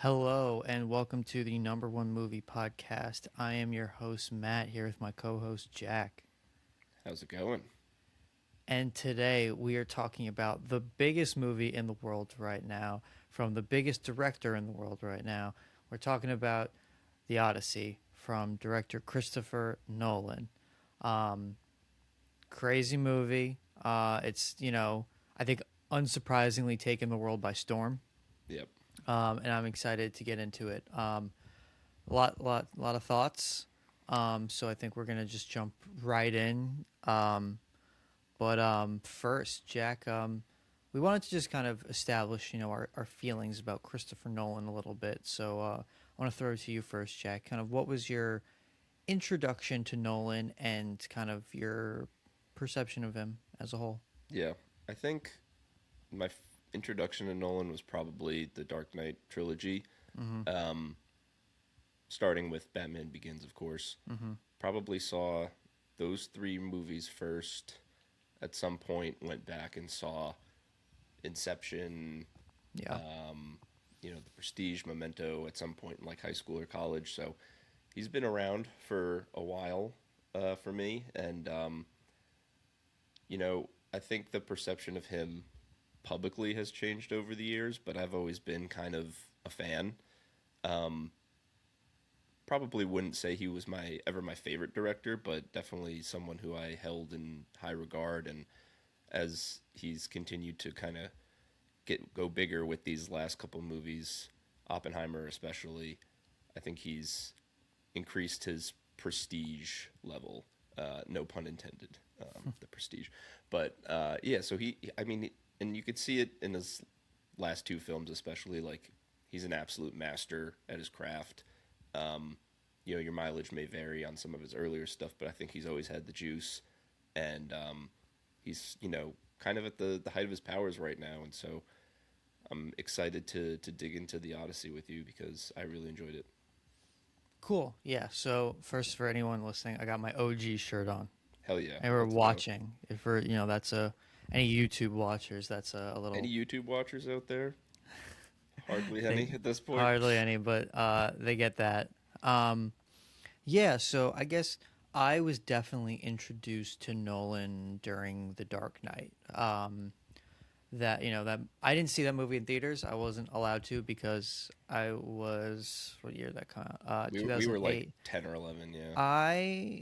Hello, and welcome to the number one movie podcast. I am your host, Matt, here with my co host, Jack. How's it going? And today we are talking about the biggest movie in the world right now, from the biggest director in the world right now. We're talking about The Odyssey from director Christopher Nolan. Um, Crazy movie. I think unsurprisingly taken the world by storm. Yep. And I'm excited to get into it. Lot of thoughts. So I think we're gonna just jump right in. But first, Jack, we wanted to just kind of establish, our feelings about Christopher Nolan a little bit. So I want to throw it to you first, Jack. Kind of what was your introduction to Nolan and kind of your perception of him as a whole? Yeah. I think my introduction to Nolan was probably the Dark Knight trilogy, Mm-hmm. um, starting with Batman Begins, of course. Mm-hmm. Probably saw those three movies first. At some point, went back and saw Inception, Yeah. um, The Prestige, Memento at some point in like high school or college. So he's been around for a while for me. And I think the perception of him publicly has changed over the years, but I've always been kind of a fan. Um, Probably wouldn't say he was my favorite director, but definitely someone who I held in high regard. And as he's continued to kind of go bigger with these last couple movies, Oppenheimer especially, I think he's increased his prestige level. No pun intended. The prestige, but yeah. So I mean, and you could see it in his last two films, especially. Like he's an absolute master at his craft. Um, your mileage may vary on some of his earlier stuff, but I think he's always had the juice, and he's kind of at the height of his powers right now. And so I'm excited to dig into the Odyssey with you because I really enjoyed it. Cool. Yeah. So first, for anyone listening, I got my OG shirt on. Hell yeah, And we're let's go. watching. If we're, that's any YouTube watchers, that's a Any little YouTube watchers out there? Hardly they any at this point. hardly any, but they get that. Um, yeah. So I guess I was definitely introduced to Nolan during The Dark Knight. That I didn't see that movie in theaters. I wasn't allowed to because I was what year did that come out? We were like 2008. 10 or 11, yeah. I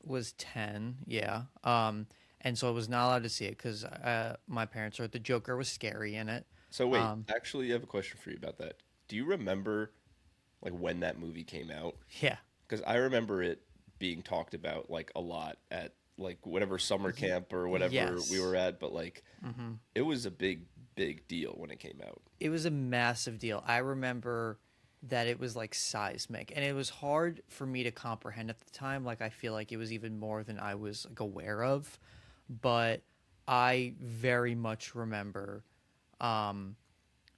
was 10, yeah. And so I was not allowed to see it because my parents heard the Joker was scary in it. So wait, Um, actually, I have a question for you about that. Do you remember like when that movie came out? yeah. Because I remember it being talked about like a lot at like whatever summer Ye- camp or whatever we yes. were at, but like Hmm. it was a big deal when it came out. It was a massive deal. I remember that it was like seismic and it was hard for me to comprehend at the time. Like, I feel like it was even more than I was like aware of. But I very much remember um,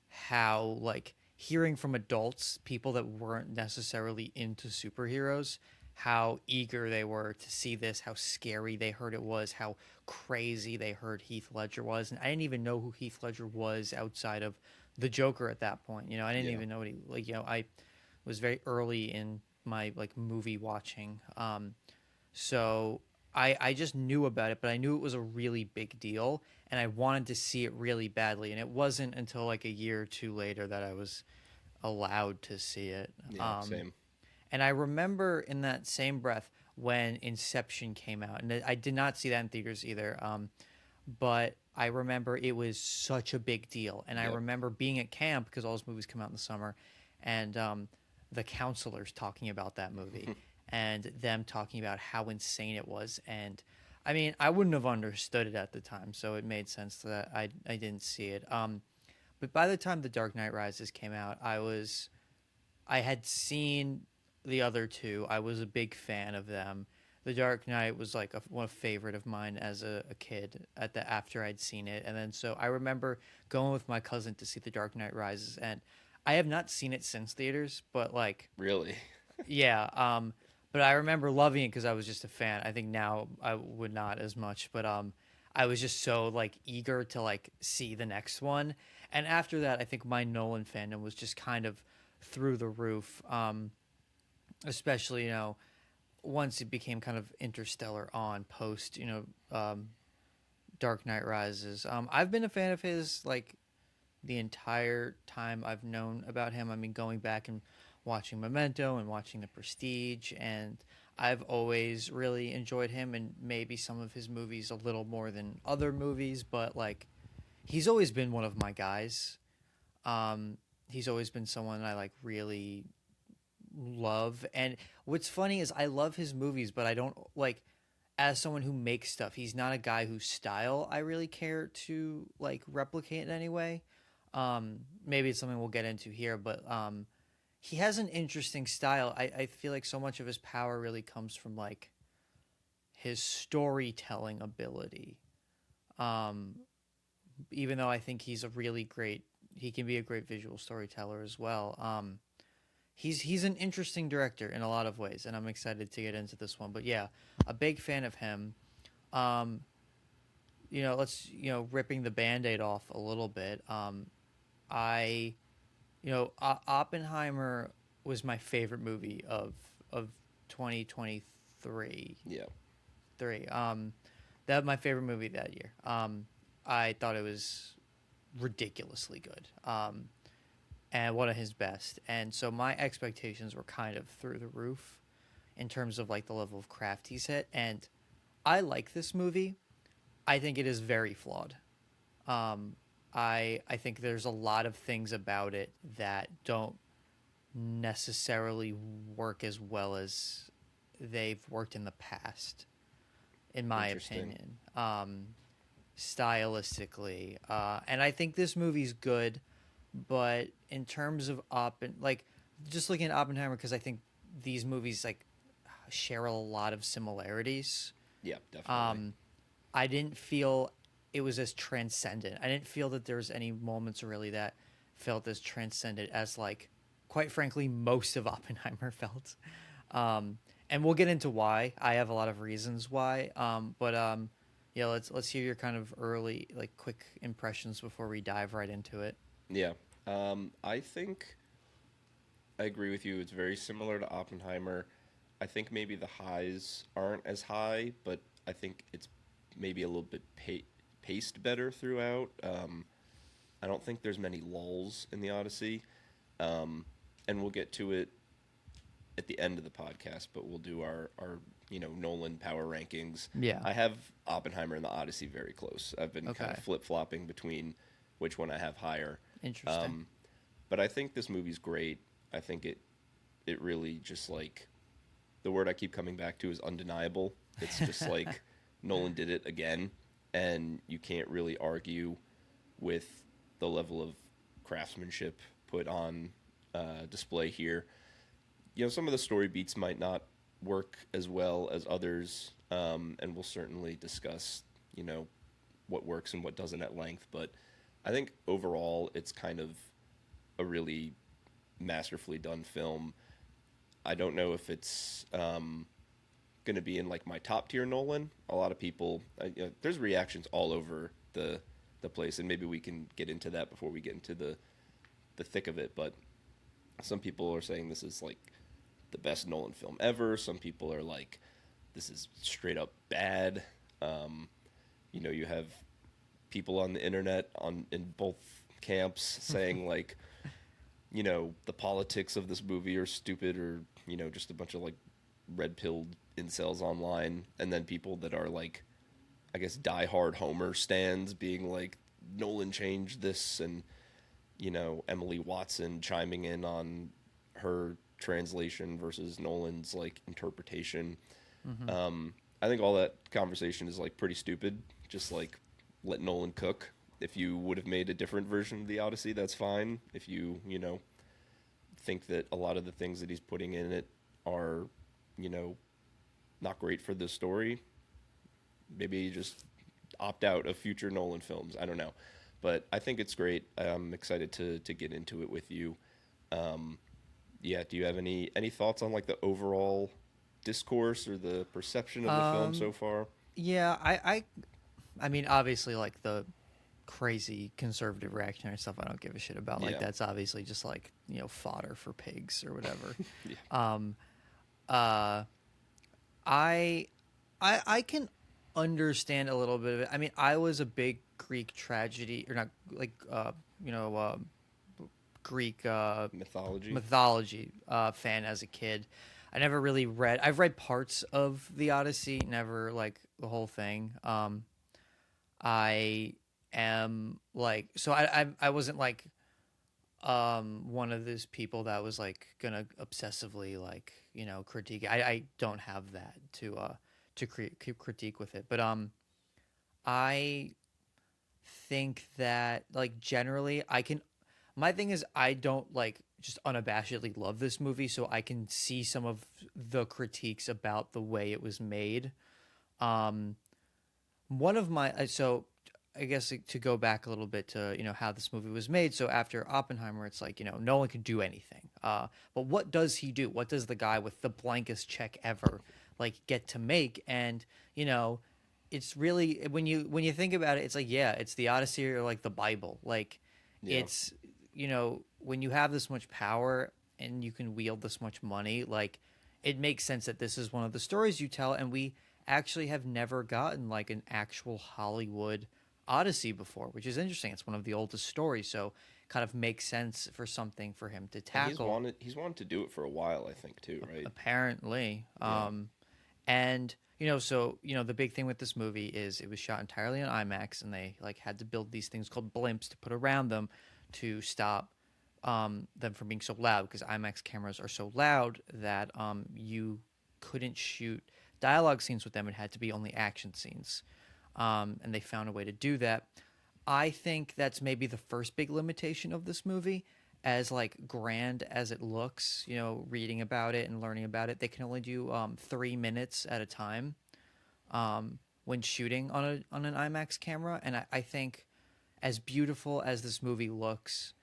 how like hearing from adults, people that weren't necessarily into superheroes, how eager they were to see this, how scary they heard it was, how crazy they heard Heath Ledger was, and I didn't even know who Heath Ledger was outside of the Joker at that point. I didn't Yeah. even know what he like. I was very early in my like movie watching, so I just knew about it, but I knew it was a really big deal, and I wanted to see it really badly. And it wasn't until like a year or two later that I was allowed to see it. Yeah, same. And I remember in that same breath when Inception came out, and I did not see that in theaters either. But I remember it was such a big deal, and I Yep. remember being at camp because all those movies come out in the summer, and the counselors talking about that movie and them talking about how insane it was. And I mean, I wouldn't have understood it at the time, so it made sense that I didn't see it. But by the time The Dark Knight Rises came out, I had seen the other two. I was a big fan of them. The Dark Knight was like one favorite of mine as a kid at the after I'd seen it, and then so I remember going with my cousin to see The Dark Knight Rises, and I have not seen it since theaters, but like Really. yeah, but I remember loving it because I was just a fan. I think now I would not as much, but I was just so like eager to like see the next one. And after that, I think my Nolan fandom was just kind of through the roof. Especially, once it became kind of interstellar on post, Dark Knight Rises. I've been a fan of his like the entire time I've known about him. I mean, going back and watching Memento and watching The Prestige, and I've always really enjoyed him and maybe some of his movies a little more than other movies, but like he's always been one of my guys. He's always been someone I like really love. And what's funny is I love his movies, but I don't like as someone who makes stuff, he's not a guy whose style I really care to like replicate in any way. Maybe it's something we'll get into here, but he has an interesting style. I feel like so much of his power really comes from like his storytelling ability. Um, Even though I think he can be a great visual storyteller as well. He's an interesting director in a lot of ways, and I'm excited to get into this one. But yeah, a big fan of him. Um, let's ripping the Band-Aid off a little bit. I Oppenheimer was my favorite movie of 2023. Yeah. Three. That was my favorite movie that year. I thought it was ridiculously good. And one of his best. And so my expectations were kind of through the roof in terms of like the level of craft he's hit. And I like this movie. I think it is very flawed. I think there's a lot of things about it that don't necessarily work as well as they've worked in the past, in my opinion. Stylistically, and I think this movie's good, but in terms of just looking at Oppenheimer, because I think these movies like share a lot of similarities. Yeah, definitely. I didn't feel it was as transcendent. I didn't feel that there was any moments really that felt as transcendent as like, quite frankly, most of Oppenheimer felt. And we'll get into why. I have a lot of reasons why. Yeah, let's hear your kind of early, like, quick impressions before we dive right into it. Yeah. I think I agree with you. It's very similar to Oppenheimer. I think maybe the highs aren't as high, but I think it's maybe a little bit paced better throughout. I don't think there's many lulls in the Odyssey. And we'll get to it at the end of the podcast, but we'll do our Nolan power rankings. Yeah. I have Oppenheimer and the Odyssey very close. I've been kind of flip-flopping between which one I have higher. Interesting. But I think this movie's great. I think it really just like the word I keep coming back to is undeniable. It's just like Nolan did it again, and you can't really argue with the level of craftsmanship put on display here. Some of the story beats might not work as well as others, and we'll certainly discuss, what works and what doesn't at length. But I think overall, it's kind of a really masterfully done film. I don't know if it's going to be in like my top tier Nolan. A lot of people, there's reactions all over the place, and maybe we can get into that before we get into the thick of it. But some people are saying this is like the best Nolan film ever. Some people are like, this is straight up bad. You have people on the internet in both camps saying like, the politics of this movie are stupid, or just a bunch of like red-pilled incels online, and then people that are like, I guess, diehard Homer stans being like, Nolan changed this, and Emily Watson chiming in on her translation versus Nolan's like interpretation. Mm-hmm. I think all that conversation is like pretty stupid. Just like let Nolan cook. If you would have made a different version of the Odyssey, that's fine. If you think that a lot of the things that he's putting in it are not great for the story, maybe just opt out of future Nolan films. I don't know. But I think it's great. I'm excited to get into it with you. Yeah, do you have any thoughts on like the overall discourse or the perception of the film so far? Yeah, I mean, obviously, like the crazy conservative reactionary stuff I don't give a shit about. Like Yeah. that's obviously just like, fodder for pigs or whatever. Yeah. um uh I I can understand a little bit of it. I mean, I was a big Greek tragedy, or not, like, you know, uh, Greek Mythology. mythology fan as a kid. I never really read. I've read parts of the Odyssey, never like the whole thing. I am like, so I wasn't like one of those people that was like gonna obsessively like, critique. I don't have that to critique with it, but I think that like generally I can. My thing is I don't like just unabashedly love this movie, so I can see some of the critiques about the way it was made. Um, one of my so I guess to go back a little bit to how this movie was made. So after Oppenheimer, it's like no one could do anything. But what does he do? What does the guy with the blankest check ever like get to make? And it's really when you think about it, it's like yeah, it's the Odyssey or like the Bible. Like Yeah. it's when you have this much power and you can wield this much money, like it makes sense that this is one of the stories you tell, and we actually have never gotten like an actual Hollywood Odyssey before, which is interesting. It's one of the oldest stories, so kind of makes sense for something for him to And tackle. he's wanted to do it for a while, I think, too, right? Apparently, Yeah. and so the big thing with this movie is it was shot entirely on IMAX, and they like had to build these things called blimps to put around them to stop them from being so loud, because IMAX cameras are so loud that you couldn't shoot dialogue scenes with them. It had to be only action scenes, and they found a way to do that. I think that's maybe the first big limitation of this movie. As like grand as it looks, reading about it and learning about it, they can only do 3 minutes at a time when shooting on an IMAX camera. And I think, as beautiful as this movie looks,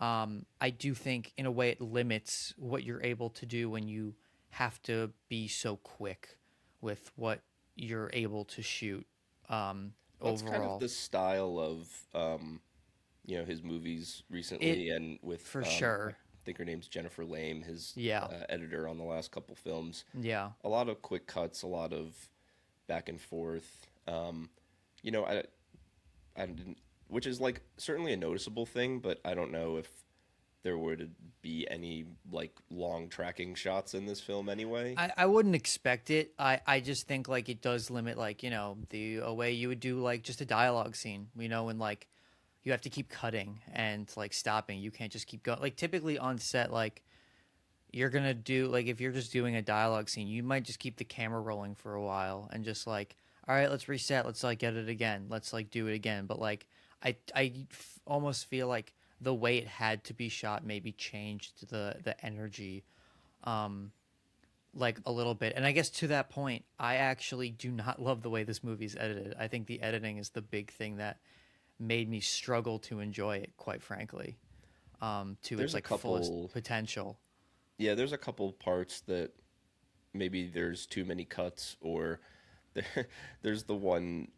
I do think in a way it limits what you're able to do when you have to be so quick with what you're able to shoot That's kind of overall. the style of his movies It recently, and with for I sure. think her name's Jennifer Lame, his Yeah. editor on the last couple films. Yeah. A lot of quick cuts, a lot of back and forth. You know, I didn't, which is like certainly a noticeable thing, but I don't know if there would be any like long tracking shots in this film anyway. I wouldn't expect it. I just think like it does limit like, the a way you would do like just a dialogue scene, and like you have to keep cutting and like stopping. You can't just keep going. Like typically on set, like you're gonna do like if you're just doing a dialogue scene, you might just keep the camera rolling for a while and just like, all right, let's reset, let's like get it again, let's like do it again. But like almost feel like the way it had to be shot maybe changed the energy like a little bit. And I guess to that point, I actually do not love the way this movie's edited. I think the editing is the big thing that made me struggle to enjoy it, quite frankly, to its There's a like fullest couple, potential. yeah, there's a couple parts that maybe there's too many cuts, or there, there's the one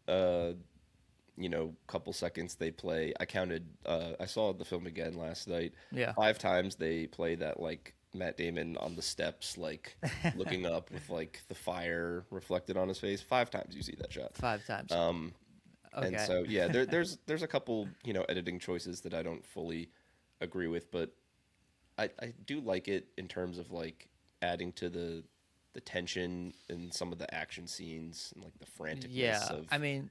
couple seconds they play. I counted. I saw the film again last night. Yeah. 5 times they play that like Matt Damon on the steps, like looking up with like the fire reflected on his face. 5 times you see that shot. 5 times. Um, and Okay. so yeah, there's a couple editing choices that I don't fully agree with, but I do like it in terms of like adding to the tension in some of the action scenes and like the franticness Yeah. of I mean,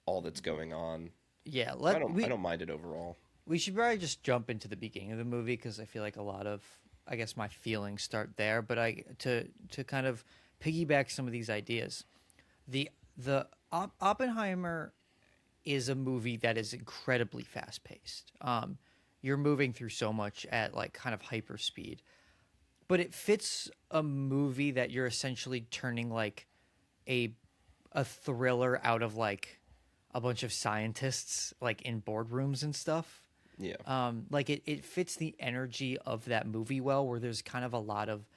all that's going on. yeah. So Let I we don't mind it overall. we should probably just jump into the beginning of the movie, because I feel like a lot of, I guess, my feelings start there. But to kind of piggyback some of these ideas, Oppenheimer is a movie that is incredibly fast paced. You're moving through so much at like kind of hyper speed, but it fits a movie that you're essentially turning like a a thriller out of like a bunch of scientists like in boardrooms and stuff. Yeah. Like it fits the energy of that movie well, where there's kind of a lot of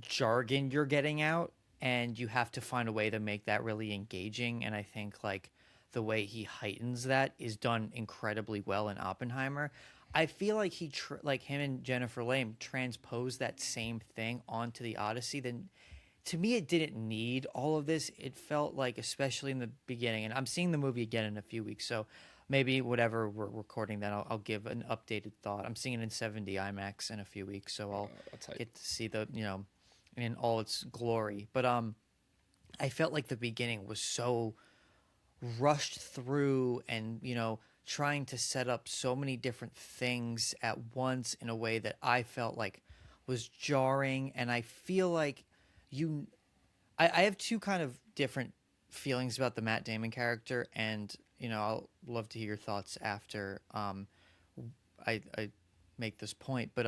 jargon you're getting out, and you have to find a way to make that really engaging. And I think like the way he heightens that is done incredibly well in Oppenheimer. I feel like like him and Jennifer Lame transposed that same thing onto the Odyssey. Then, to me, it didn't need all of this. It felt like, especially in the beginning, and I'm seeing the movie again in a few weeks, so maybe whatever we're recording, then I'll give an updated thought. I'm seeing it in 70 IMAX in a few weeks, so I'll That's hype. get to see the in all its glory. But I felt like the beginning was so rushed through and trying to set up so many different things at once in a way that I felt like was jarring. And I feel like you I have two kind of different feelings about the Matt Damon character, and I'll love to hear your thoughts after I make this point. But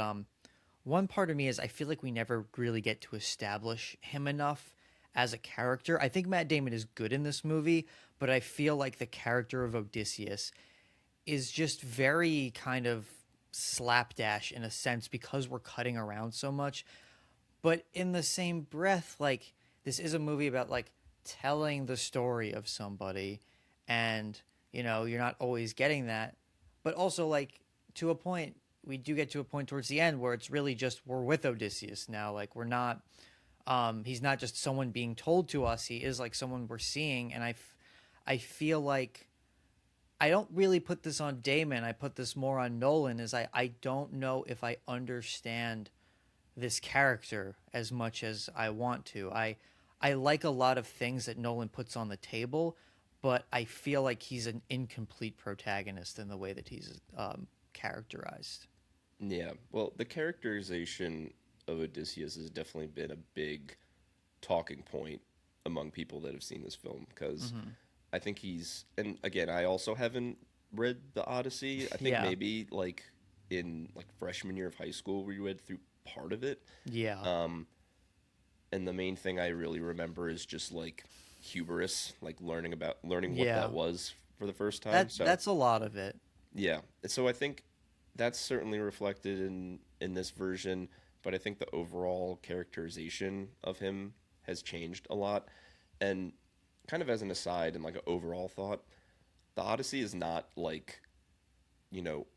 one part of me is I feel like we never really get to establish him enough as a character. I think Matt Damon is good in this movie, but I feel like the character of Odysseus is just very kind of slapdash in a sense because we're cutting around so much. But in the same breath, like, this is a movie about like telling the story of somebody, and you're not always getting that. But also, like, to a point, we do get to a point towards the end where it's really just we're with Odysseus now. Like, we're not he's not just someone being told to us, he is like someone we're seeing. And I feel like I don't really put this on Damon, I put this more on Nolan. Is I don't know if I understand this character as much as I want to. I like a lot of things that Nolan puts on the table, but I feel like he's an incomplete protagonist in the way that he's characterized. Yeah, well, the characterization of Odysseus has definitely been a big talking point among people that have seen this film because I think and again, I also haven't read the Odyssey. I think Yeah. maybe like in like freshman year of high school we read through part of it. Yeah. And the main thing I really remember is just like hubris, like learning what Yeah. that was for the first time. That So that's a lot of it. yeah, so I think that's certainly reflected in this version, but I think the overall characterization of him has changed a lot. And kind of as an aside and like an overall thought, the Odyssey is not like, you know,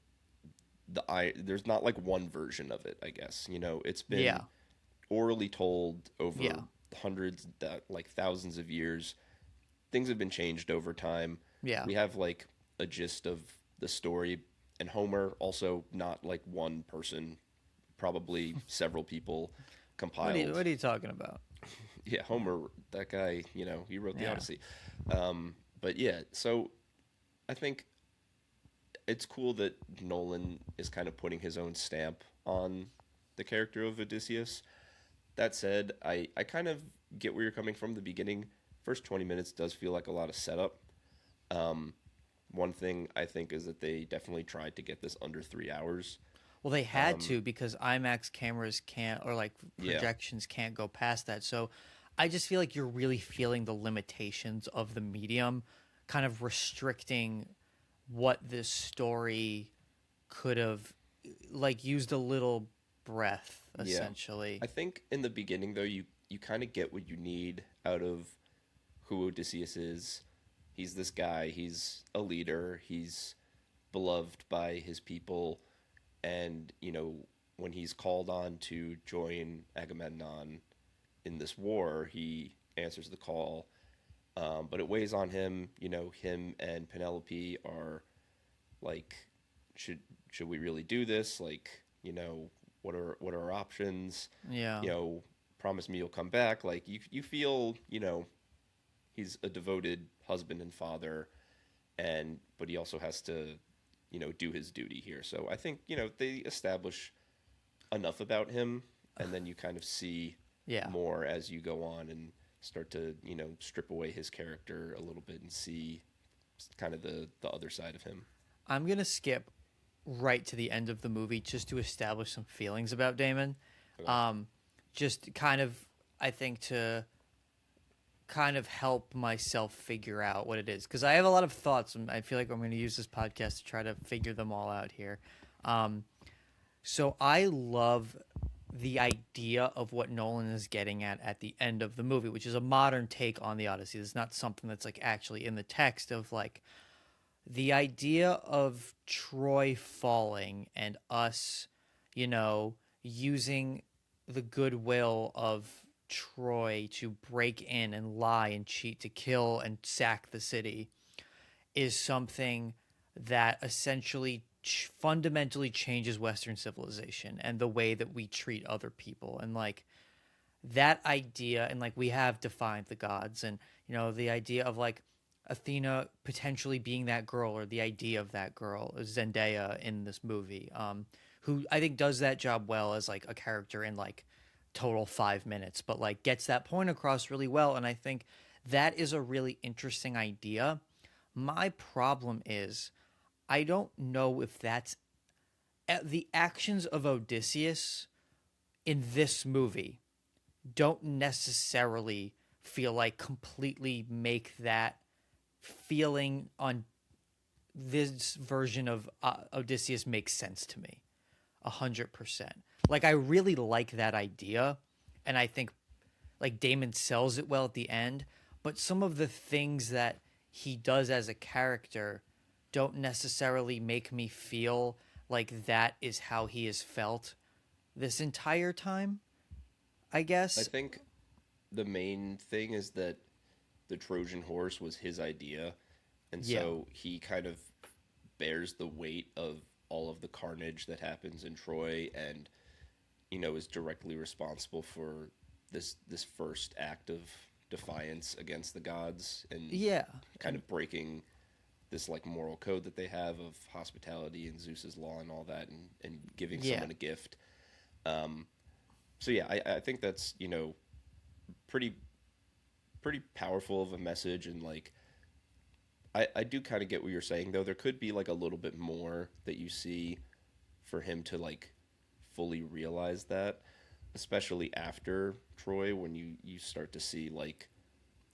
there's not like one version of it, I guess. It's Yeah. been orally told over Yeah. hundreds, like thousands of years. Things have been changed over time. Yeah. We have like a gist of the story, and Homer also not like one person, probably several people compiled. What are you talking about? Yeah, Homer, that guy, he wrote the Yeah. Odyssey. But yeah, so I think it's cool that Nolan is kind of putting his own stamp on the character of Odysseus. That said, I kind of get where you're coming from. The beginning, first 20 minutes does feel like a lot of setup. One thing I think is that they definitely tried to get this under 3 hours. Well, they had to because IMAX cameras can't, or like Yeah. projections can't go past that. So I just feel like you're really feeling the limitations of the medium, kind of restricting what this story could have, like, used a little breath, Yeah. essentially. I think in the beginning, though, you kind of get what you need out of who Odysseus is. He's this guy, he's a leader, he's beloved by his people, and, when he's called on to join Agamemnon in this war, he answers the call. But it weighs on him. Him and Penelope are like, should we really do this? Like, what are our options? Yeah. Promise me you'll come back. Like, you feel, he's a devoted husband and father, but he also has to, do his duty here. So I think, they establish enough about him, and then you kind of see Yeah. more as you go on and start to, strip away his character a little bit and see kind of the other side of him. I'm going to skip right to the end of the movie just to establish some feelings about Damon. Okay. Just kind of, I think, to kind of help myself figure out what it is. Because I have a lot of thoughts, and I feel like I'm going to use this podcast to try to figure them all out here. So I love the idea of what Nolan is getting at the end of the movie, which is a modern take on the Odyssey. It's not something that's like actually in the text of like the idea of Troy falling and us, using the goodwill of Troy to break in and lie and cheat to kill and sack the city is something that essentially fundamentally changes Western civilization and the way that we treat other people. And like that idea, and like we have defined the gods, and the idea of like Athena potentially being that girl, or the idea of that girl, Zendaya in this movie, who I think does that job well as like a character in like total 5 minutes, but like gets that point across really well. And I think that is a really interesting idea. My problem is I don't know if that's the actions of Odysseus in this movie don't necessarily feel like completely make that feeling on this version of Odysseus make sense to me 100%. Like I really like that idea, and I think like Damon sells it well at the end, but some of the things that he does as a character don't necessarily make me feel like that is how he has felt this entire time, I I guess. think the main thing is that the Trojan horse was his idea, and Yeah. so he kind of bears the weight of all of the carnage that happens in Troy, and is directly responsible for this first act of defiance against the gods and Yeah. kind And of breaking this like moral code that they have of hospitality and Zeus's law and all that, and giving yeah. someone a gift. So yeah, I think that's pretty pretty powerful of a message, and like I do kind of get what you're saying, though there could be like a little bit more that you see for him to like fully realize that, especially after Troy, when you start to see like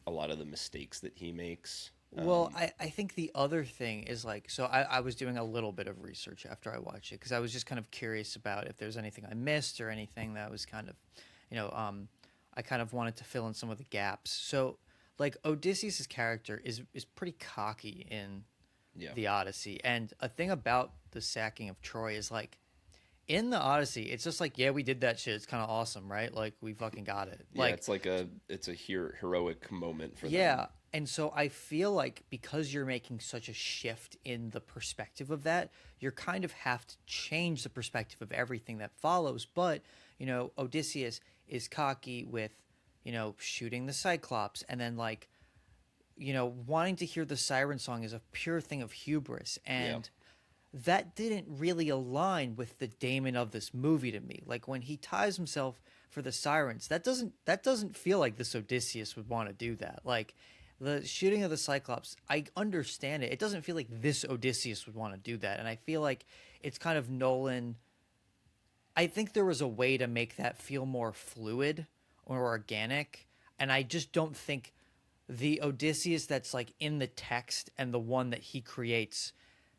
a lot of the mistakes that he makes. Well, I think the other thing is like, so I was doing a little bit of research after I watched it because I was just kind of curious about if there's anything I missed or anything that was kind of, I kind of wanted to fill in some of the gaps. So, like, Odysseus' character is pretty cocky in Yeah, the Odyssey. And a thing about the sacking of Troy is like, in the Odyssey, it's just like, yeah, we did that shit. It's kind of awesome, right? Like, we fucking got it. yeah, Like, it's like it's a heroic moment for them. yeah. And so I feel like because you're making such a shift in the perspective of that, you're kind of have to change the perspective of everything that follows. But, Odysseus is cocky with, shooting the Cyclops, and then like, wanting to hear the siren song is a pure thing of hubris. Yeah, And that didn't really align with the Damon of this movie to me. Like when he ties himself for the sirens, that doesn't feel like this Odysseus would want to do that. Like the shooting of the Cyclops, I understand it. It doesn't feel like this Odysseus would want to do that. And I feel like it's kind of Nolan. I think there was a way to make that feel more fluid or organic, and I just don't think the Odysseus that's like in the text and the one that he creates,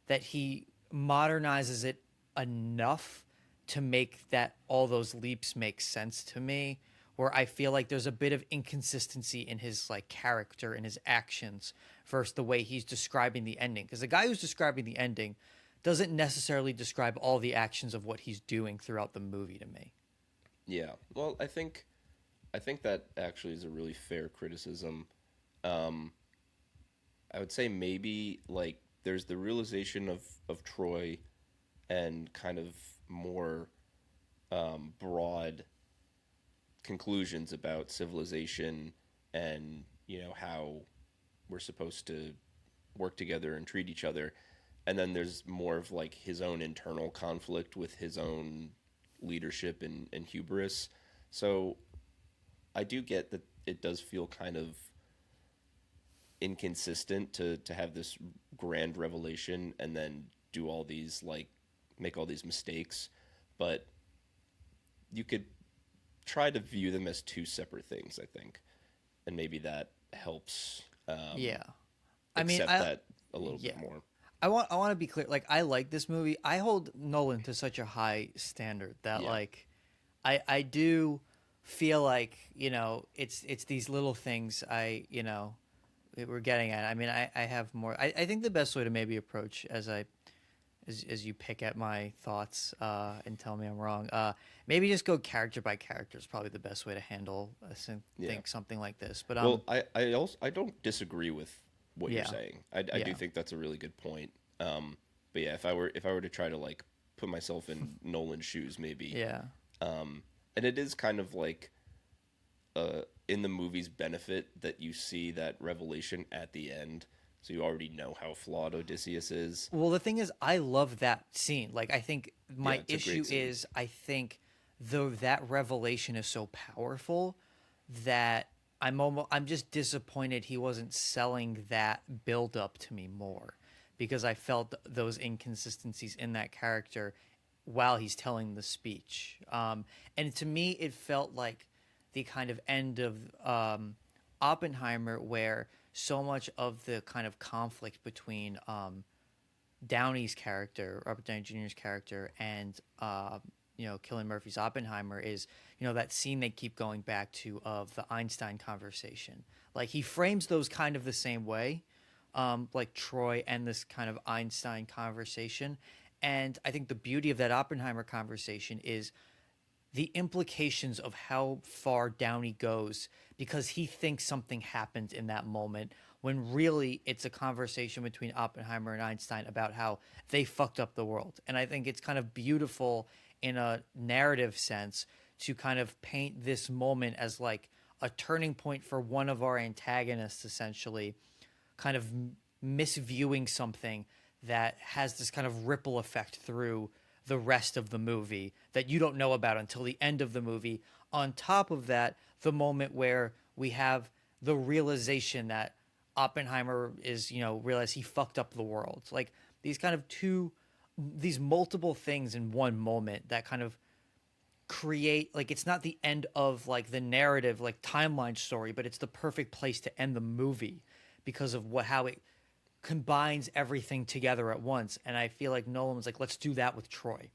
that he modernizes it enough to make that all those leaps make sense to me, where I feel like there's a bit of inconsistency in his like character and his actions versus the way he's describing the ending, because the guy who's describing the ending doesn't necessarily describe all the actions of what he's doing throughout the movie to me. yeah. Well, I think that actually is a really fair criticism. Um, I would say maybe like there's the realization of Troy and kind of more broad conclusions about civilization and how we're supposed to work together and treat each other, and then there's more of like his own internal conflict with his own leadership and hubris. So I do get that it does feel kind of inconsistent to have this grand revelation and then do all these like make all these mistakes, but you could try to view them as two separate things, I think, and maybe that helps Yeah. I mean, accept that a little yeah. bit more. I want to be clear. Like, I like this movie. I hold Nolan to such a high standard that Yeah, like I do feel like, it's these little things we're getting at. I mean, I have more. I think the best way to maybe approach as you pick at my thoughts and tell me I'm wrong. Maybe just go character by character is probably the best way to handle Yeah. think something like this. But Well, I don't disagree with what you're yeah, saying. I do yeah, think that's a really good point. But yeah, if I were to try to like put myself in Nolan's shoes, maybe. yeah. And it is kind of like in the movie's benefit that you see that revelation at the end, so you already know how flawed Odysseus is. Well, the thing is, I love that scene. Like, I think Yeah, my it's a issue great scene. is, I think though that revelation is so powerful that I'm just disappointed he wasn't selling that build up to me more, because I felt those inconsistencies in that character while he's telling the speech. And to me, it felt like the kind of end of Oppenheimer, where so much of the kind of conflict between Downey's character, Robert Downey Jr.'s character, and Cillian Murphy's Oppenheimer is, that scene they keep going back to of the Einstein conversation. Like, he frames those kind of the same way, like Troy and this kind of Einstein conversation. And I think the beauty of that Oppenheimer conversation is the implications of how far Downey goes, because he thinks something happened in that moment when really it's a conversation between Oppenheimer and Einstein about how they fucked up the world. And I think it's kind of beautiful in a narrative sense to kind of paint this moment as like a turning point for one of our antagonists, essentially kind of misviewing something that has this kind of ripple effect through the rest of the movie that you don't know about until the end of the movie. On top of that, the moment where we have the realization that Oppenheimer is, realize he fucked up the world. Like, these kind of these multiple things in one moment that kind of create, like, it's not the end of like the narrative, like timeline story, but it's the perfect place to end the movie because of how it combines everything together at once. And I feel like Nolan was like, let's do that with Troy.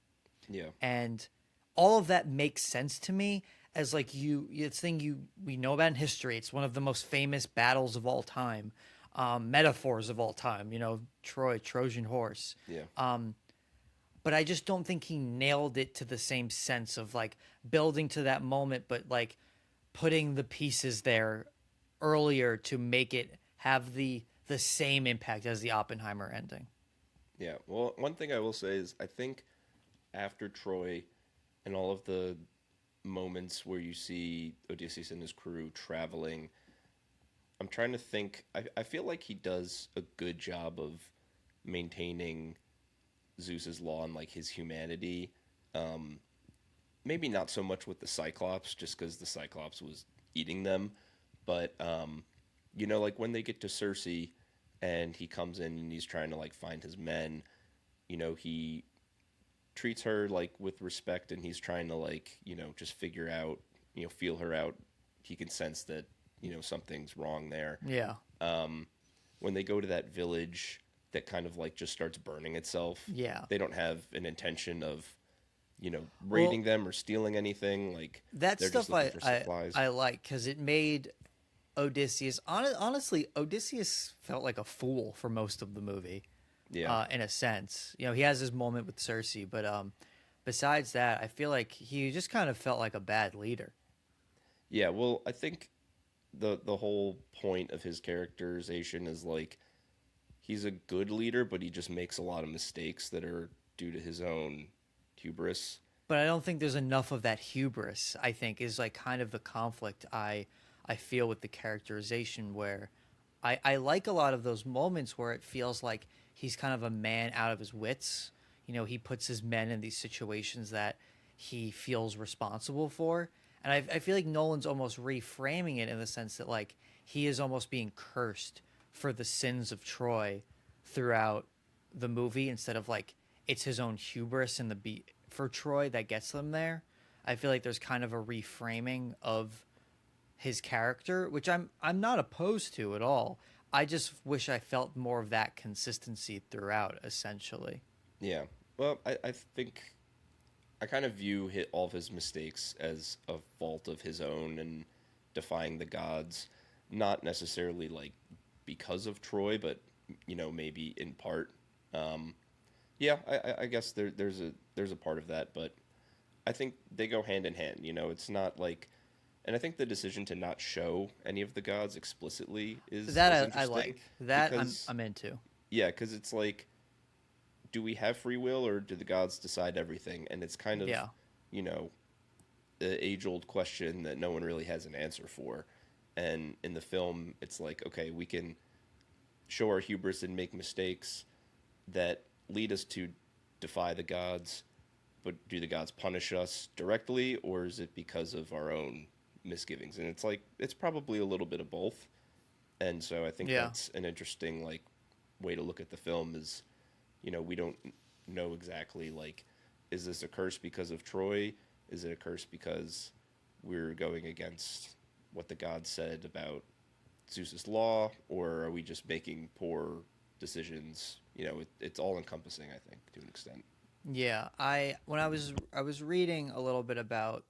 Yeah. And all of that makes sense to me as like it's thing we know about in history. It's one of the most famous battles of all time, metaphors of all time. Trojan horse. Yeah. But I just don't think he nailed it to the same sense of like building to that moment, but like putting the pieces there earlier to make it have the same impact as the Oppenheimer ending. Yeah. Well, one thing I will say is I think after Troy and all of the moments where you see Odysseus and his crew traveling, I'm trying to think. I feel like he does a good job of maintaining Zeus's law and like his humanity. Maybe not so much with the Cyclops, just because the Cyclops was eating them, but like when they get to Circe and he comes in and he's trying to like find his men, he treats her like with respect and he's trying to like, just figure out, feel her out. He can sense that, something's wrong there. Yeah. When they go to that village that kind of like just starts burning itself, Yeah. they don't have an intention of, Well, raiding them or stealing anything. Like that they're just stuff looking for supplies. I like because it made Odysseus honestly Odysseus felt like a fool for most of the movie. Yeah. In a sense, he has his moment with Circe, but besides that, I feel like he just kind of felt like a bad leader. Yeah, well, I think the whole point of his characterization is like he's a good leader, but he just makes a lot of mistakes that are due to his own hubris. But I don't think there's enough of that hubris. I think is like kind of the conflict I feel with the characterization, where I like a lot of those moments where it feels like he's kind of a man out of his wits. He puts his men in these situations that he feels responsible for. And I feel like Nolan's almost reframing it in the sense that like he is almost being cursed for the sins of Troy throughout the movie, instead of like it's his own hubris and the beat for Troy that gets them there. I feel like there's kind of a reframing of his character, which I'm not opposed to at all. I just wish I felt more of that consistency throughout, essentially. Yeah. Well, I think I kind of view all of his mistakes as a fault of his own and defying the gods, not necessarily like because of Troy, but maybe in part. Um, yeah, I guess there's a part of that, but I think they go hand in hand. It's not like, and I think the decision to not show any of the gods explicitly is That I interesting like. That because I'm into. yeah, because it's like, do we have free will or do the gods decide everything? And it's kind of, Yeah. you know, the age old question that no one really has an answer for. And in the film, it's like, okay, we can show our hubris and make mistakes that lead us to defy the gods, but do the gods punish us directly, or is it because of our own misgivings? And it's like, it's probably a little bit of both. And so I think Yeah. that's an interesting, like, way to look at the film is, we don't know exactly, like, is this a curse because of Troy? Is it a curse because we're going against what the gods said about Zeus's law, or are we just making poor decisions? It's all encompassing, I think, to an extent. Yeah. I was reading a little bit about.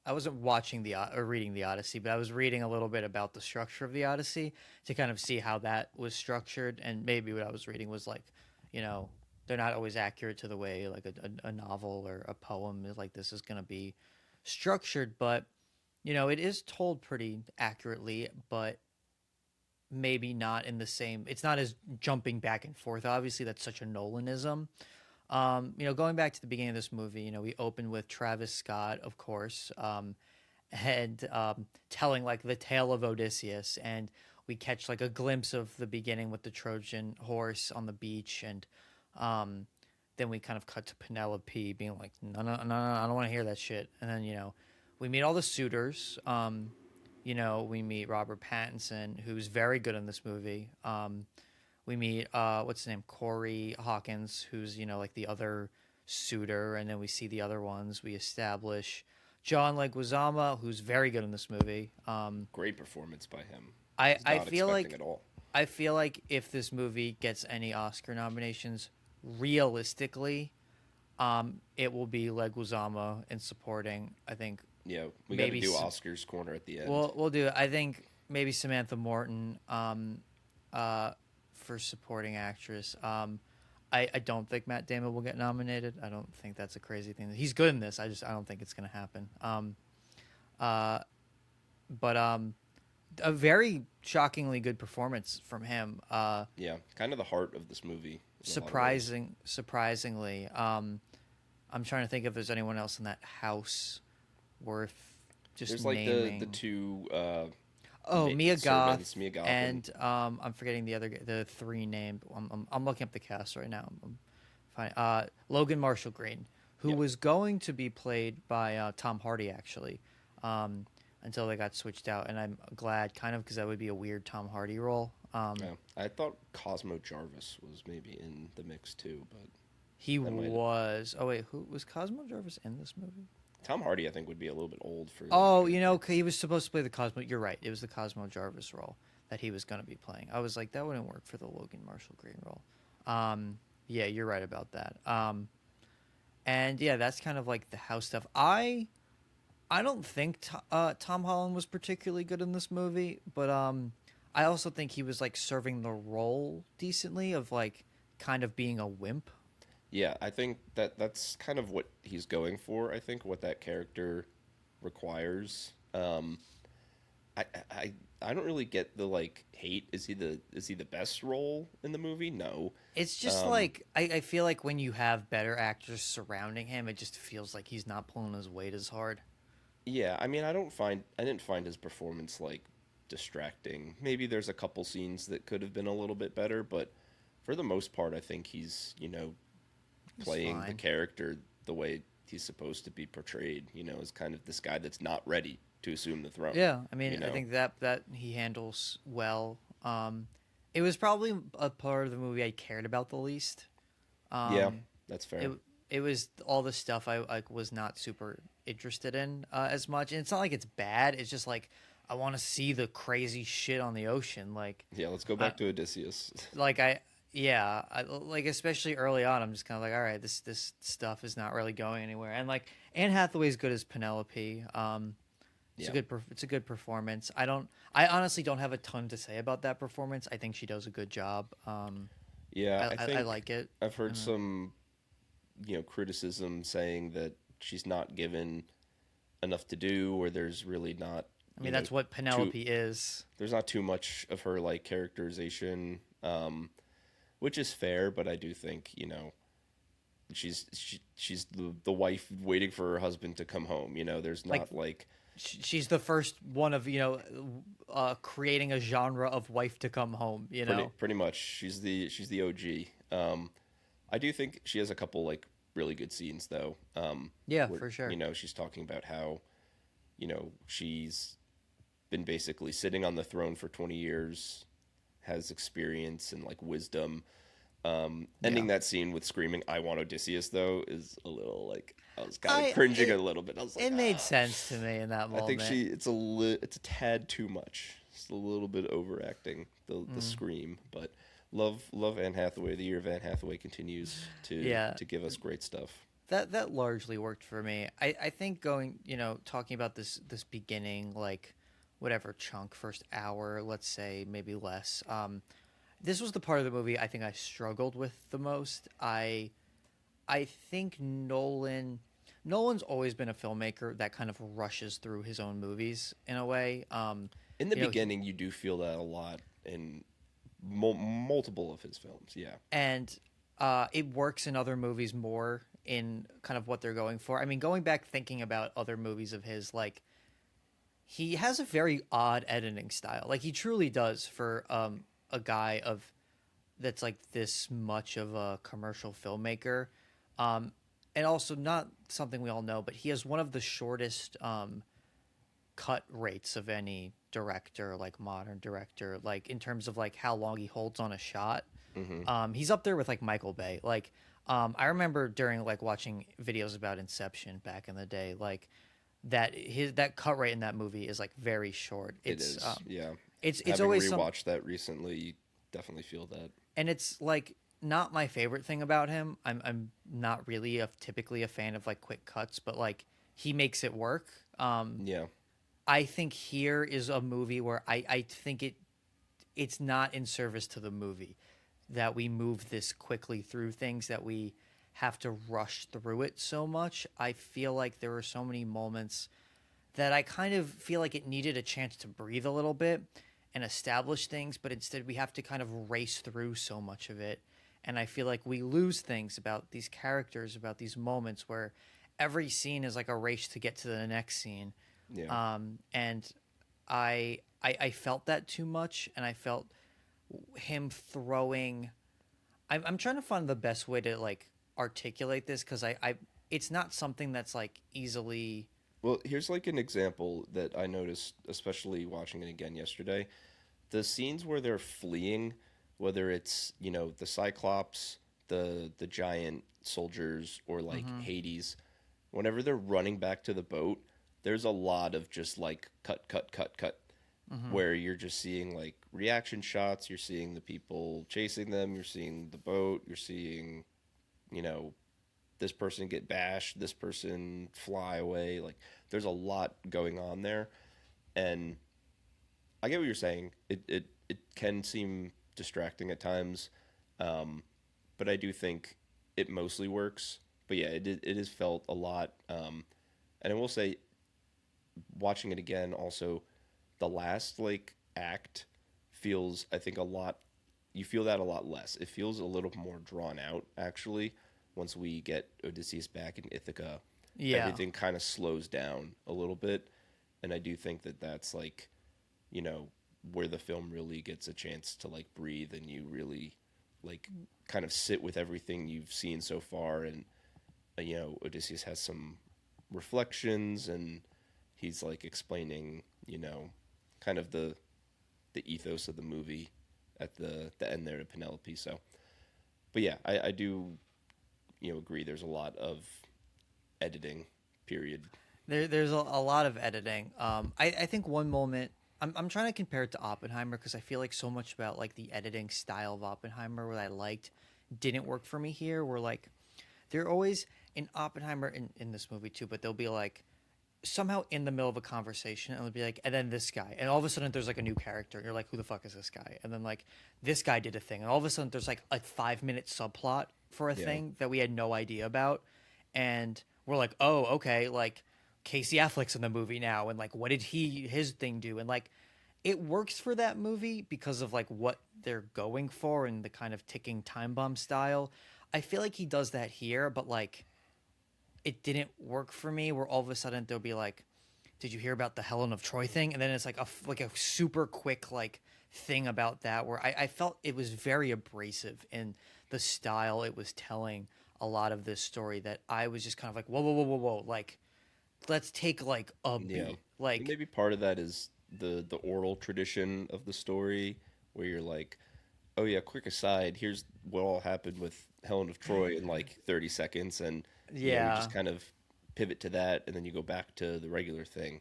I wasn't watching or reading the Odyssey, but I was reading a little bit about the structure of the Odyssey to kind of see how that was structured, and maybe what I was reading was like, you know, they're not always accurate to the way like a novel or a poem is like this is going to be structured, but it is told pretty accurately, but maybe not in the same. It's not as jumping back and forth. Obviously, that's such a Nolanism. Going back to the beginning of this movie, we open with Travis Scott, of course, and telling like the tale of Odysseus, and we catch like a glimpse of the beginning with the Trojan horse on the beach, and um, then we kind of cut to Penelope being like, no, no, no, no, I don't want to hear that shit, and then we meet all the suitors. We meet Robert Pattinson, who's very good in this movie. We meet what's his name, Corey Hawkins, who's like the other suitor, and then we see the other ones. We establish John Leguizamo, who's very good in this movie. Great performance by him. I Was I not feel expecting like at all. I feel like if this movie gets any Oscar nominations, realistically, it will be Leguizamo in supporting. I think Yeah, we got to maybe do Oscars corner at the end. we'll do it. I think maybe Samantha Morton uh, for supporting actress. I don't think Matt Damon will get nominated. I don't think that's a crazy thing. He's good in this. I don't think it's gonna happen. Uh, but a very shockingly good performance from him. Yeah, kind of the heart of this movie. In a lot of ways. Surprisingly. I'm trying to think if there's anyone else in that house worth just There's like naming. the two Oh, Mia servants, Goth, Mia Goth, and I'm forgetting the three named. I'm looking up the cast right now. I'm fine. Logan Marshall Green, who yeah, was going to be played by Tom Hardy actually, until they got switched out, and I'm glad, kind of, because that would be a weird Tom Hardy role. yeah. I thought Cosmo Jarvis was maybe in the mix too, but He that might was. Oh wait, who was Cosmo Jarvis in this movie? Tom Hardy I think would be a little bit old for. That Oh, character. he was supposed to play the Cosmo. You're right. It was the Cosmo Jarvis role that he was going to be playing. I was like, that wouldn't work for the Logan Marshall Green role. Yeah, you're right about that. And yeah, that's kind of like the house stuff. I don't think Tom Holland was particularly good in this movie, but I also think he was like serving the role decently of like kind of being a wimp. Yeah, I think that's kind of what he's going for. I think what that character requires. I I I don't really get the like hate. Is he the best role in the movie? No. It's just Um, like I feel like when you have better actors surrounding him, it just feels like he's not pulling his weight as hard. yeah, I mean, I didn't find his performance like distracting. Maybe there's a couple scenes that could have been a little bit better, but for the most part, I think he's It's playing the fine. character the way he's supposed to be portrayed. As kind of this guy that's not ready to assume the throne. Yeah, I You mean, I know, think that he handles well. It was probably a part of the movie I cared about the least. yeah, Um, that's it fair. it was all the stuff I like was not super interested in as much, and it's not like it's bad. It's just like I want to see the crazy shit on the ocean, Yeah, let's go I back to Odysseus. like I yeah, like especially early on, I'm just kind of like, all right, this stuff is not really going anywhere. And like Anne Hathaway's good as Penelope. It's a Yeah. it's a good performance. I honestly don't have a ton to say about that performance. I think she does a good job. Yeah, I I think like it. I've I heard don't know. some, criticism saying that she's not given enough to do, or there's really not, I mean, that's what too Penelope is. there's not too much of her like characterization, which is fair, but I do think, she's the wife waiting for her husband to come home. There's Like not like she's the first one of creating a genre of wife to come home. pretty much she's the OG. I do think she has a couple like really good scenes though. Yeah, Where for sure. she's talking about how she's been basically sitting on the throne for 20 years, has experience and like wisdom. Yeah. Ending that scene with screaming "I want Odysseus" though is a little like I was kind of I cringing a it little bit. I was like, it made ah. sense to me in that I think moment. it's a tad too much. Just a little bit overacting the scream, but love Anne Hathaway. The year of Anne Hathaway continues to Yeah, to give us great stuff. that largely worked for me. I think going, talking about this beginning, like whatever chunk, first hour, let's say maybe less. This was the part of the movie I think I struggled with the most. I think Nolan's always been a filmmaker that kind of rushes through his own movies in a way. In the He, beginning, you do feel that a lot in multiple of his films. Yeah. and it works in other movies more in kind of what they're going for. I mean, going back thinking about other movies of his, like he has a very odd editing style. Like he truly does for a guy of that's like this much of a commercial filmmaker. Um, and also not something we all know, but he has one of the shortest cut rates of any director, like modern director, like in terms of like how long he holds on a shot. Hmm. He's up there with like Michael Bay. Like, I remember during like watching videos about Inception back in the day, like that cut rate in that movie is like very short. It is. Yeah. It's Having always some, rewatched that recently, you definitely feel that. and it's like not my favorite thing about him. I'm not really typically a fan of like quick cuts, but like he makes it work. Yeah. I think here is a movie where I think it's not in service to the movie that we move this quickly through things, that we have to rush through it so much. I feel like there were so many moments that I kind of feel like it needed a chance to breathe a little bit and establish things, but instead we have to kind of race through so much of it. And I feel like we lose things about these characters, about these moments where every scene is like a race to get to the next scene. Yeah. And I felt that too much, and I felt him throwing. I'm trying to find the best way to like articulate this because I it's not something that's like easily. Well, here's like an example that I noticed, especially watching it again yesterday. The scenes where they're fleeing, whether it's, the Cyclops, the giant soldiers, or like Mhm. Hades, whenever they're running back to the boat, there's a lot of just like cut, cut, cut, cut, Mhm. where you're just seeing like reaction shots, you're seeing the people chasing them, you're seeing the boat, you're seeing, you know, this person get bashed, this person fly away. Like there's a lot going on there, and I get what you're saying. It can seem distracting at times, um, but I do think it mostly works. But yeah, it is felt a lot. And I will say, watching it again, also, the last like act feels, I think, a lot. You feel that a lot less. It feels a little more drawn out actually. Once we get Odysseus back in Ithaca, Yeah. everything kind of slows down a little bit, and I do think that that's like, you know, where the film really gets a chance to like breathe, and you really like kind of sit with everything you've seen so far. And Odysseus has some reflections, and he's like explaining, kind of the ethos of the movie at the end there to Penelope. So, but yeah, I do agree. There's a lot of editing. Period. There's a lot of editing. I think one moment. I'm trying to compare it to Oppenheimer because I feel like so much about like the editing style of Oppenheimer, what I liked, didn't work for me here. Where like they're always in Oppenheimer in this movie too, but they'll be like somehow in the middle of a conversation and it'll be like, and then this guy, and all of a sudden there's like a new character, and you're like, who the fuck is this guy? And then like this guy did a thing, and all of a sudden there's like a 5 minute subplot for a Yeah. thing that we had no idea about, and we're like, oh, okay, like Casey Affleck's in the movie now, and like what did his thing do, and like it works for that movie because of like what they're going for and the kind of ticking time bomb style. I feel like he does that here, but like it didn't work for me where all of a sudden there'll be like, did you hear about the Helen of Troy thing? And then it's like a super quick like thing about that where I felt it was very abrasive in the style it was telling a lot of this story that I was just kind of like, whoa, whoa, whoa, whoa, whoa. Like, let's take like a Yeah. beat. I think Like, maybe part of that is the oral tradition of the story, where you're like, oh yeah, quick aside, here's what all happened with Helen of Troy in like 30 seconds, and you yeah. just kind of pivot to that, and then you go back to the regular thing.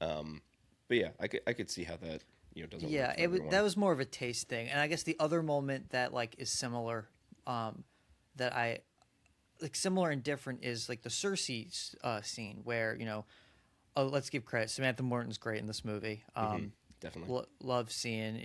But yeah, I could see how that doesn't work Yeah, for it was that everyone. was more of a taste thing. And I guess the other moment that like is similar um that I like similar and different is like the Cersei scene where oh, let's give credit. Samantha Morton's great in this movie. Hmm. Definitely. Love seeing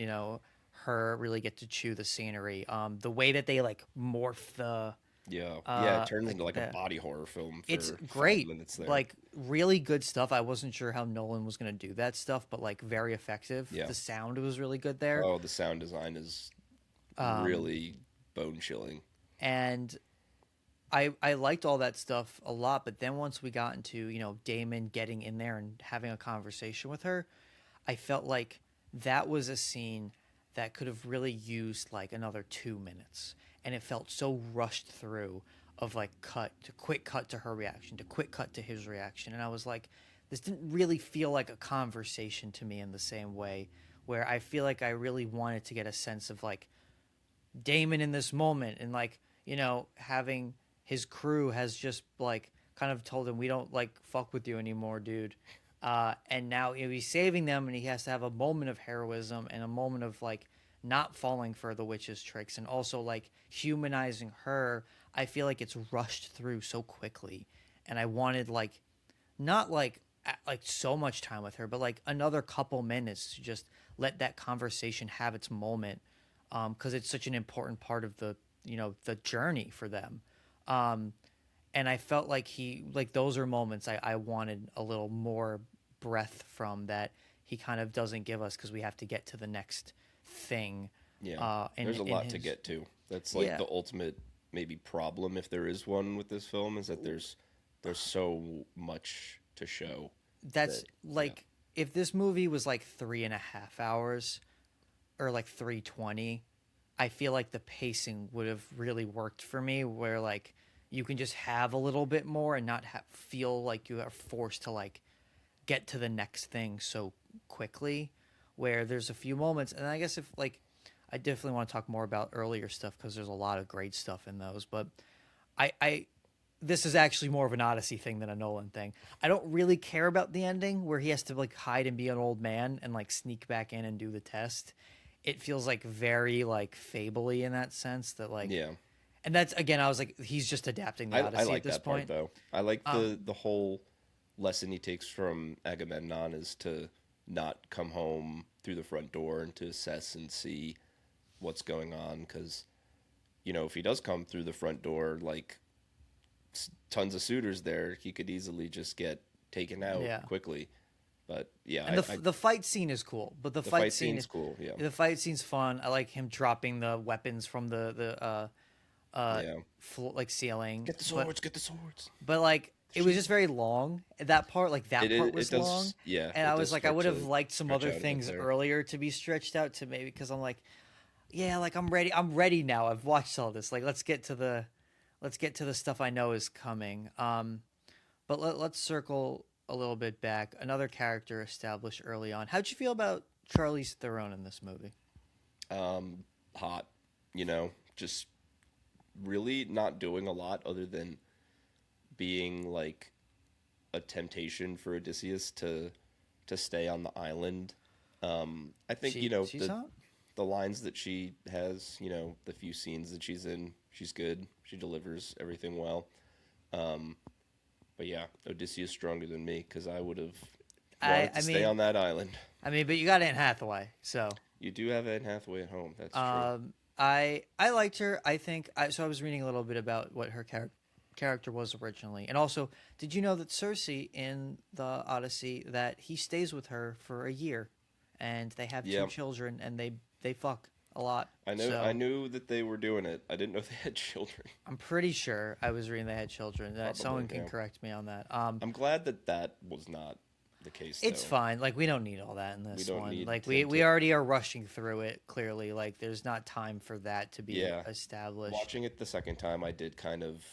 her really get to chew the scenery. The way that they like morph the Yeah, yeah, it turns like into like a the body horror film it's for five great. minutes there. Like really good stuff. I wasn't sure how Nolan was gonna do that stuff, but like very effective. Yeah. The sound was really good there. Oh, the sound design is Um, really bone chilling. and I liked all that stuff a lot, but then once we got into, Damon getting in there and having a conversation with her, I felt like that was a scene that could have really used like another 2 minutes. And it felt so rushed through of like cut to quick cut to her reaction to quick cut to his reaction. And I was like, this didn't really feel like a conversation to me in the same way where I feel like I really wanted to get a sense of like Damon in this moment and like having his crew has just like kind of told him we don't like fuck with you anymore, dude. And now he's saving them and he has to have a moment of heroism and a moment of like not falling for the witch's tricks and also like humanizing her. I feel like it's rushed through so quickly and I wanted like not like like so much time with her, but like another couple minutes to just let that conversation have its moment, because it's such an important part of the journey for them. Um, and I felt like those are moments I wanted a little more breath from that he kind of doesn't give us because we have to get to the next thing. Yeah, there's a In lot to his get to. That's like yeah, the ultimate maybe problem, if there is one with this film, is that there's so much to show that's that yeah. like if this movie was like 3.5 hours or like 3:20, I feel like the pacing would have really worked for me where like you can just have a little bit more and not feel like you are forced to like get to the next thing so quickly where there's a few moments and I guess if like I definitely want to talk more about earlier stuff because there's a lot of great stuff in those, but I this is actually more of an Odyssey thing than a Nolan thing. I don't really care about the ending where he has to like hide and be an old man and like sneak back in and do the test. It feels like very like fably in that sense that like, Yeah. and that's again I was like he's just adapting the I Odyssey at like this that part point. though. I like Um, the whole lesson he takes from Agamemnon is to not come home through the front door and to assess and see what's going on, because if he does come through the front door, like tons of suitors there, he could easily just get taken out yeah, quickly. But yeah, and the fight scene is cool, but the fight scene's cool. Yeah, the fight scene's fun. I like him dropping the weapons from the yeah. like ceiling, Get the swords, get the swords. but like it was Sheep. just very long. That part, like that It part is. It was long, does. Yeah, and it I does was like, I start would have to liked some stretch other out a bit things there. earlier to be stretched out to maybe because I'm like, yeah, like I'm ready. I'm ready now. I've watched all this. Like let's get to the stuff I know is coming. But let's circle a little bit back. Another character established early on. How'd you feel about Charlize Theron in this movie? Hot, just really not doing a lot other than being like a temptation for Odysseus to stay on the island I think She's not. the lines that she has, the few scenes that she's in, she's good. She delivers everything well. Um, but yeah, Odyssey is stronger than me because I would have I wanted to I stay mean on that island. I mean, but you got Anne Hathaway, so You do have Anne Hathaway at home. That's true. I liked her. I think I was reading a little bit about what her character was originally, and also, did you know that Cersei in the Odyssey that he stays with her for a year, and they have two Yeah, children, and they fuck a lot. I know. I So knew that they were doing it. I didn't know they had children. I'm pretty sure I was reading they had children. That Probably. someone can Yeah. correct me on that. I'm glad that that was not the case, It's though. fine. Like we don't need all that in We this don't one. need Like him we to. already are rushing through it. Clearly, like there's not time for that to be Yeah. established. Watching it the second time, I did kind of.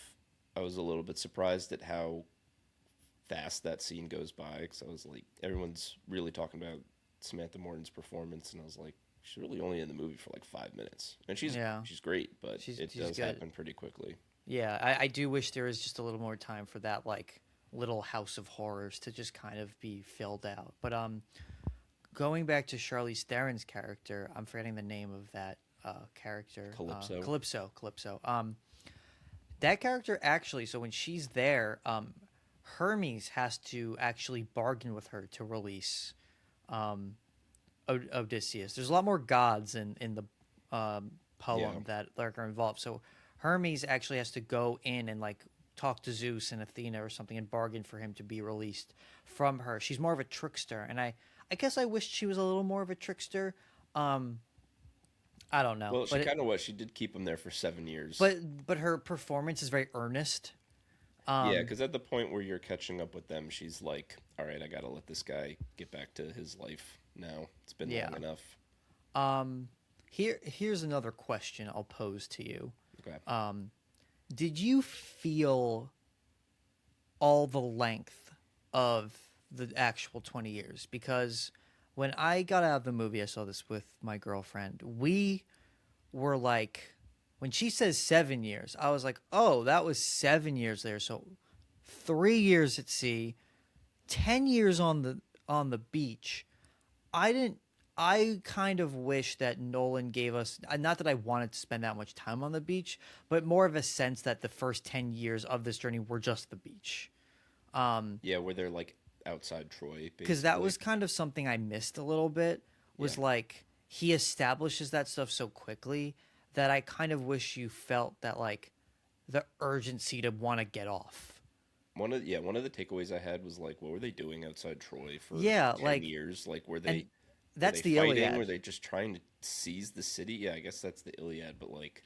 I was a little bit surprised at how fast that scene goes by because I was like, everyone's really talking about Samantha Morton's performance, and I was like, she's really only in the movie for like 5 minutes, and Yeah, she's great, but it she's does good. happen pretty quickly. Yeah, I do wish there was just a little more time for that like little house of horrors to just kind of be filled out. But going back to Charlize Theron's character, I'm forgetting the name of that character. Calypso. Calypso. That character actually. So when she's there, Hermes has to actually bargain with her to release um, Odysseus. There's a lot more gods in the Yeah, poem that are involved. So Hermes actually has to go in and like talk to Zeus and Athena or something and bargain for him to be released from her. She's more of a trickster, and I guess I wished she was a little more of a trickster. Um, I don't know, well, she kind of was. She did keep him there for 7 years. but her performance is very earnest. Yeah, Um, because at the point where you're catching up with them, she's like, "All right, I gotta let this guy get back to his life now. It's been yeah. long enough." Um, here's another question I'll pose to you. Okay. Um, did you feel all the length of the actual 20 years? Because when I got out of the movie, I saw this with my girlfriend. We were like, when she says 7 years, I was like, oh, that was 7 years there. So 3 years at sea, 10 years on the beach. I didn't. I kind of wish that Nolan gave us not that I wanted to spend that much time on the beach, but more of a sense that the first 10 years of this journey were just the beach. Yeah, where they're like outside Troy, Because that basically. was kind of something I missed a little bit. Yeah. Was like he establishes that stuff so quickly that I kind of wish you felt that like the urgency to want to get off. One of the takeaways I had was like, what were they doing outside Troy for Yeah, 10 years? Like, and were that's they the fighting? Were Iliad. they just trying to seize the city? Yeah, I guess that's the Iliad, but like,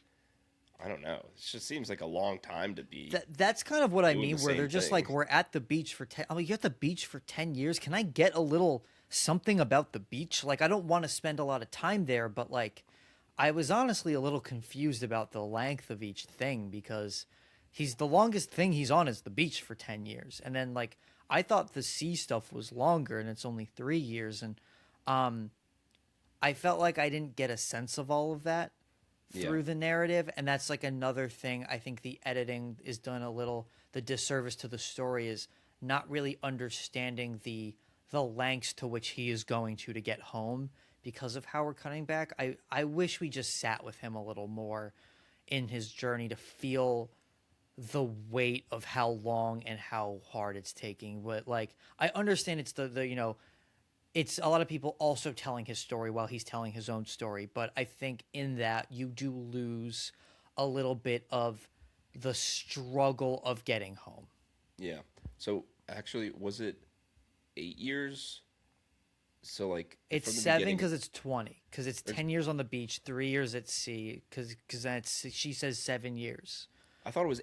I don't know. It just seems like a long time to be That's kind of what I doing mean, the where they're same just thing. like, we're at the beach for 10. I'm like, you're at the beach for 10 years. Can I get a little something about the beach? Like, I don't want to spend a lot of time there, but like, I was honestly a little confused about the length of each thing because the longest thing he's on is the beach for 10 years. And then, like, I thought the sea stuff was longer and it's only 3 years. And um, I felt like I didn't get a sense of all of that Yeah. through the narrative, and that's like another thing I think the editing is done a little the disservice to the story is not really understanding the lengths to which he is going to get home because of how we're cutting back. I wish we just sat with him a little more in his journey to feel the weight of how long and how hard it's taking. But like I understand it's the it's a lot of people also telling his story while he's telling his own story. But I think in that you do lose a little bit of the struggle of getting home. Yeah. So actually, was it 8 years? So like It's from the seven beginning, because it's 20 because it's or 10 years on the beach, 3 years at sea. Because that's she says 7 years. I thought it was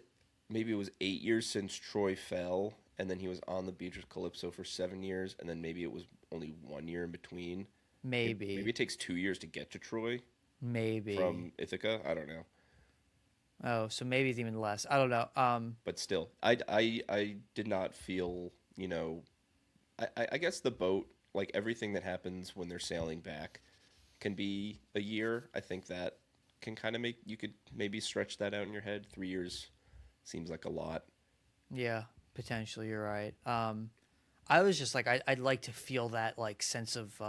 maybe it was 8 years since Troy fell, and then he was on the beach with Calypso for 7 years, and then maybe it was only 1 year in between. Maybe Maybe, it takes 2 years to get to Troy maybe. from Ithaca. I don't know, Oh, so maybe it's even less. I don't know. but still, I did not feel I guess the boat, like everything that happens when they're sailing back, can be a year. I think that can kind of make you could maybe stretch that out in your head. 3 years seems like a lot. Yeah, potentially you're right. I was just like I'd like to feel that like sense of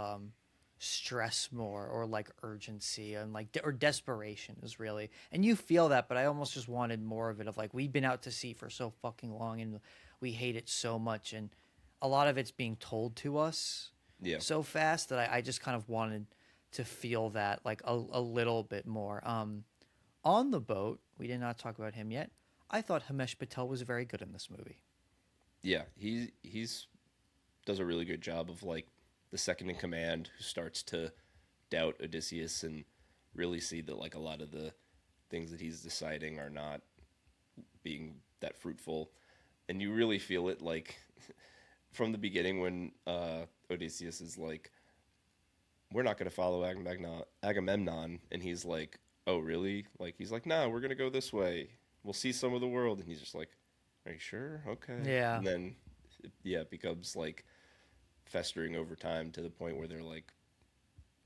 stress more, or like urgency, and like or desperation is really, and you feel that, but I almost just wanted more of it, of like, we've been out to sea for so fucking long and we hate it so much, and a lot of it's being told to us Yeah. so fast that I just kind of wanted to feel that like a little bit more. On the boat, we did not talk about him yet. I thought Himesh Patel was very good in this movie. Yeah, he's does a really good job of like the second in command who starts to doubt Odysseus and really see that like a lot of the things that he's deciding are not being that fruitful, and you really feel it like from the beginning when Odysseus is like, "We're not going to follow Agamemnon," and he's like, "Oh, really?" Like he's like, "No, we're going to go this way. We'll see some of the world," and he's just like, "Are you sure? Okay." Yeah. And then, yeah, it becomes like festering over time to the point where they're like,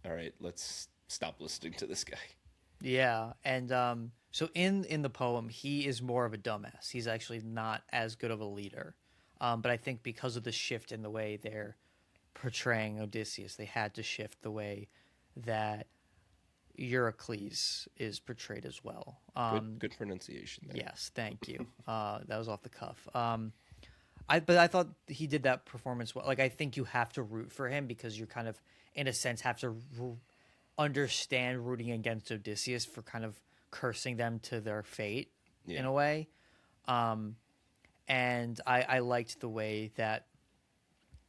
"All right, let's stop listening to this guy." Yeah, and so in the poem, he is more of a dumbass. He's actually not as good of a leader. But I think because of the shift in the way they're portraying Odysseus, they had to shift the way that Eurycles is portrayed as well. Good pronunciation there. Yes, thank you. That was off the cuff. But I thought he did that performance well. Like, I think you have to root for him because you're kind of, in a sense, have to understand rooting against Odysseus for kind of cursing them to their fate in a way. And I liked the way that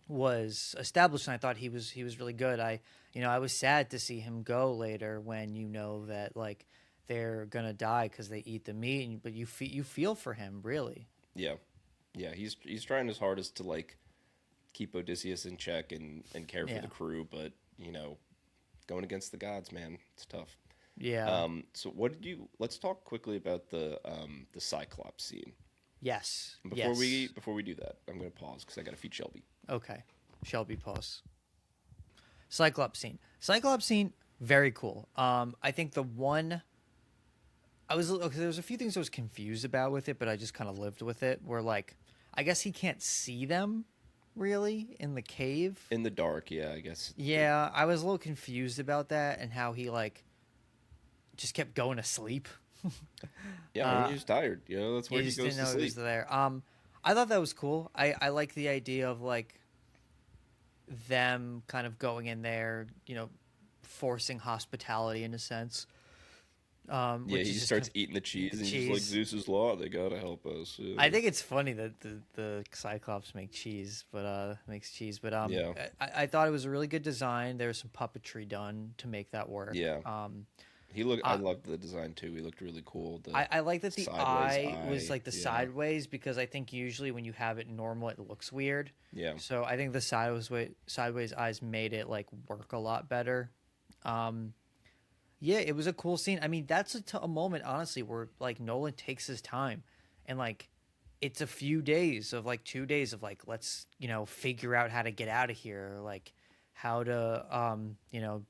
was established, and I thought he was really good. I was sad to see him go later when you know that like they're gonna die because they eat the meat, but you feel for him really. Yeah, yeah. He's trying his hardest to like keep Odysseus in check and care for Yeah. the crew, but going against the gods, man, it's tough. Yeah. So what did you? Let's talk quickly about the Cyclops scene. Yes. And Yes. before we do that, I'm going to pause because I got to feed Shelby. Okay. Shelby pause. Cyclops scene, very cool. I think the one there was a few things I was confused about with it, but I just kind of lived with it. Where like, I guess he can't see them really in the cave. In the dark, yeah, I guess. Yeah, I was a little confused about that and how he like just kept going to sleep. Yeah, he's tired. That's where You he just goes didn't to know it sleep. was there. I thought that was cool. I like the idea of like them kind of going in there, forcing hospitality in a sense. Yeah, Which he is just starts eating the cheese, and he's just like, cheese. Zeus's law, they gotta help us. I think it's funny that the Cyclops makes cheese, but Yeah. I thought it was a really good design. There was some puppetry done to make that work. Yeah. I loved the design too. He looked really cool. I like that the sideways eye was like the yeah. sideways, because I think usually when you have it normal, it looks weird. Yeah. So I think the sideways eyes made it like work a lot better. Yeah, it was a cool scene. I mean, that's a moment, honestly, where like Nolan takes his time, and like it's a few days of like 2 days of like, let's figure out how to get out of here, or like how to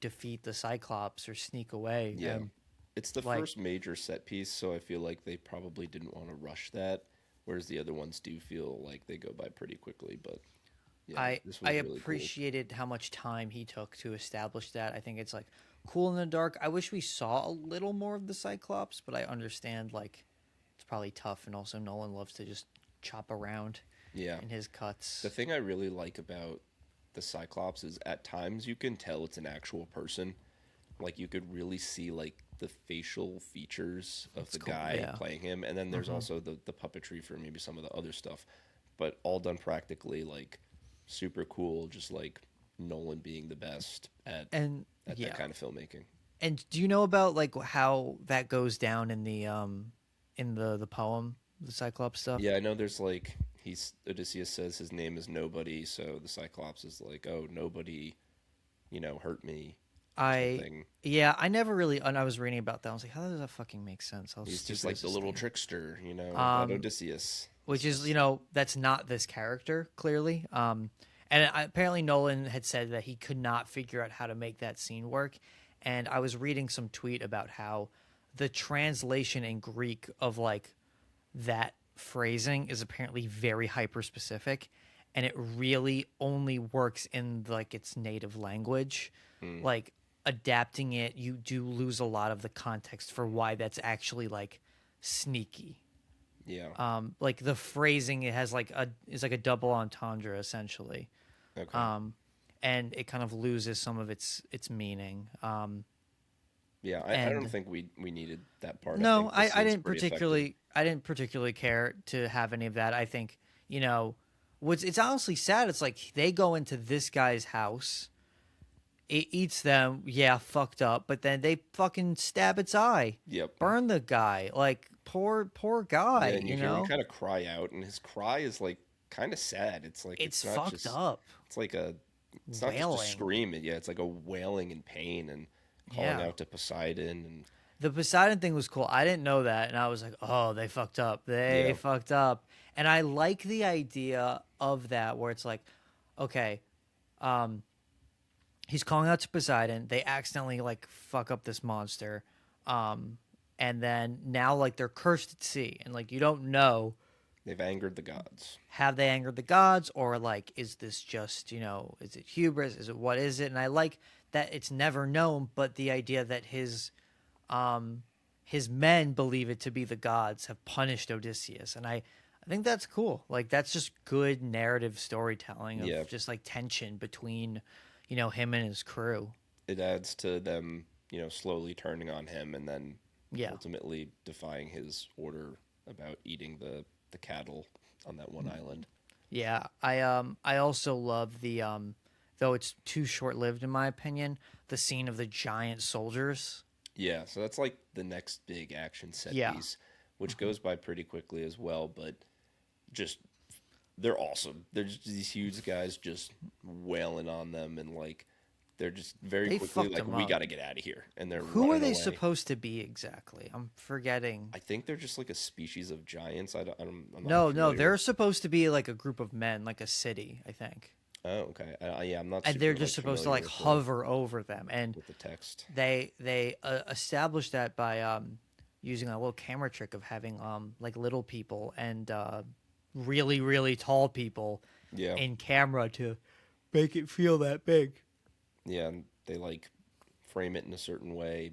defeat the Cyclops or sneak away. Yeah. And, It's the like, first major set piece, so I feel like they probably didn't want to rush that, whereas the other ones do feel like they go by pretty quickly. But yeah, this was I really cool. appreciated how much time he took to establish that. I think it's like cool in the dark. I wish we saw a little more of the Cyclops, but I understand like it's probably tough, and also Nolan loves to just chop around Yeah. in his cuts. The thing I really like about the Cyclops is at times you can tell it's an actual person. Like you could really see like the facial features of the cool, guy yeah. playing him, and then there's also the puppetry for maybe some of the other stuff, but all done practically, like super cool. Just like Nolan being the best at Yeah. that kind of filmmaking. And do you know about like how that goes down in the poem, the Cyclops stuff? Yeah, I know. There's like Odysseus says his name is Nobody, so the Cyclops is like, oh, nobody, hurt me. Something. I never really, and I was reading about that. I was like, how does that fucking make sense? How He's stupid just like is the this little thing? trickster, that Odysseus. Which is, that's not this character, clearly. And apparently Nolan had said that he could not figure out how to make that scene work. And I was reading some tweet about how the translation in Greek of like that phrasing is apparently very hyper specific. and it really only works in like its native language. Mm, Like adapting it, you do lose a lot of the context for why that's actually like sneaky. yeah. Like the phrasing, it has like a is like a double entendre essentially, Okay. and it kind of loses some of its meaning. Yeah, I don't And think we needed that part. I no, think the I scene's didn't pretty effective. particularly care to have any of that. I think, you know, what's it's honestly sad. It's like they go into this guy's house, it eats them, yeah, fucked up, but then they fucking stab its eye, Yep. burn the guy. Like poor Yeah, guy, and you you hear him know? kind of cry out, and his cry is like kind of sad. It's like It's it's not fucked just up. it's like a it's not just a Wailing. scream. Yeah, it's like a wailing in pain and calling Yeah. out to Poseidon and The Poseidon thing was cool. I didn't know that, and I was like, "Oh, they fucked up. They yeah, fucked up." And I like the idea of that, where it's like, okay, um, he's calling out to Poseidon. They accidentally like fuck up this monster, um, and then now like they're cursed at sea, and like you don't know, they've angered the gods. have they angered the gods, or like is this just, is it hubris, is it, what is it? And I like that it's never known, but the idea that um his men believe it to be the gods have punished Odysseus, and I think that's cool. Like that's just good narrative storytelling of Yeah, just like tension between him and his crew. it adds to them, slowly turning on him and then Yeah. ultimately defying his order about eating the cattle on that one island. Yeah, I also love the though it's too short-lived in my opinion, the scene of the giant soldiers. Yeah, so that's like the next big action set Yeah. piece, which goes by pretty quickly as well, but just they're awesome. They're just these huge guys just wailing on them and like they're just very They quickly fucked like them we up. got to get out of here and they're Who are running they away. supposed to be exactly? I'm forgetting. I think they're just like a species of giants. I'm not No, familiar. they're supposed to be like a group of men, like a city, I think. Oh, okay. Yeah, I'm not And they're super just like supposed to familiar like with the hover over them, and text. they established that by using a little camera trick of having like little people and really tall people Yeah, in camera to make it feel that big. yeah. And they like frame it in a certain way,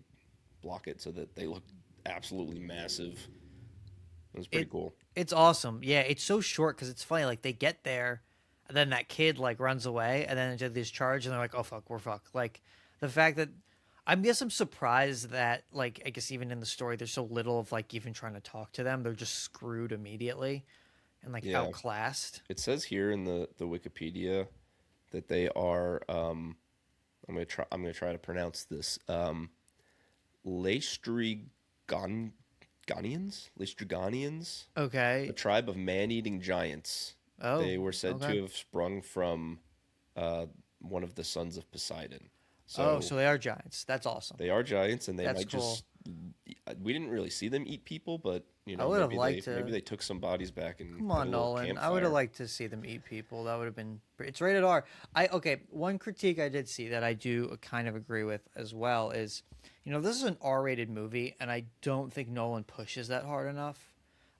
block it so that they look absolutely massive. It was pretty It cool. it's awesome. Yeah, it's so short because it's funny. Like they get there, and then that kid like runs away, and then into this charge, and they're like, "Oh fuck, we're fucked." Like the fact that I guess I'm surprised that like I guess even in the story there's so little of like even trying to talk to them. They're just screwed immediately and like Yeah, outclassed. it says here in the Wikipedia that they are. I'm gonna try to pronounce this. Laestrygonians, Laestrygonians, a Okay. tribe of man-eating giants. Oh. They were said Okay. to have sprung from uh, one of the sons of Poseidon. Oh, So so they are giants. That's awesome. they are giants, and they That's might cool. just. We didn't really see them eat people, but I would have maybe liked they maybe to. they took some bodies back and Come had a on, little Nolan. I would have campfire. liked to see them eat people. That would have been. It's rated R. I okay. One critique I did see that I do kind of agree with as well is, this is an R-rated movie, and I don't think Nolan pushes that hard enough.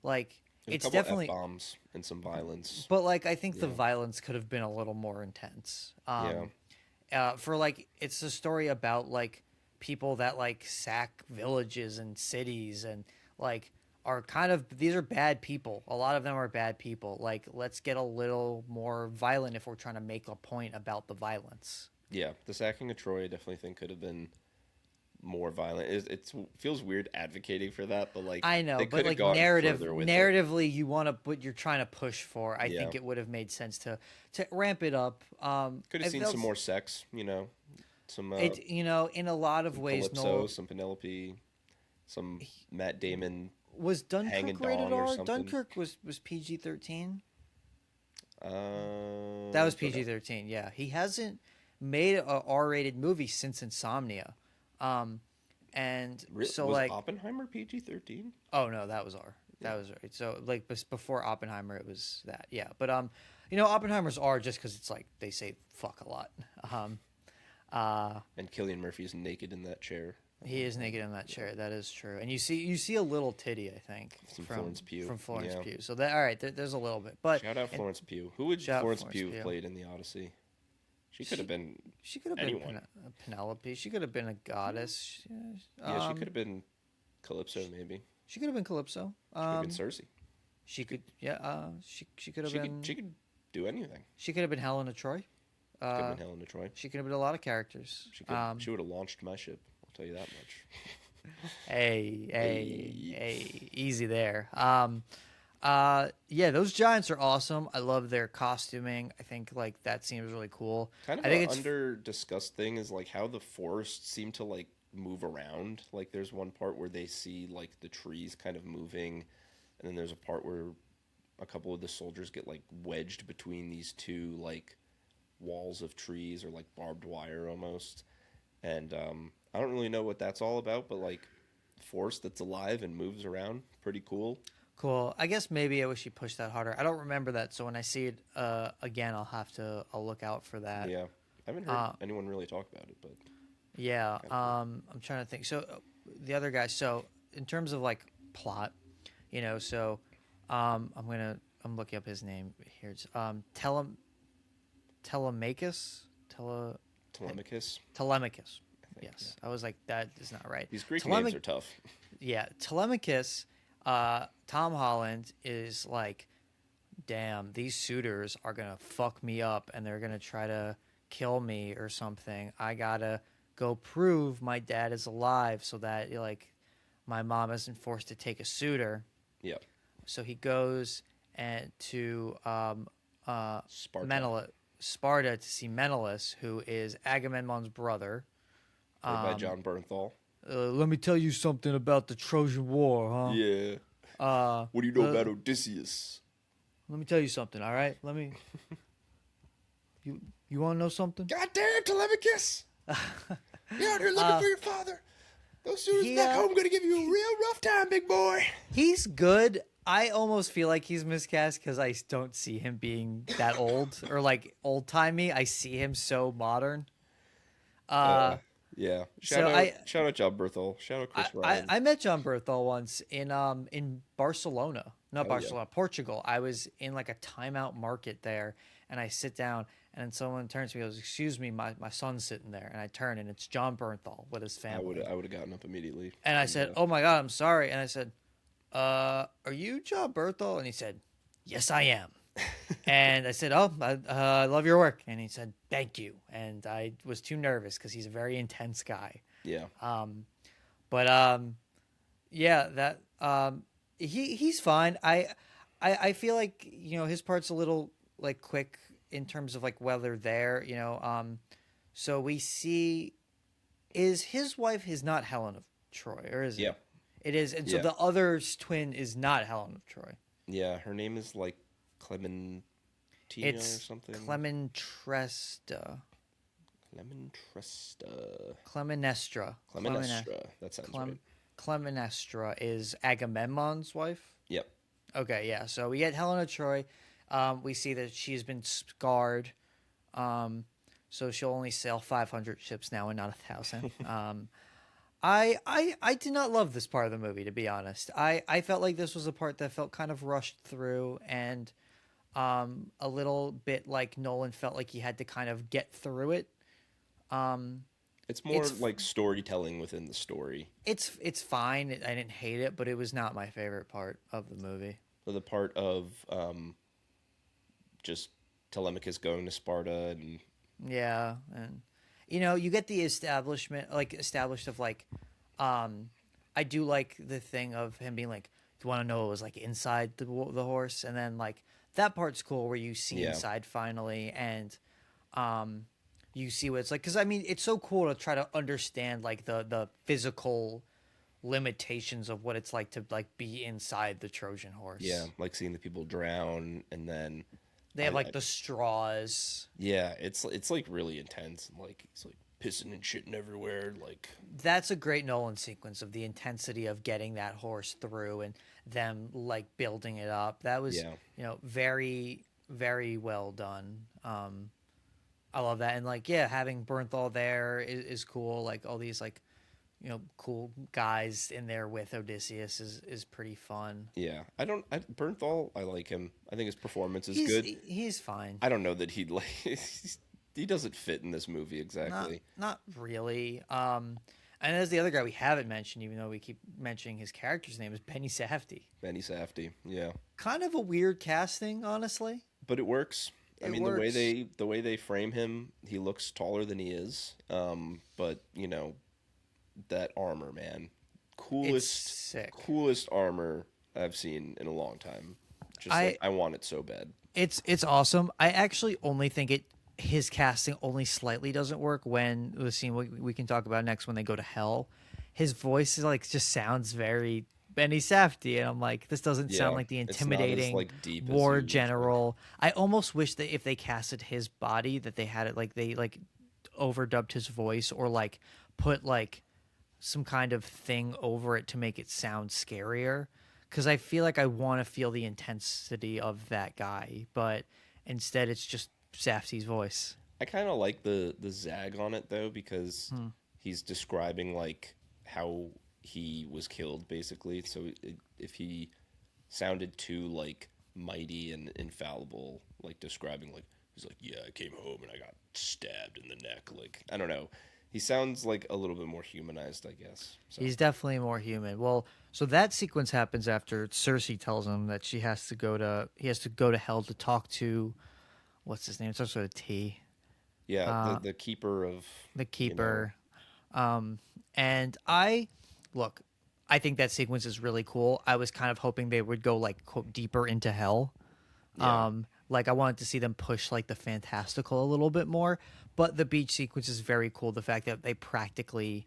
Like, There's a it's couple f definitely, bombs and some violence. but like I think the Yeah, violence could have been a little more intense. yeah, For like it's a story about like people that like sack villages and cities and like are kind of these are bad people. A lot of them are bad people. Like let's get a little more violent if we're trying to make a point about the violence. yeah. The sacking of Troy, I definitely think could have been more violent. It feels weird advocating for that, but like I know, they but could have like gotten further with it. narratively, you want to what you're trying to push for. I Yeah, think it would have made sense to ramp it up. could have It seen feels some more sex. Some in a lot of ways, Calypso, Noel some Penelope, some Matt Damon was hanging Dunkirk rated dong or R. something. Dunkirk was PG-13. That was Don't know. PG-13. Yeah, he hasn't made a R-rated movie since Insomnia, um, and so Was like, Oppenheimer PG-13? oh no, that was R. Yeah. That was right. So like before Oppenheimer, it was that. Yeah, but Oppenheimer's R just because it's like they say fuck a lot. Um, uh, And Cillian Murphy's naked in that chair. He is naked in that chair. That is true. And you see a little titty, I think, From Florence Pugh. From Florence Yeah. Pugh. So that all right. There's a little bit, but Shout out and Florence Pugh. Who would shout out Florence Florence Pugh have Pugh. played in the Odyssey? She could have been she could have anyone. been Penelope. She could have been a goddess. Yeah, she could have been Calypso, maybe. She could have been Calypso. She could have been Cersei. She could. Yeah. She could have been. She could do anything. She could have been Helena Troy. She could have been Helena Troy. She could have been a lot of characters. She would have launched my ship. I'll tell you that much. Hey, easy there. Yeah, those giants are awesome. I love their costuming. I think like that seems really cool. Kind of I think an it's under discussed thing is like how the forests seem to like move around. Like there's one part where they see like the trees kind of moving, and then there's a part where a couple of the soldiers get like wedged between these two like walls of trees or like barbed wire almost. And I don't really know what that's all about, but like forest that's alive and moves around, pretty cool. cool. I guess maybe I wish you pushed that harder. I don't remember that, so when I see it again, I'll look out for that. Yeah, I haven't heard anyone really talk about it, but Yeah. I'm trying to think. So the other guy. So in terms of like plot, so I'm looking up his name here. It's Telemachus. Telemachus. Telemachus. I think, Yes, I was like, that is not right. These Greek names are tough. Yeah, Telemachus. Tom Holland is like, damn, these suitors are gonna fuck me up, and they're gonna try to kill me or something. I gotta go prove my dad is alive, so that like my mom isn't forced to take a suitor. Yeah. So he goes to Sparta. Sparta to see Menelaus, who is Agamemnon's brother. Played by John Bernthal. Let me tell you something about the Trojan War, huh? Yeah. What do you know about Odysseus? Let me tell you something, all right? You want to know something? Goddamn, Telemachus! You're out here looking for your father. Those suitors back home going to give you a real rough time, big boy. He's good. I almost feel like he's miscast because I don't see him being that old or like old timey. I see him so modern. Yeah. Shout out John Bernthal. Shout out Chris Ryan. I met John Bernthal once in Barcelona. Not Barcelona, yeah. Portugal. I was in like a timeout market there, and I sit down, and then someone turns to me and goes, "Excuse me, my son's sitting there." And I turn, and it's John Bernthal with his family. I would have gotten up immediately. And I said, "Oh my God, I'm sorry." And I said, "Are you John Bernthal?" And he said, "Yes, I am." And I said, "Oh, I love your work." And he said, "Thank you." And I was too nervous because he's a very intense guy. Yeah. Yeah, that he's fine. I feel like his part's a little like quick in terms of like whether there. So we see is his wife is not Helen of Troy, or is it? Yeah. It is, and so the other's twin is not Helen of Troy. Yeah, her name is like Clementina or something. Clementresta. Clemenestra. That sounds right. Clemenestra is Agamemnon's wife. Yep. Okay, yeah. So we get Helen of Troy. We see that she's been scarred. So she'll only sail 500 ships now and not 1,000. I did not love this part of the movie, to be honest. I felt like this was a part that felt kind of rushed through, and a little bit like Nolan felt like he had to kind of get through it. It's more like storytelling within the story. It's fine. I didn't hate it, but it was not my favorite part of the movie. So the part of just Telemachus going to Sparta and yeah, and you get the established of like, I do like the thing of him being like, do you want to know what was like inside the horse, and then like that part's cool where you see inside finally, and you see what it's like, because I mean it's so cool to try to understand like the physical limitations of what it's like to like be inside the Trojan horse. Yeah, like seeing the people drown, and then they have like the straws. Yeah, it's like really intense, and like it's like pissing and shitting everywhere. Like that's a great Nolan sequence of the intensity of getting that horse through and them like building it up. That was very, very well done. I love that, and like having Bernthal there is cool. Like all these like cool guys in there with Odysseus is pretty fun. Yeah, Bernthal. I like him. I think his performance is He's good. he's fine. I don't know that he'd like. He doesn't fit in this movie Not exactly. not really. And there's the other guy we haven't mentioned, even though we keep mentioning his character's name, is Benny Safdie. Benny Safdie. Yeah, Kind of a weird casting, honestly. but it works. I It mean, works. the way they frame him, he looks taller than he is. But that armor, man, It's coolest sick. coolest armor I've seen in a long time. Just like I I want it so bad. it's awesome. I actually only think his casting only slightly doesn't work when the scene we can talk about next when they go to hell. His voice is like just sounds very Benny Safdie, and I'm like, this doesn't sound Yeah, like the it's not as intimidating like deep as war you would think. general. I almost wish that if they casted his body, that they had it like they like overdubbed his voice or like put like some kind of thing over it to make it sound scarier. Because I feel like I want to feel the intensity of that guy, but instead it's just Safdie's voice. I kind of like the zag on it though because Hmm. he's describing like how he was killed basically. So if he sounded too like mighty and infallible, like describing like he's like, yeah, I came home and I got stabbed in the neck. Like I don't know, he sounds like a little bit more humanized, I guess. So He's definitely more human. Well, so that sequence happens after Cersei tells him that he has to go to hell to talk to what's his name? It starts with a T. yeah, Uh, the keeper of the you know keeper. And I look, I think that sequence is really cool. I was kind of hoping they would go like quote deeper into hell. yeah Like I wanted to see them push like the fantastical a little bit more, but the beach sequence is very cool. The fact that they practically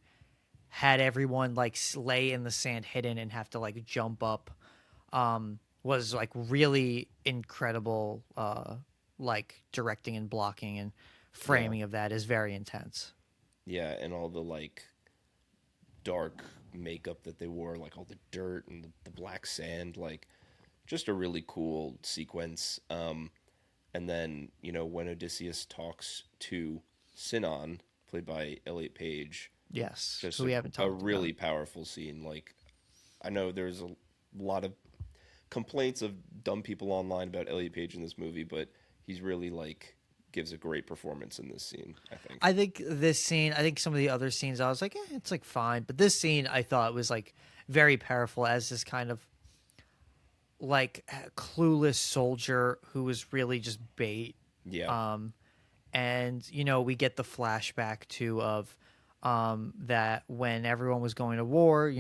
had everyone like lay in the sand hidden and have to like jump up was like really incredible. Like directing and blocking and yeah framing of that is very intense. yeah, and all the like dark makeup that they wore, like all the dirt and the black sand, like just a really cool sequence. And then when Odysseus talks to Sinon, played by Elliot Page, Yes, just who we haven't a talked about. really powerful scene. Like I know there's a lot of complaints of dumb people online about Elliot Page in this movie, but he's really like gives a great performance in this scene, I think. I think this scene, I think some of the other scenes, I was like, it's like fine, but this scene I thought was like very powerful as this kind of like clueless soldier who was really just bait. Yeah. Um, and we get the flashback too of that when everyone was going to war,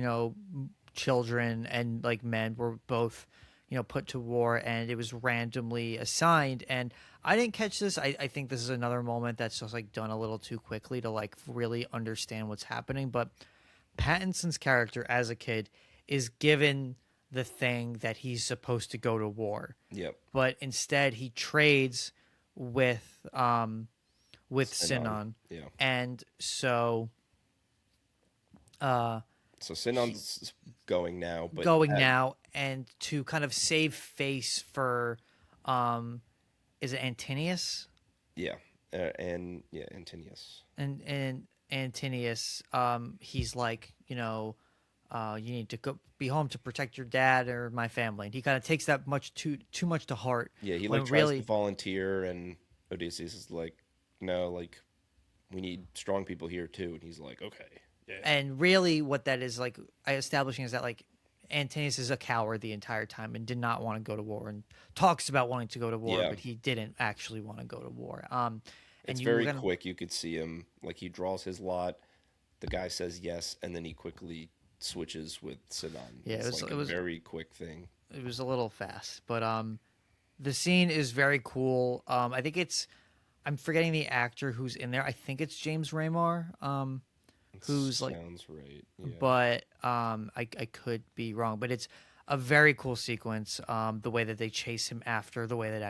children and like men were both put to war, and it was randomly assigned. And I didn't catch this. I think this is another moment that's just like done a little too quickly to like really understand what's happening. But Pattinson's character as a kid is given the thing that he's supposed to go to war, Yep. but instead he trades with Sinon. Sinon, Yeah. and so uh, So Sinon's going now, but going now and to kind of save face for um, is it Antinius yeah, and yeah, Antinius. and Antinius, he's like, you need to go be home to protect your dad or my family, and he kind of takes that much too much to heart. Yeah, he like When tries to really, volunteer, and Odysseus is like, no, like we need strong people here too, and he's like, okay, yeah, and really, what that is like establishing is that like Antonius is a coward the entire time and did not want to go to war, and talks about wanting to go to war, yeah. but he didn't actually want to go to war. And It's you were very gonna, quick. You could see him like he draws his lot. The guy says yes, and then he quickly switches with Sinon. yeah, It's like it a was very quick thing. it was a little fast, but the scene is very cool. I think it's I'm forgetting the actor who's in there. I think it's James Raymar. It Who's like, sounds right. Yeah, but I could be wrong. But it's a very cool sequence. The way that they chase him after, the way that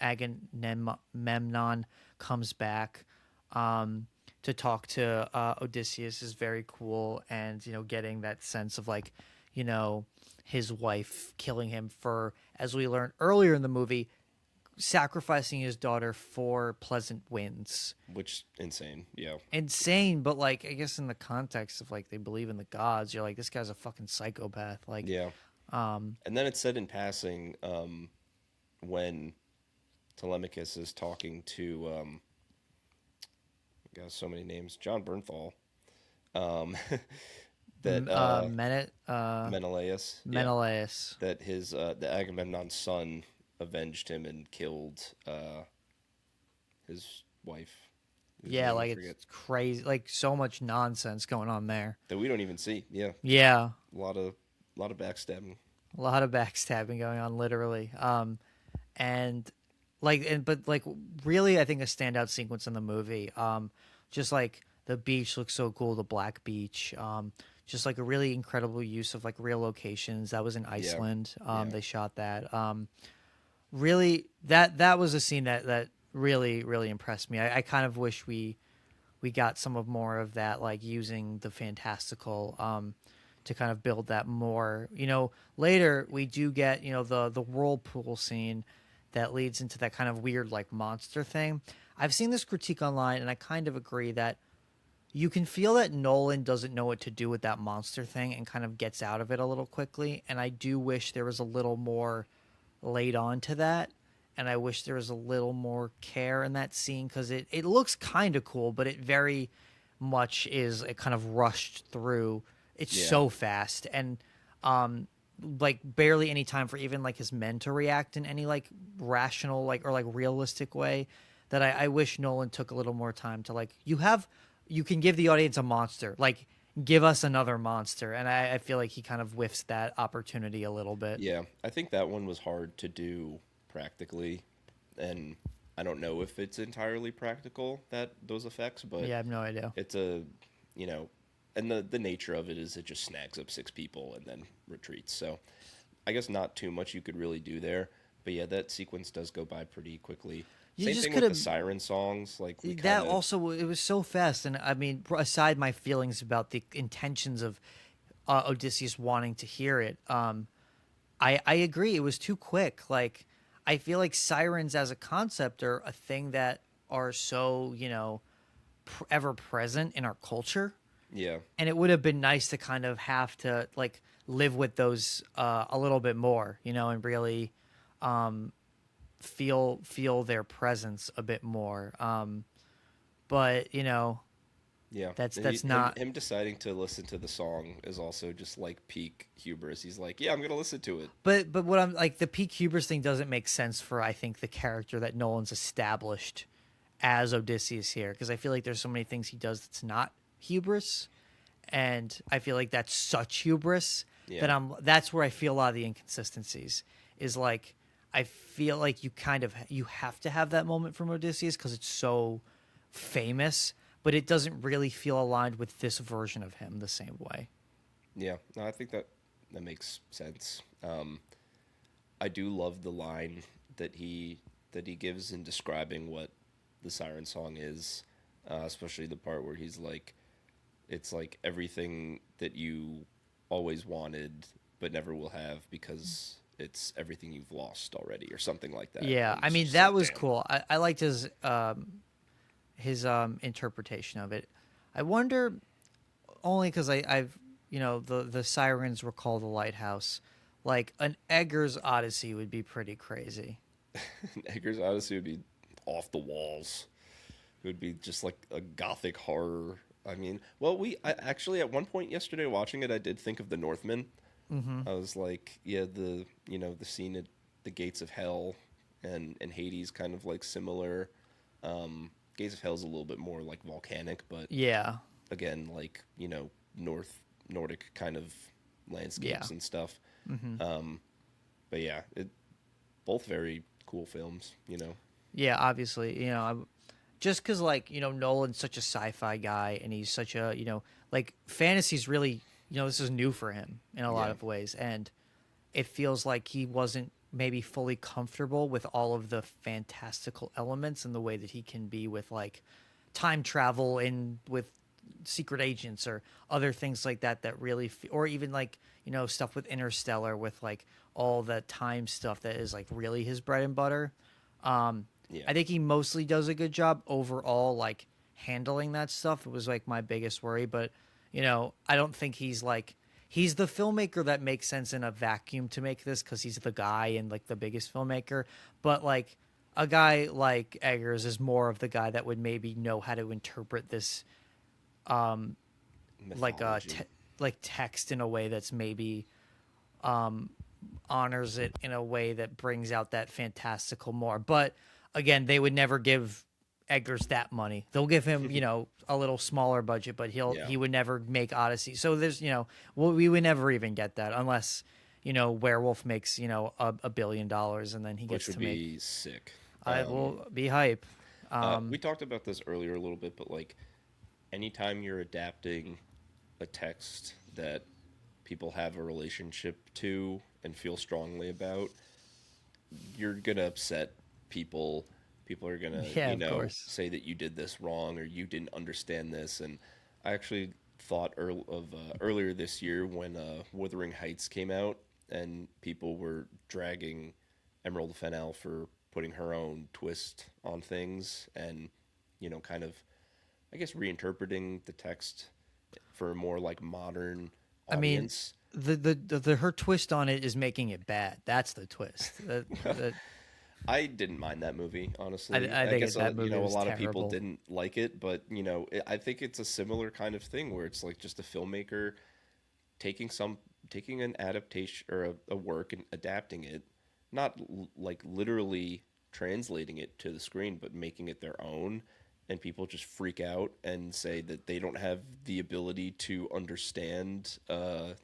Agamemnon comes back to talk to Odysseus is very cool, and getting that sense of like, his wife killing him for, as we learned earlier in the movie, sacrificing his daughter for pleasant winds. Which insane. Yeah. Insane, but like I guess in the context of like they believe in the gods, you're like this guy's a fucking psychopath. Like, Yeah. And then it said in passing, when Telemachus is talking to, got so many names, John Bernthal, um, that Menelaus, yeah, Menelaus. that his the Agamemnon's son avenged him and killed his wife. Whose Yeah, name I like forget. it's crazy. Like so much nonsense going on there. That we don't even see. Yeah, Yeah, a lot of backstabbing. a lot of backstabbing going on, literally. And but like really, I think a standout sequence in the movie. Just like the beach looks so cool, the black beach. Just like a really incredible use of like real locations. That was in Iceland. Yeah. They shot that. Really, that was a scene that really impressed me. I kind of wish we got some of more of that, like using the fantastical to kind of build that more. Later we do get the whirlpool scene that leads into that kind of weird like monster thing. I've seen this critique online, and I kind of agree that you can feel that Nolan doesn't know what to do with that monster thing and kind of gets out of it a little quickly. And I do wish there was a little more laid on to that. And I wish there was a little more care in that scene because it looks kind of cool, but it very much is it kind of rushed through. It's so fast. And like barely any time for even like his men to react in any like rational like or like realistic way that I wish Nolan took a little more time to like you can give the audience a monster, like give us another monster. And I feel like he kind of whiffs that opportunity a little bit. Yeah, I think that one was hard to do practically, and I don't know if it's entirely practical, that those effects, but Yeah, I have no idea. it's and the nature of it is it just snags up six people and then retreats. So I guess not too much you could really do there. But yeah, that sequence does go by pretty quickly. You Same just thing with could've- the siren songs. Like we That kinda, also it was so fast, and I mean, aside my feelings about the intentions of Odysseus wanting to hear it, I agree it was too quick. Like I feel like sirens as a concept are a thing that are so ever present in our culture, yeah, and it would have been nice to kind of have to like live with those a little bit more, and really feel their presence a bit more. But yeah. that's And not. him deciding to listen to the song is also just like peak hubris. He's like, yeah, I'm gonna listen to it. But what I'm like the peak hubris thing doesn't make sense for I think the character that Nolan's established as Odysseus here, because I feel like there's so many things he does that's not hubris, and I feel like that's such hubris Yeah. that that's where I feel a lot of the inconsistencies is like I feel like you have to have that moment from Odysseus because it's so famous, but it doesn't really feel aligned with this version of him the same way. Yeah, no, I think that makes sense. I do love the line that he gives in describing what the siren song is, especially the part where he's like, "It's like everything that you always wanted but never will have because it's everything you've lost already," or something like that. Yeah, And I it's mean just that like, was damn. cool. I liked his interpretation of it. I wonder only because I've the sirens recall the lighthouse. Like an Eggers Odyssey would be pretty crazy. Eggers Odyssey would be off the walls. It would be just like a gothic horror. I mean, well, I actually at one point yesterday watching it, I did think of the Northman. I was like, yeah, the scene at the gates of hell and Hades kind of like similar. Gates of Hell is a little bit more like volcanic, but Yeah, again, like Nordic kind of landscapes Yeah. and stuff. But yeah, both very cool films. yeah. Obviously, just because like Nolan's such a sci-fi guy and he's such a like fantasy's really this is new for him in a lot Yeah. of ways, and it feels like he wasn't maybe fully comfortable with all of the fantastical elements and the way that he can be with like time travel and with secret agents or other things like that really or even like stuff with Interstellar with like all the time stuff that is like really his bread and butter. Yeah. I think he mostly does a good job overall, like handling that stuff. It was like my biggest worry, but I don't think he's the filmmaker that makes sense in a vacuum to make this because he's the guy and like the biggest filmmaker. But like a guy like Eggers is more of the guy that would maybe know how to interpret this like Mythology. like text in a way that's maybe honors it in a way that brings out that fantastical more. But again, they would never give Eggers that money. They'll give him, a little smaller budget, but Yeah. he would never make Odyssey. So there's, we would never even get that unless, Werewolf makes, $1 billion and then he gets Which would to make. be sick. I will be hype. We talked about this earlier a little bit, but like anytime you're adapting a text that people have a relationship to and feel strongly about, you're gonna upset people. People are gonna, Yeah, of course. say that you did this wrong or you didn't understand this. And I actually thought earlier this year when Wuthering Heights came out and people were dragging Emerald Fennell for putting her own twist on things and, kind of, I guess, reinterpreting the text for a more like modern I mean, audience. the her twist on it is making it bad. That's the twist. I didn't mind that movie, honestly. I think guess that movie a was lot of people terrible. didn't like it, but I think it's a similar kind of thing where it's like just a filmmaker taking an adaptation or a work and adapting it, not like literally translating it to the screen, but making it their own. And people just freak out and say that they don't have the ability to understand, a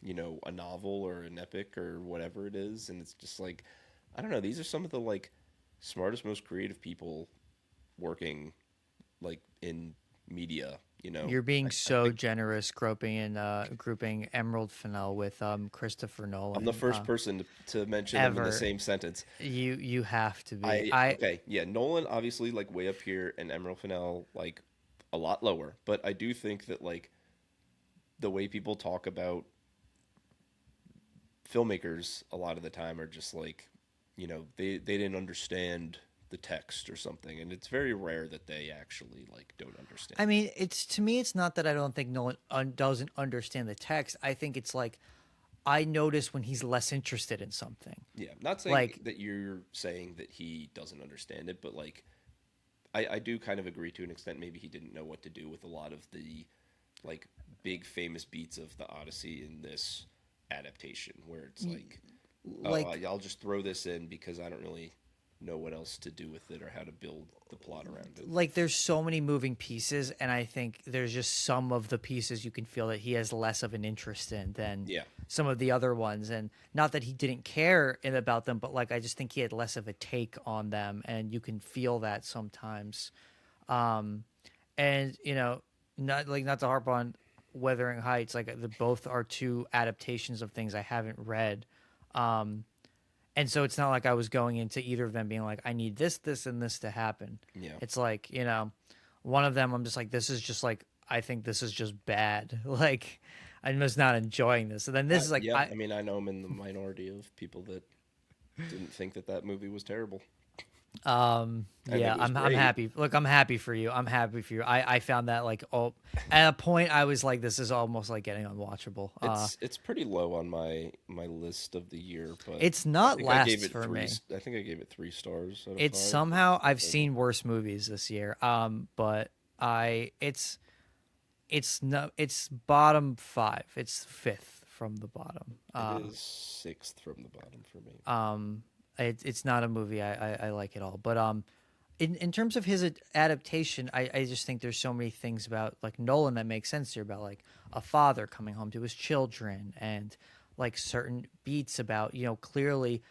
novel or an epic or whatever it is. And it's just like, I don't know. These are some of the like smartest, most creative people working like in media. You're being I so think generous grouping Emerald Fennell with Christopher I'm the Nolan. first person to mention them in the Ever. same sentence. You have to be. I Okay, yeah, Nolan obviously like way up here, and Emerald Fennell like a lot lower. But I do think that like the way people talk about filmmakers a lot of the time are just like, they didn't understand the text or something, and it's very rare that they actually like don't understand. I mean, it's to me, it's not that I don't think Nolan doesn't understand the text. I think it's like I notice when he's less interested in something. Yeah, not saying Like that you're saying that he doesn't understand it, but like I do kind of agree to an extent. Maybe he didn't know what to do with a lot of the like big famous beats of the Odyssey in this adaptation, where it's like, oh, like I'll just throw this in because I don't really know what else to do with it or how to build the plot around it. there's so many moving pieces, and I think there's just some of the pieces you can feel that he has less of an interest in than Yeah, some of the other ones. And not that he didn't care about them, but like I just think he had less of a take on them, and you can feel that sometimes. And not to harp on Wuthering Heights, like the both are two adaptations of things I haven't read. And so it's not like I was going into either of them being like, I need this, this, and this to happen. yeah. It's like, one of them I'm just like, this is just like, I think this is just bad. Like, I'm just not enjoying this. And then this is like, Yeah. I mean, I know I'm in the minority of people that didn't think that movie was terrible. I think yeah, it was I'm great. happy. Look, I'm happy for you. I'm happy for you. I found that like, at a point I was like, this is almost like getting unwatchable. It's pretty low on my list of the year, but It's I not think I gave last it for three. me. I think I gave it 3 stars out of It's 5. somehow I've seen worse movies this year. But it's no, it's bottom 5. It's 5th from the bottom. It is 6th from the bottom for me. It's not a movie I like at all. But in terms of his adaptation, I just think there's so many things about like Nolan that make sense here about like a father coming home to his children and like certain beats about clearly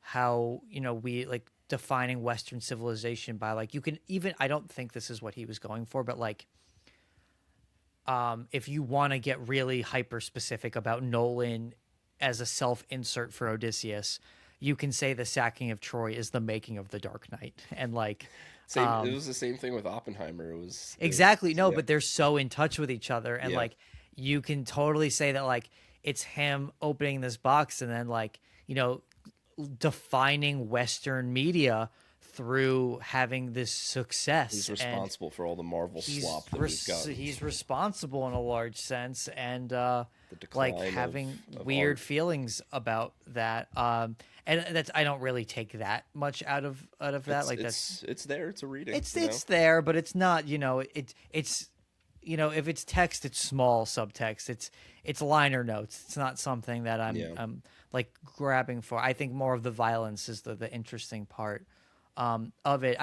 how we like defining Western civilization by like you can even I don't think this is what he was going for, but like if you want to get really hyper specific about Nolan as a self insert for Odysseus, you can say the sacking of Troy is the making of the Dark Knight, and like It was the same thing with Oppenheimer. exactly no, yeah, but they're so in touch with each other, and yeah, like you can totally say that like it's him opening this box and then like defining Western media through having this success. He's And responsible for all the Marvel slop that we've gotten. he's responsible in a large sense, and The like decline having of weird art. feelings about that. And that's I don't really take that much out of that. Like that's It's there. It's a reading. it's there, but it's not. It's if it's text, it's small subtext. It's liner notes. It's not something that Yeah. I'm like grabbing for. I think more of the violence is the interesting part of it.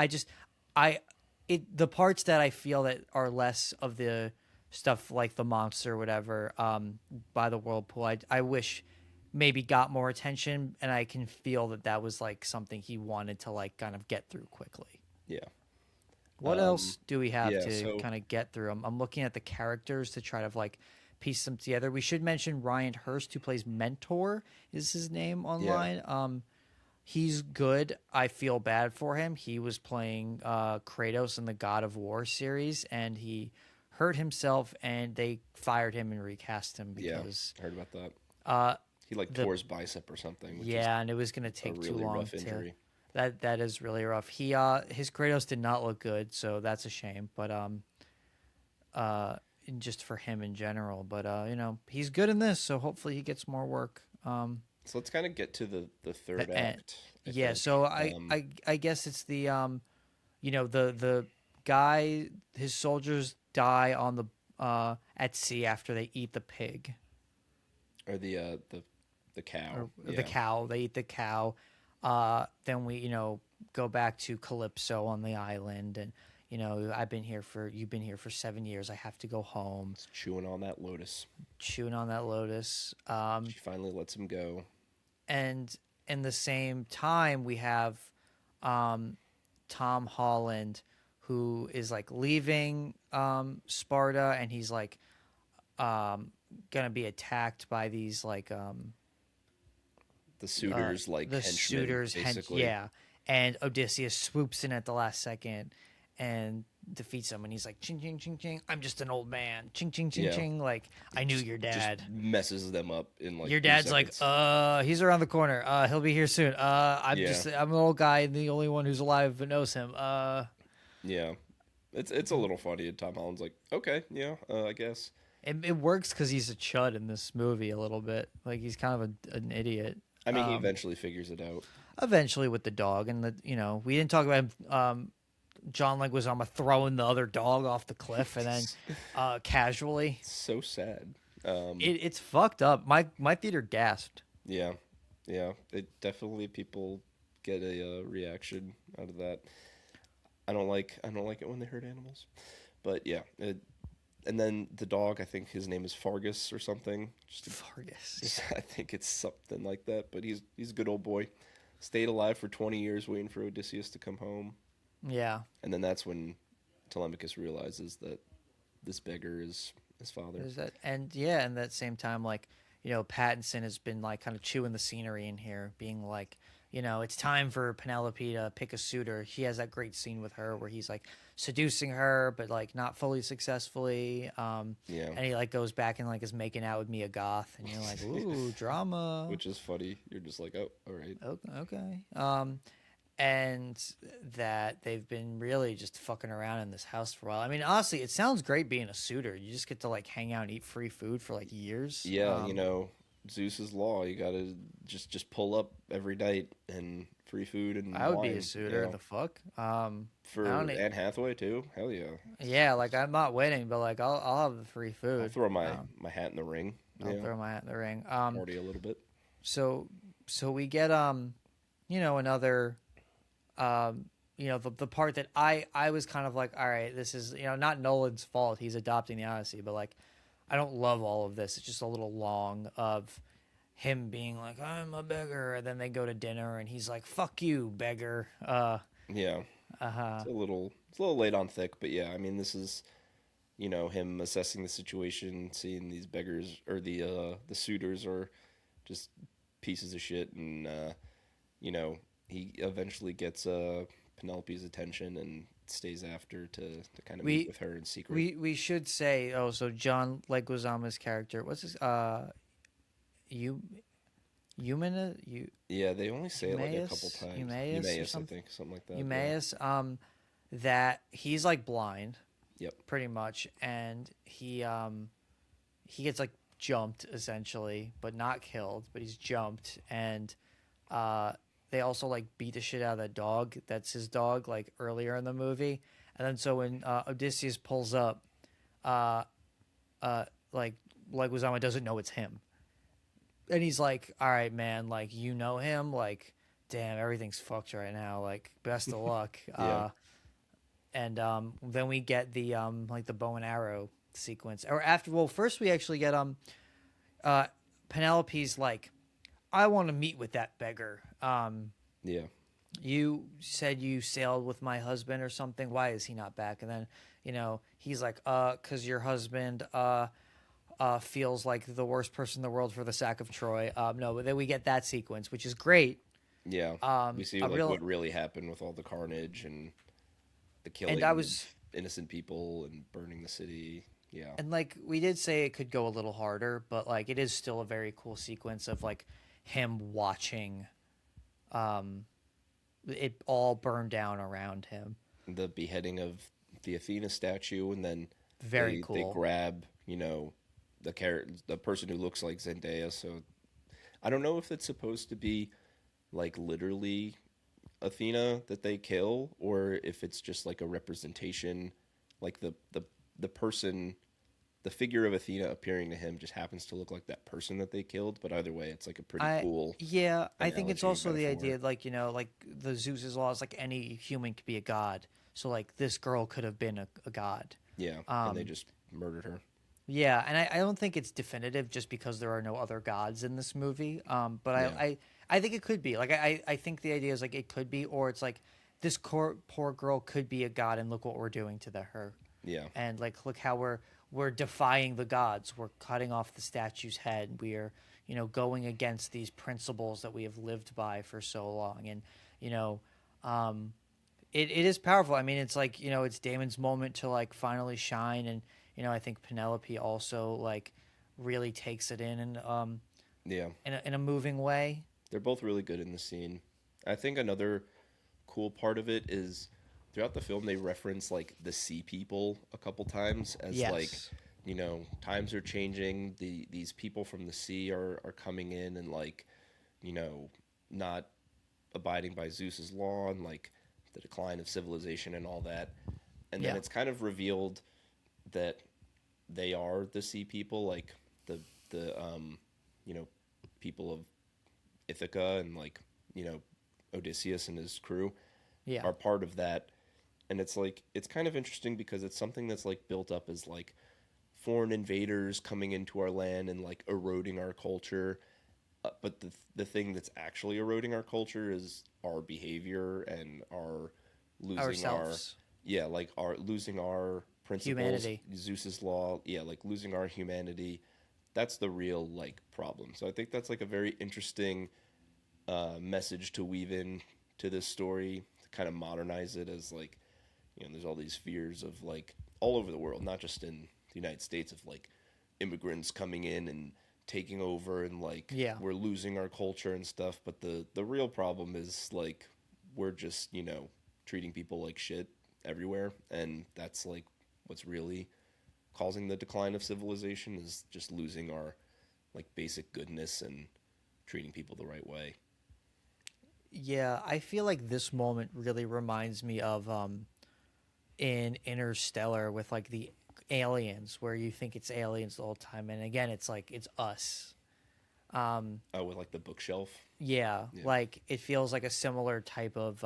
The parts that I feel that are less of the stuff like the monster or whatever by the whirlpool. I wish maybe got more attention, and I can feel that was like something he wanted to like kind of get through quickly. Yeah. What else do we have yeah, to so- kind of get through? I'm looking at the characters to try to like piece them together. We should mention Ryan Hurst, who plays Mentor, is his name online. He's good. I feel bad for him. He was playing Kratos in the God of War series, and he hurt himself, and they fired him and recast him because heard about that. uh, He like tore his bicep or something. Which is and it was going to a take really too long rough to. injury. That is really rough. He his Kratos did not look good, so that's a shame. But just for him in general. But he's good in this, so hopefully he gets more work. So let's kind of get to the third The act. I yeah, think. so I guess it's the the guy, his soldiers die on the at sea after they eat the pig or the cow. or Yeah. the cow. They eat the cow. Then we go back to Calypso on the island, and you've been here for 7 years. I have to go home. He's chewing on that lotus. Chewing on that lotus. She finally lets him go. And in the same time, we have Tom Holland, who is like leaving Sparta, and he's like gonna be attacked by these like The suitors like the henchmen, suitors, basically. and Odysseus swoops in at the last second and defeats him, and he's like, ching ching ching ching, I'm just an old man, ching ching ching Yeah. ching, like I knew your dad. Just messes them up in like Your 3 dad's seconds. like, he's around the corner. He'll be here soon. I'm Yeah. I'm an old guy, and the only one who's alive that knows him. Yeah. It's a little funny, and Tom Holland's like, okay, yeah, I guess. It works because he's a chud in this movie a little bit. Like he's kind of an idiot. I mean, he eventually figures it out. Eventually with the dog, and we didn't talk about John Leguizamo throwing the other dog off the cliff, and then casually. So sad. It's fucked up. My theater gasped. Yeah. It definitely people get a reaction out of that. I don't like it when they hurt animals, but yeah. And then the dog, I think his name is Fargus or something. Fargus. I think it's something like that. But he's a good old boy. Stayed alive for 20 years waiting for Odysseus to come home. Yeah. And then that's when Telemachus realizes that this beggar is his father. There's that, and at that same time, like Pattinson has been like kind of chewing the scenery in here, being like, it's time for Penelope to pick a suitor. He has that great scene with her where he's like seducing her, but like not fully successfully. And he like goes back and like is making out with Mia Goth, and you're like, ooh, drama. Which is funny. You're just like, oh, all right. Okay. And that they've been really just fucking around in this house for a while. I mean, honestly, it sounds great being a suitor. You just get to like hang out and eat free food for like years. Yeah, Zeus's law. You gotta just pull up every night and free food and I would be wine, a suitor. The fuck. For Anne Hathaway too. Hell yeah. Yeah, like I'm not winning, but like I'll have the free food. I'll throw my hat in the ring. I'll throw my hat in the ring. Party a little bit. So we get another the part that I was kind of like, all right, this is not Nolan's fault. He's adopting the Odyssey, but like I don't love all of this. It's just a little long of him being like, I'm a beggar, and then they go to dinner and he's like, fuck you, beggar. Yeah. It's a little late on thick, but yeah, I mean, this is him assessing the situation, seeing these beggars or the suitors are just pieces of shit, and he eventually gets Penelope's attention and stays after to kind of meet with her in secret. We should say, so John Leguizamo's character, what's his Yeah, they only say it like a couple Eumaeus, times. Eumaeus or Eumaeus, I something. think, something like that. Yeah. Eumaeus, that he's like blind, Yep. pretty much, and he gets like jumped essentially, but not killed, but he's jumped, and uh, they also like beat the shit out of that dog. That's his dog, like earlier in the movie, and then so when Odysseus pulls up, uh, uh, like Leguizamo doesn't know it's him, and he's like, "All right, man, like you know him, like." Damn, everything's fucked right now. Like, best of luck. Yeah. And then we get the like the bow and arrow sequence, or after. Well, first we actually get uh, Penelope's like, I want to meet with that beggar. Yeah. You said you sailed with my husband or something. Why is he not back? And then he's like, cause your husband feels like the worst person in the world for the sack of Troy. No, but then we get that sequence, which is great. Yeah. We see A like real what really happened with all the carnage and the and killing I of was innocent people and burning the city. Yeah. And like we did say, it could go a little harder, but like it is still a very cool sequence of like him watching um it all burn down around him. The beheading of the Athena statue, and then Very they cool. grab the person who looks like Zendaya. So I don't know if it's supposed to be like literally Athena that they kill, or if it's just like a representation, like the person, the figure of Athena appearing to him just happens to look like that person that they killed. But either way, it's like a pretty I cool Yeah, I think it's analogy also the metaphor. idea like like the Zeus's law is like any human could be a god. So like this girl could have been a god. Yeah, and they Um just murdered her. Yeah, and I don't think it's definitive just because there are no other gods in this movie. But Yeah, I think it could be. Like I think the idea is like it could be, or it's like this poor girl could be a god, and look what we're doing to her. yeah, And like look how we're defying the gods. We're cutting off the statue's head. We're going against these principles that we have lived by for so long. And you know, um, it is powerful. I mean, it's like it's Damon's moment to like finally shine, and I think Penelope also like really takes it in and yeah. in a moving way. They're both really good in the scene. I think another cool part of it is throughout the film they reference like the sea people a couple times as like, Yes. times are changing. These people from the sea are coming in and like, you know, not abiding by Zeus's law and like the decline of civilization and all that. And then Yeah. it's kind of revealed that they are the sea people, like the the you know people of Ithaca and like Odysseus and his crew Yeah. are part of that. And it's like it's kind of interesting because it's something that's like built up as like foreign invaders coming into our land and like eroding our culture. But the thing that's actually eroding our culture is our behavior and our losing our Ourselves. yeah, like our losing our principles, Humanity. Zeus's law, yeah, like losing our humanity. That's the real like problem. So I think that's like a very interesting message to weave in to this story to kind of modernize it as like there's all these fears of like all over the world, not just in the United States, of like immigrants coming in and taking over and like Yeah. we're losing our culture and stuff. But the real problem is like we're just treating people like shit everywhere, and that's like what's really causing the decline of civilization is just losing our like basic goodness and treating people the right way. Yeah, I feel like this moment really reminds me of in Interstellar with like the aliens, where you think it's aliens the whole time, and again, it's like it's us. Oh, with like the bookshelf. Yeah, Yeah. like it feels like a similar type of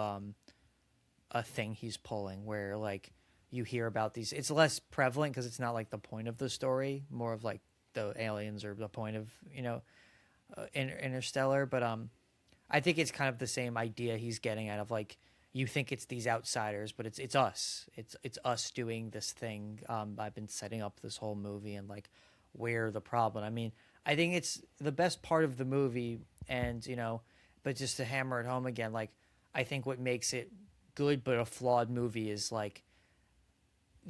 a thing he's pulling, where like you hear about these. It's less prevalent because it's not like the point of the story, more of like the aliens or the point of Interstellar. But I think it's kind of the same idea he's getting out of like you think it's these outsiders, but it's us. It's us doing this thing. I've been setting up this whole movie, and like we're the problem. I mean, I think it's the best part of the movie, and but just to hammer it home again, like I think what makes it good but a flawed movie is like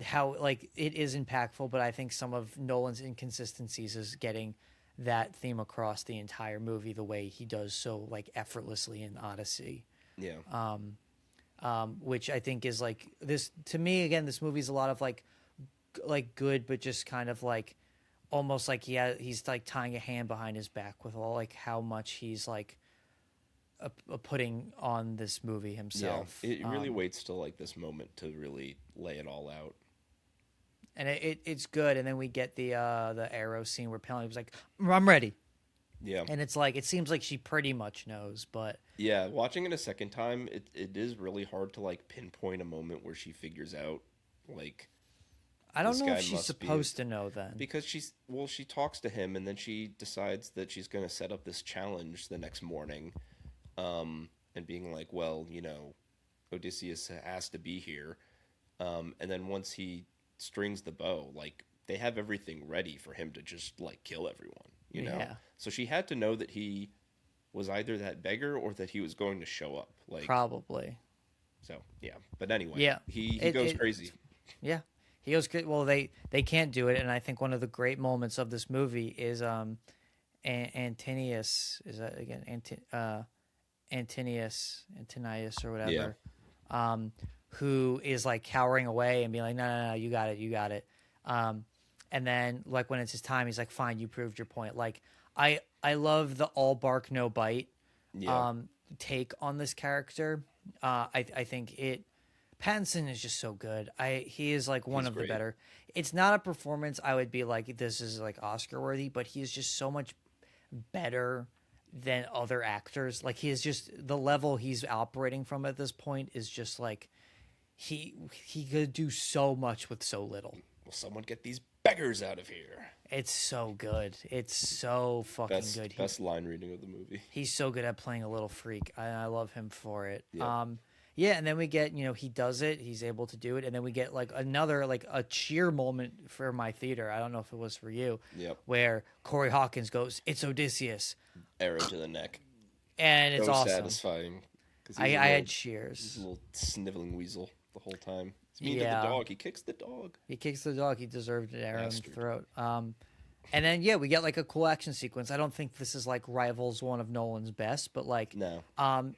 how like it is impactful, but I think some of Nolan's inconsistencies is getting that theme across the entire movie the way he does so like effortlessly in Odyssey. Yeah. Which I think is like this to me again. This movie's a lot of like good, but just kind of like almost like he's like tying a hand behind his back with all like how much he's like putting on this movie Yeah. himself. It really waits till like this moment to really lay it all out. And it's good. And then we get the arrow scene where Penelope's like, "I'm ready," Yeah. and it's like it seems like she pretty much knows, but Yeah, watching it a second time, it is really hard to like pinpoint a moment where she figures out like I don't this know guy if she's must be supposed to know then. because she talks to him and then she decides that she's going to set up this challenge the next morning, and being like, well, Odysseus has to be here, and then once he strings the bow, like they have everything ready for him to just like kill everyone. Yeah. So she had to know that he was either that beggar or that he was going to show up. Like, Probably. so yeah. But anyway, Yeah. he It- goes it- crazy. Yeah. He goes, well, they can't do it. And I think one of the great moments of this movie is Antinius, is that again, Antinius or whatever, who is like cowering away and being like, no, you got it, you got it. And then like when it's his time, he's like, fine, you proved your point. Like I love the all bark, no bite Yeah. take on this character. I think Pattinson is just so good. He is like one He's of great. the better. It's not a performance I would be like this is like Oscar worthy, but he is just so much better than other actors. Like he is just the level he's operating from at this point is just like he could do so much with so little. Will someone get these beggars out of here? It's so good. It's so fucking good. Best line reading of the movie. He's so good at playing a little freak. I love him for it. Yeah. Yeah, and then we get, he does it. He's able to do it, and then we get like another like a cheer moment for my theater. I don't know if it was for you. Yep. Where Corey Hawkins goes, "It's Odysseus," Arrow to the neck. and it's So awesome. satisfying. 'Cause I he's a had little- cheers. He's a little sniveling weasel the whole time. He's mean Yeah. to the dog. He kicks the dog. He kicks the dog. He deserved an arrow in the Bastard. throat. And then we get like a cool action sequence. I don't think this is like rivals one of Nolan's best, but like No.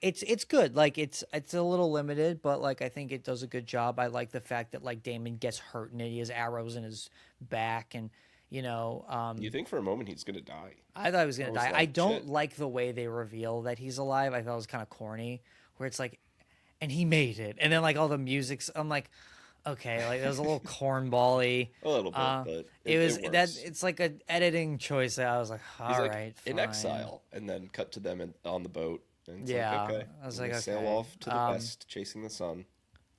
it's good. Like it's a little limited, but like I think it does a good job. I like the fact that like Damon gets hurt and he has arrows in his back, and You think for a moment he's gonna die. I thought he was gonna I was die. I like, don't shit. like the way they reveal that he's alive. I thought it was kind of corny, where it's like, and he made it, and then like all the music's. I'm like, okay, like it was a little cornball-y. A little bit, but It was works. that it's like an editing choice that I was like, all He's right, like in fine. exile, and then cut to them on the boat. And it's Yeah, like, okay, I was I'm like, gonna sail okay. off to the west, chasing the sun.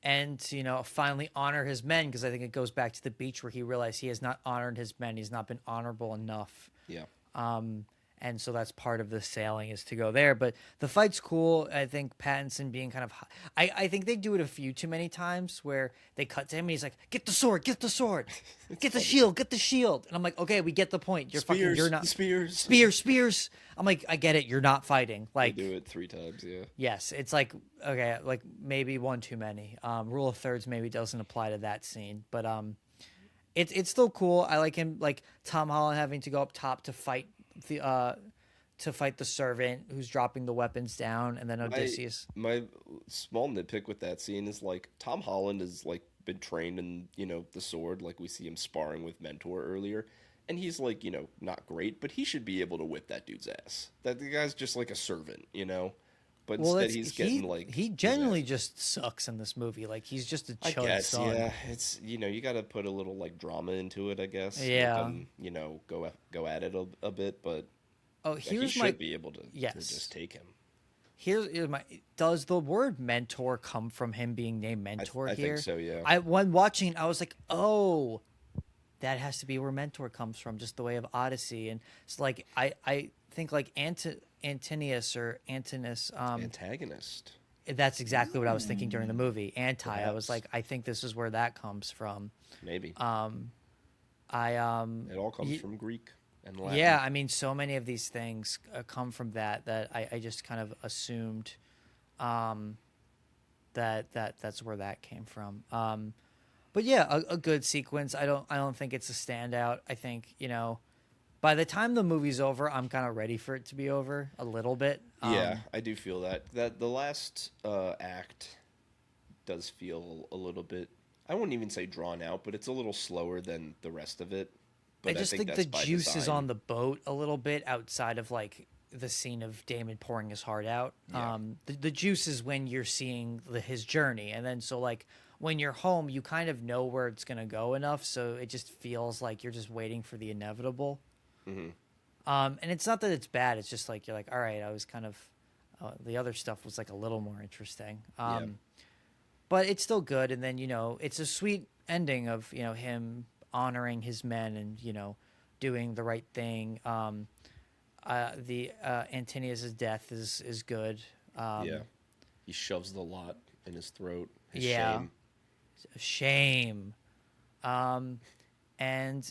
And finally honor his men, because I think it goes back to the beach where he realized he has not honored his men. He's not been honorable enough. Yeah. And so that's part of the sailing is to go there. But the fight's cool. I think Pattinson being kind of I think they do it a few too many times where they cut to him and he's like, get the sword, get the sword, get the shield, get the shield. And I'm like, okay, we get the point. You're not spears. spears. I'm like, I get it. You're not fighting. Like, They do it 3 times. Yeah. yes, it's like, okay, like maybe one too many. Rule of thirds maybe doesn't apply to that scene, but it's still cool. I like him, like Tom Holland having to go up top to fight the servant who's dropping the weapons down, and then Odysseus. My small nitpick with that scene is like Tom Holland has like been trained in the sword, like we see him sparring with Mentor earlier, and he's like not great, but he should be able to whip that dude's ass. That the guy's just like a servant, But instead he's getting like he genuinely just sucks in this movie. Like he's just a I chud guess son. yeah, it's you got to put a little like drama into it, I guess. Yeah. Make him, go at it a bit, but Oh, he here's should my be able to Yes. just take him. here's my. Does the word mentor come from him being named Mentor I here? think so, yeah. When watching, I was like, oh, that has to be where Mentor comes from, just the way of Odyssey, and it's like I think like Antinius or Antinous. Antagonist. That's exactly what I was thinking during the movie. I was Perhaps. like, I think this is where that comes from. Maybe. It all It all comes from Greek and Latin. Yeah, I mean, so many of these things come from that I just kind of assumed that's where that came from. But yeah, a good sequence. I don't think it's a standout. I think by the time the movie's over, I'm kind of ready for it to be over a little bit. Yeah, I do feel that the last act does feel a little bit. I wouldn't even say drawn out, but it's a little slower than the rest of it. I But I just think think the that's by juice is design. on the boat a little bit outside of like the scene of Damon pouring his heart out. Yeah. The juice is when you're seeing his journey, and then so like when you're home, you kind of know where it's gonna go enough, so it just feels like you're just waiting for the inevitable. Hmm. And it's not that it's bad; it's just like you're like, all right, I was kind of the other stuff was like a little more interesting. Yeah. But it's still good. And then it's a sweet ending of him honoring his men and doing the right thing. The Antinius's death is good. Yeah. He shoves the lot in his throat. His Yeah, shame. shame. Um, and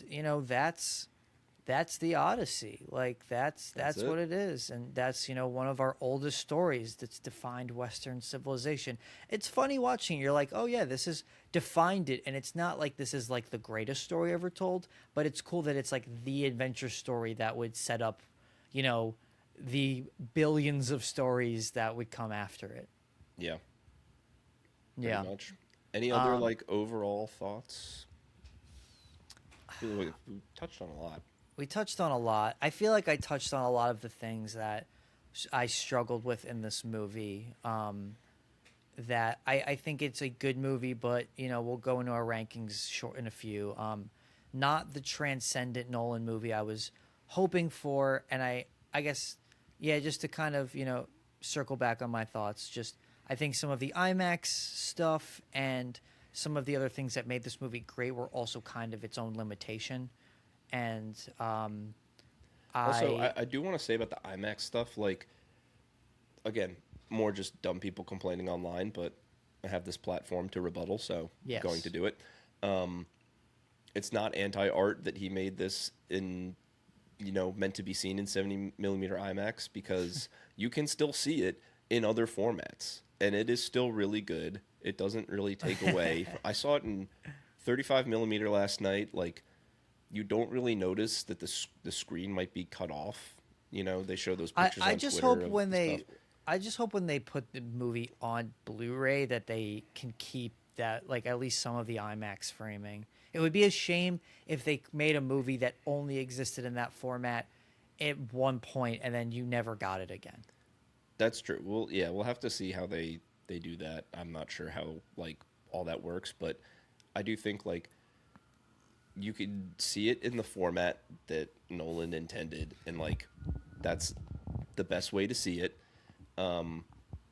that's the Odyssey. Like That's that's it. what it is, and that's one of our oldest stories that's defined Western civilization. It's funny watching. You're like, oh yeah, this has defined it, and it's not like this is like the greatest story ever told, but it's cool that it's like the adventure story that would set up, you know, the billions of stories that would come after it. Yeah. Pretty Yeah. much. Any other Um, like overall thoughts? I feel like we touched on a lot. we touched on a lot. I feel like I touched on a lot of the things that I struggled with in this movie. That I think it's a good movie, but we'll go into our rankings short in a few. Not the transcendent Nolan movie I was hoping for, and I guess yeah, just to kind of circle back on my thoughts. Just I think some of the IMAX stuff and some of the other things that made this movie great were also kind of its own limitation, and Also, I I do want to say about the IMAX stuff, like, again, more just dumb people complaining online, but I have this platform to rebuttal, so I'm going to yes. do it. Um, it's not anti-art that he made this in, meant to be seen in 70 millimeter IMAX because you can still see it in other formats, and it is still really good. It doesn't really take away. I saw it in 35 millimeter last night. Like, you don't really notice that the screen might be cut off. They show those I, pictures I on just Twitter hope of when the stuff. they I just hope when they put the movie on Blu-ray that they can keep that like at least some of the IMAX framing. It would be a shame if they made a movie that only existed in that format at one point and then you never got it again. That's true. Well, yeah, we'll have to see how they do that. I'm not sure how like all that works, but I do think like you could see it in the format that Nolan intended, and like that's the best way to see it. Um,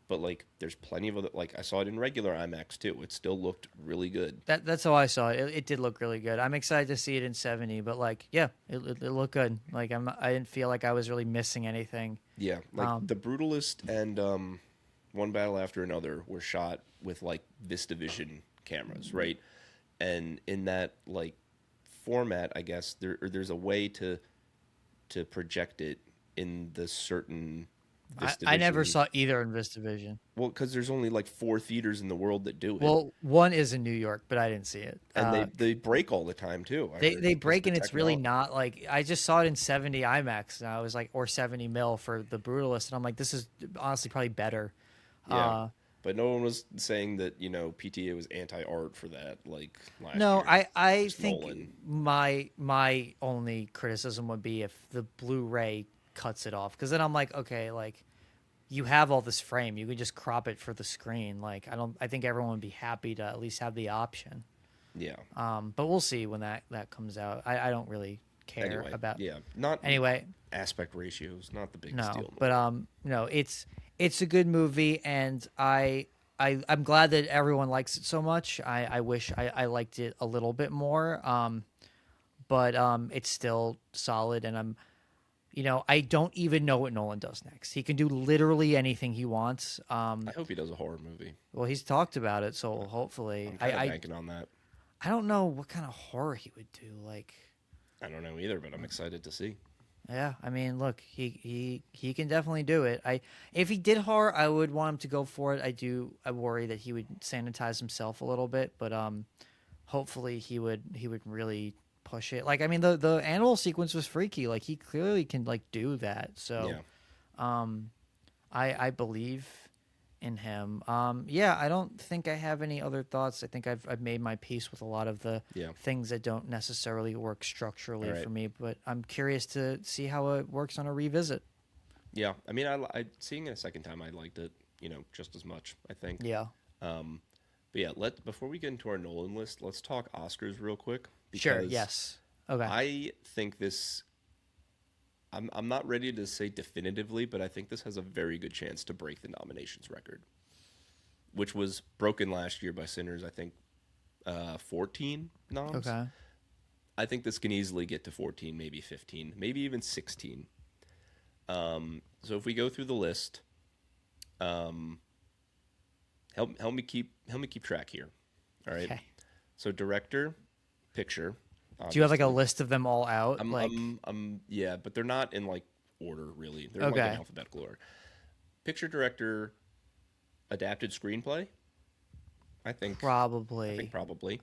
but like, there's plenty of other. Like, I saw it in regular IMAX too. It still looked really good. That's how I saw it. It did look really good. I'm excited to see it in 70, but like yeah, it looked good. Like I didn't feel like I was really missing anything. Yeah, like Um, the Brutalist and One Battle After Another were shot with like VistaVision cameras, right? And in that like format, I guess there's a way to project it in the certain I never VistaVision. saw either in VistaVision. Well, because there's only like four theaters in the world that do it, Well, one is in New York, but I didn't see it. and they break all the time too. I heard They because break the and it's really technology. not like I just saw it in 70 IMAX and I was like or 70 mil for the Brutalist and I'm like this is honestly probably better. Yeah, Uh but no one was saying that PTA was anti-art for that like last no, year. I Just think Nolan. my only criticism would be if the Blu-ray cuts it off because then I'm like okay like you have all this frame you can just crop it for the screen like I think everyone would be happy to at least have the option. Yeah. But we'll see when that comes out. I don't really care Anyway, about yeah, not anyway. aspect ratios, not the biggest No, deal in the but world. no, it's a good movie, and I'm glad that everyone likes it so much. I wish I liked it a little bit more. But it's still solid, and I don't even know what Nolan does next. He can do literally anything he wants. I hope he does a horror movie. Well, he's talked about it, so hopefully, I'm kind of banking on that. I don't know what kind of horror he would do. Like, I don't know either, but I'm excited to see. yeah, I mean, look, he can definitely do it. If he did horror, I would want him to go for it. I worry that he would sanitize himself a little bit, but hopefully he would really push it. Like, I mean, the animal sequence was freaky. Like, he clearly can like do that. So, Yeah. I believe in him. Yeah, I don't think I have any other thoughts. I think I've made my peace with a lot of the Yeah. things that don't necessarily work structurally All right. for me. But I'm curious to see how it works on a revisit. Yeah. I mean, I seeing it a second time, I liked it, just as much, I think. Yeah. But yeah, before we get into our Nolan list, let's talk Oscars real quick Sure. because Yes. Okay. I think this. I'm not ready to say definitively, but I think this has a very good chance to break the nominations record, which was broken last year by Sinners. I think 14 noms. Okay. I think this can easily get to 14, maybe 15, maybe even 16. So if we go through the list, help me keep track here. All right. Okay. So director, picture. Do you have like a obviously. list of them all out? Yeah, but they're not in like order really. They're in like Okay. an alphabetical order. Picture, director, adapted screenplay. I think Probably. probably.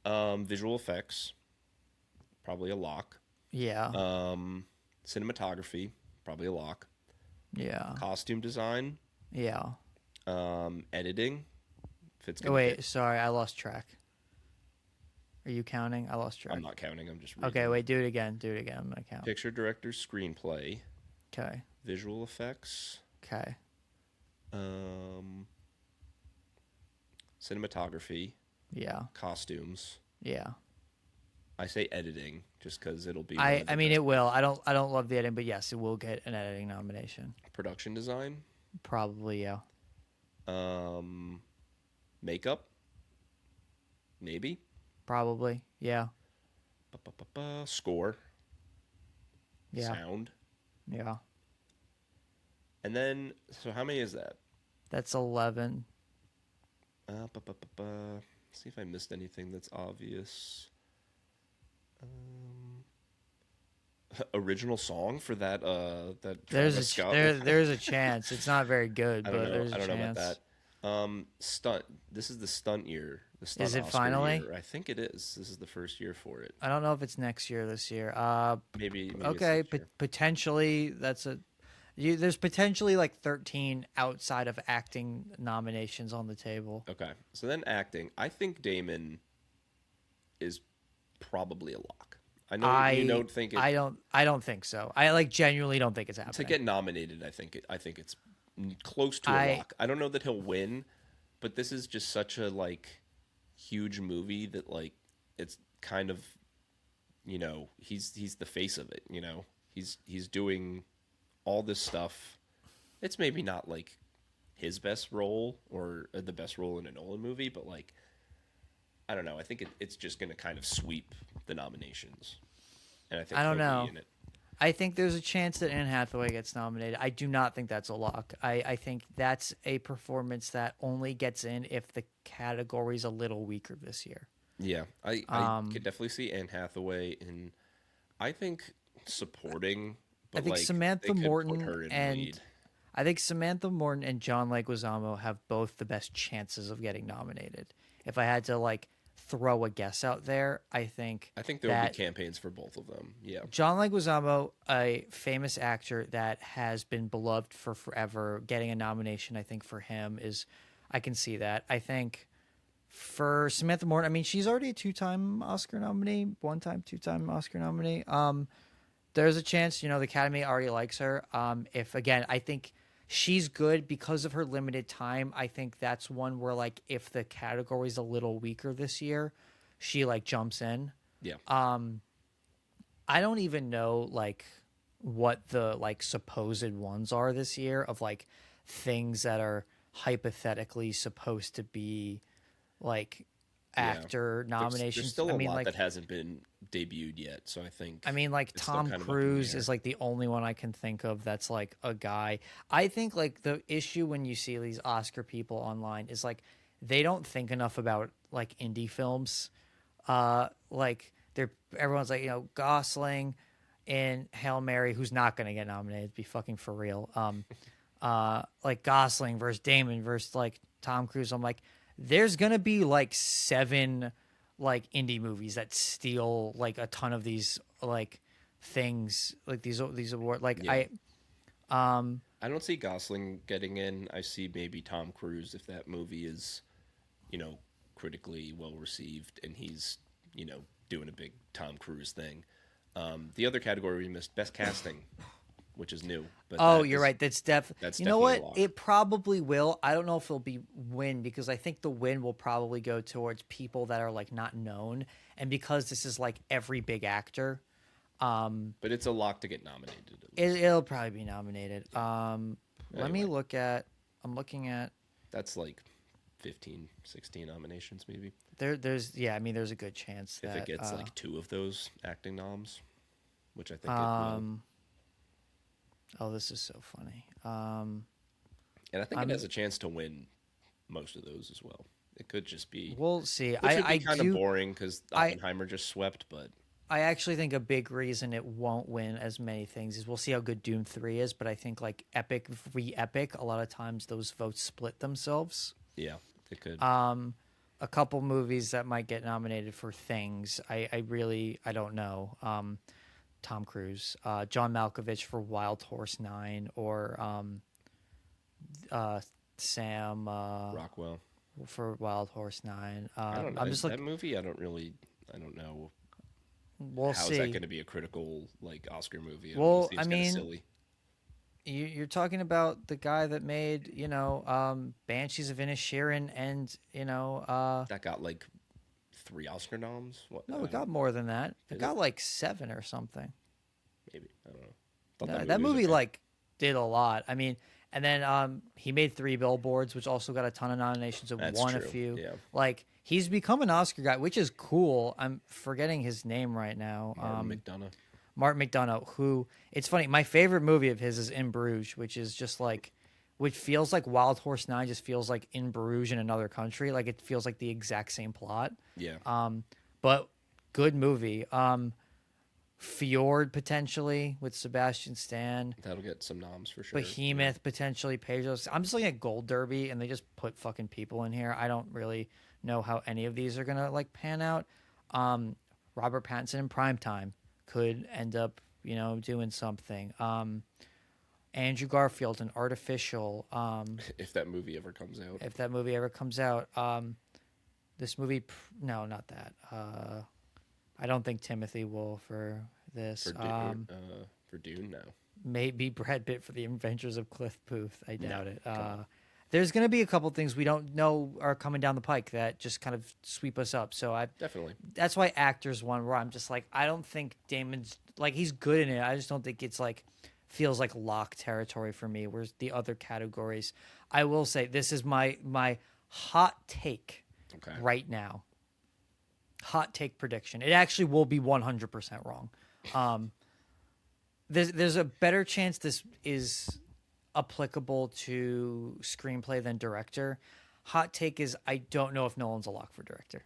Visual effects, probably a lock. Yeah. Cinematography, probably a lock. Yeah. Costume design, Yeah. editing. If it's Oh, gonna wait, hit. sorry, I lost track. Are you counting? I lost track. I'm not counting. I'm just reading. Okay, wait, do it again. Do it again. I'm gonna count. Picture, director, screenplay, Okay. visual effects, Okay. cinematography, Yeah. costumes. Yeah. I say editing just because it'll be. One of the I mean best. it will. I don't love the editing, but yes, it will get an editing nomination. Production design, Probably, yeah. makeup, maybe. Probably. Yeah. Score, Yeah. sound, Yeah. and then so how many is that? That's 11. See if I missed anything that's obvious. Original song for that Travis Scott. There's a chance. It's not very good, I but don't know. there's a I don't know about chance. that. Stunt. This is the stunt year. The stunt Is it Oscar finally? year. I think it is. This is the first year for it. I don't know if it's next year, this year. Maybe it's Okay, next year. potentially there's potentially like 13 outside of acting nominations on the table. Okay. So then acting. I think Damon is probably a lock. I know you don't think it I don't think so. I like genuinely don't think it's to happening. get nominated. I think it's close to a I lock. I don't know that he'll win, but this is just such a like huge movie that like it's kind of he's the face of it. He's doing all this stuff. It's maybe not like his best role or the best role in a Nolan movie, but like I don't know. I think it's just going to kind of sweep the nominations, and I think I don't he'll know. be in it. I think there's a chance that Anne Hathaway gets nominated. I do not think that's a lock. I think that's a performance that only gets in if the category's a little weaker this year. Yeah, I could definitely see Anne Hathaway in. I think supporting, but I think like Samantha they could put Morton her in and lead. I think Samantha Morton and John Leguizamo have both the best chances of getting nominated. If I had to like throw a guess out there, I think There will be that campaigns for both of them. Yeah, John Leguizamo, a famous actor that has been beloved for forever, getting a nomination, I think for him is, I can see that. I think for Samantha Morton, I mean, she's already a two-time Oscar nominee, two-time Oscar nominee. There's a chance, the Academy already likes her. If again, I think she's good because of her limited time. I think that's one where like if the category's a little weaker this year, she like jumps in. yeah. I don't even know like what the like supposed ones are this year of like things that are hypothetically supposed to be like actor nominations. There's still I a mean, lot like that hasn't been debuted yet, so I think. I mean, like it's still Tom kind of up in the Cruise air. is like the only one I can think of that's like a guy. I think like the issue when you see these Oscar people online is like they don't think enough about like indie films. Like everyone's like Gosling in Hail Mary, who's not going to get nominated. Be fucking for real. Like Gosling versus Damon versus like Tom Cruise. I'm like, there's gonna be like 7 like indie movies that steal like a ton of these like things, like these award. Like Yeah. um I don't see Gosling getting in. I see maybe Tom Cruise if that movie is, you know, critically well received and he's, you know, doing a big Tom Cruise thing. The other category we missed, best casting, which is new, but Oh, you're right. that's You know definitely a what? lock. It probably will. I don't know if it'll be win because I think the win will probably go towards people that are like not known, and because this is like every big actor, But it's a lock to get nominated at it, least. it'll probably be nominated. Let me Anyway, look at. I'm looking at. that's like 15, 16 nominations maybe. There's yeah. I mean, there's a good chance If it that. gets like two of those acting noms, which I think it will. Um. Oh, this is so funny. And I think it I'm. has a chance to win most of those as well. It could just be, We'll see. which would I be kind of do. boring because I Oppenheimer just swept, but I actually think a big reason it won't win as many things is we'll see how good Doom 3 is, but I think like Epic v Epic, a lot of times those votes split themselves. yeah, it could. A couple movies that might get nominated for things, I really I don't know. Tom Cruise, John Malkovich for Wild Horse 9, or Sam Rockwell. for Wild Horse 9. I don't know. I'm just like, That movie, I don't know. we'll How is that see. going to be a critical like Oscar movie? It Well, seems I kind of mean, silly. you're talking about the guy that made, Banshees of Inisherin, and That got like three Oscar noms. What? no, it got more than that. It Did got it? like 7 or something. Maybe I don't know. Thought That was movie okay. like did a lot. I mean, and then he made 3 Billboards, which also got a ton of nominations and That's won a true. few. Yeah. Like he's become an Oscar guy, which is cool. I'm forgetting his name right now. Martin McDonough. Martin McDonough, who it's funny, my favorite movie of his is In Bruges, which is just like, which feels like Wild Horse 9 just feels like In Bruges in another country. Like it feels like the exact same plot. Yeah. But good movie. Fjord potentially with Sebastian Stan. That'll get some noms for sure. Behemoth potentially. Pedro. I'm just looking at Gold Derby and they just put fucking people in here. I don't really know how any of these are gonna like pan out. Robert Pattinson in Primetime could end up, doing something. Andrew Garfield in Artificial. If that movie ever comes out. If that movie ever comes out. This movie, no, not that. I don't think Timothy will for this. For Dune, no. Maybe Brad Pitt for The Adventures of Cliff Booth. I doubt it. come on. There's going to be a couple things we don't know are coming down the pike that just kind of sweep us up. So Definitely. that's why actors one where I'm just like, I don't think Damon's like he's good in it. I just don't think it's like feels like lock territory for me. Whereas the other categories, I will say this is my hot take Okay. right now. Hot take prediction. It actually will be 100% wrong. There's a better chance this is applicable to screenplay than director. Hot take is I don't know if Nolan's a lock for director.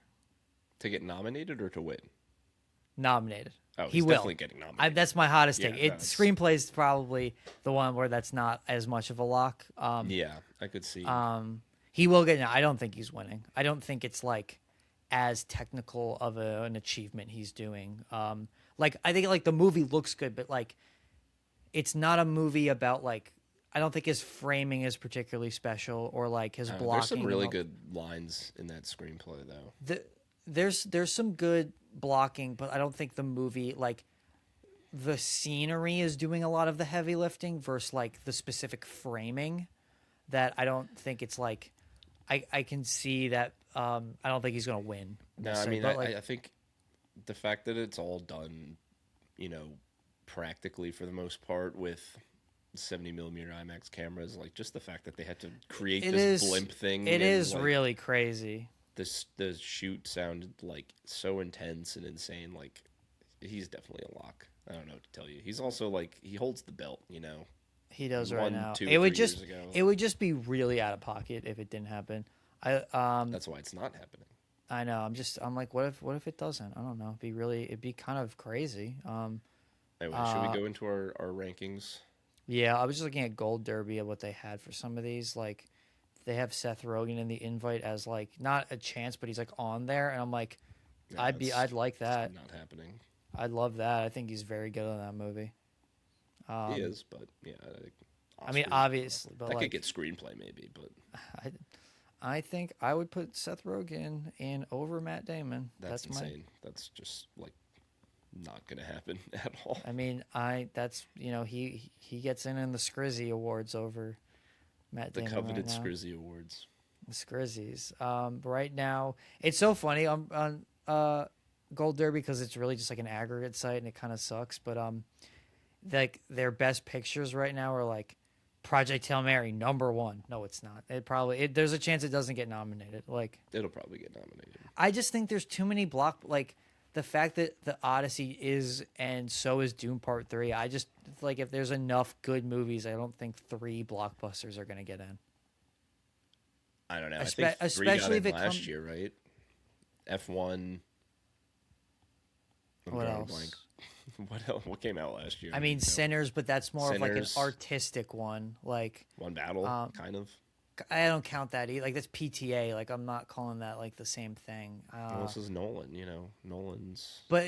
To get nominated or to win? Nominated. Oh, he he's will. definitely getting nominated. That's my hottest Yeah, take. no, it's- Screenplay is probably the one where that's not as much of a lock. Yeah, I could see. He will get. I don't think he's winning. I don't think it's like as technical of an achievement he's doing. Like I think like the movie looks good, but like it's not a movie about like I don't think his framing is particularly special or like his blocking. There's some really and all- good lines in that screenplay, though. There's some good blocking, but I don't think the movie like the scenery is doing a lot of the heavy lifting versus like the specific framing. That I don't think it's like I can see that I don't think he's gonna win. No, I necessarily, mean, but, like, I think the fact that it's all done, you know, practically for the most part with 70 millimeter IMAX cameras, like just the fact that they had to create It this is- blimp thing. it and, is like, really crazy. the shoot sounded like so intense and insane. Like he's definitely a lock. I don't know what to tell you. He's also like he holds the belt, you know. He does He right won now. 2 or It would 3 just years ago. it would just be really out of pocket if it didn't happen. That's why it's not happening. I know. I'm like, what if it doesn't? I don't know. It'd be kind of crazy. Anyway, should we go into our rankings? Yeah, I was just looking at Gold Derby of what they had for some of these. Like, they have Seth Rogen in the invite as like not a chance, but he's like on there, and I'm like, Yeah, I'd like it's that. not happening. I'd love that. I think he's very good in that movie. He Um, is, but yeah, I think I mean, Oscars obviously, but that could like, get screenplay maybe, but I, I think I would put Seth Rogen in over Matt Damon. that's That's my. insane. That's just like not gonna happen at all. I mean, that's he gets in the Scrizzy Awards over Matt The Damon right coveted now. Scrizzy Awards. The Scrizzies. Right now, it's so funny on Gold Derby because it's really just like an aggregate site and it kind of sucks. But like their best pictures right now are like Project Hail Mary #1. No, it's not. There's a chance it doesn't get nominated. Like It'll probably get nominated. I just think there's too many like the fact that the Odyssey is and so is Doom Part 3. I just like if there's enough good movies, I don't think 3 blockbusters are gonna get in. I don't know. I think three got Especially in if it last comes. year, right? F1. I'm What drawing a else? blank. What else? What came out last year? I mean, You know? Sinners, but that's more of like an Sinners. artistic one. Like, One Battle, um, kind of. I don't count that either. Like, that's PTA. Like, I'm not calling that like the same thing. Well, this is Nolan. You know, Nolan's. But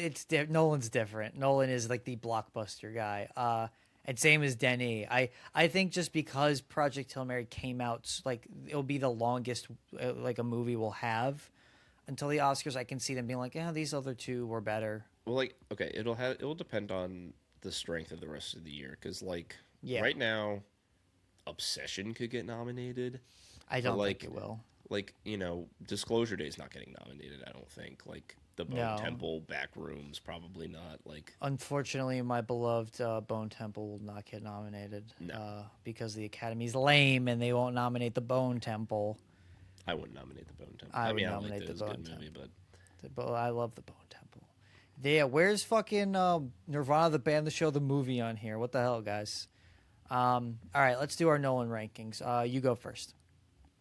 Nolan's different. Nolan is like the blockbuster guy. And same as Denis. I think just because Project Hail Mary came out, like it'll be the longest like a movie will have until the Oscars. I can see them being like, yeah, these other two were better. Well, like, okay, it'll depend on the strength of the rest of the year, because like Yeah, right now, Obsession could get nominated, I but don't think like it will. Disclosure Day is not getting nominated. I don't think. Like the Bone No. Temple, Backrooms, probably not. Like Unfortunately, my beloved Bone Temple will not get nominated no, because the Academy's lame and they won't nominate the Bone Temple. I wouldn't nominate the Bone Temple. I I would mean, I liked nominate it. the It was a Bone good Temple. movie, but But I love the Bone Temple. Yeah, where's fucking Nirvana, the band, the show, the movie on here? What the hell, guys? All right, let's do our Nolan rankings. You go first.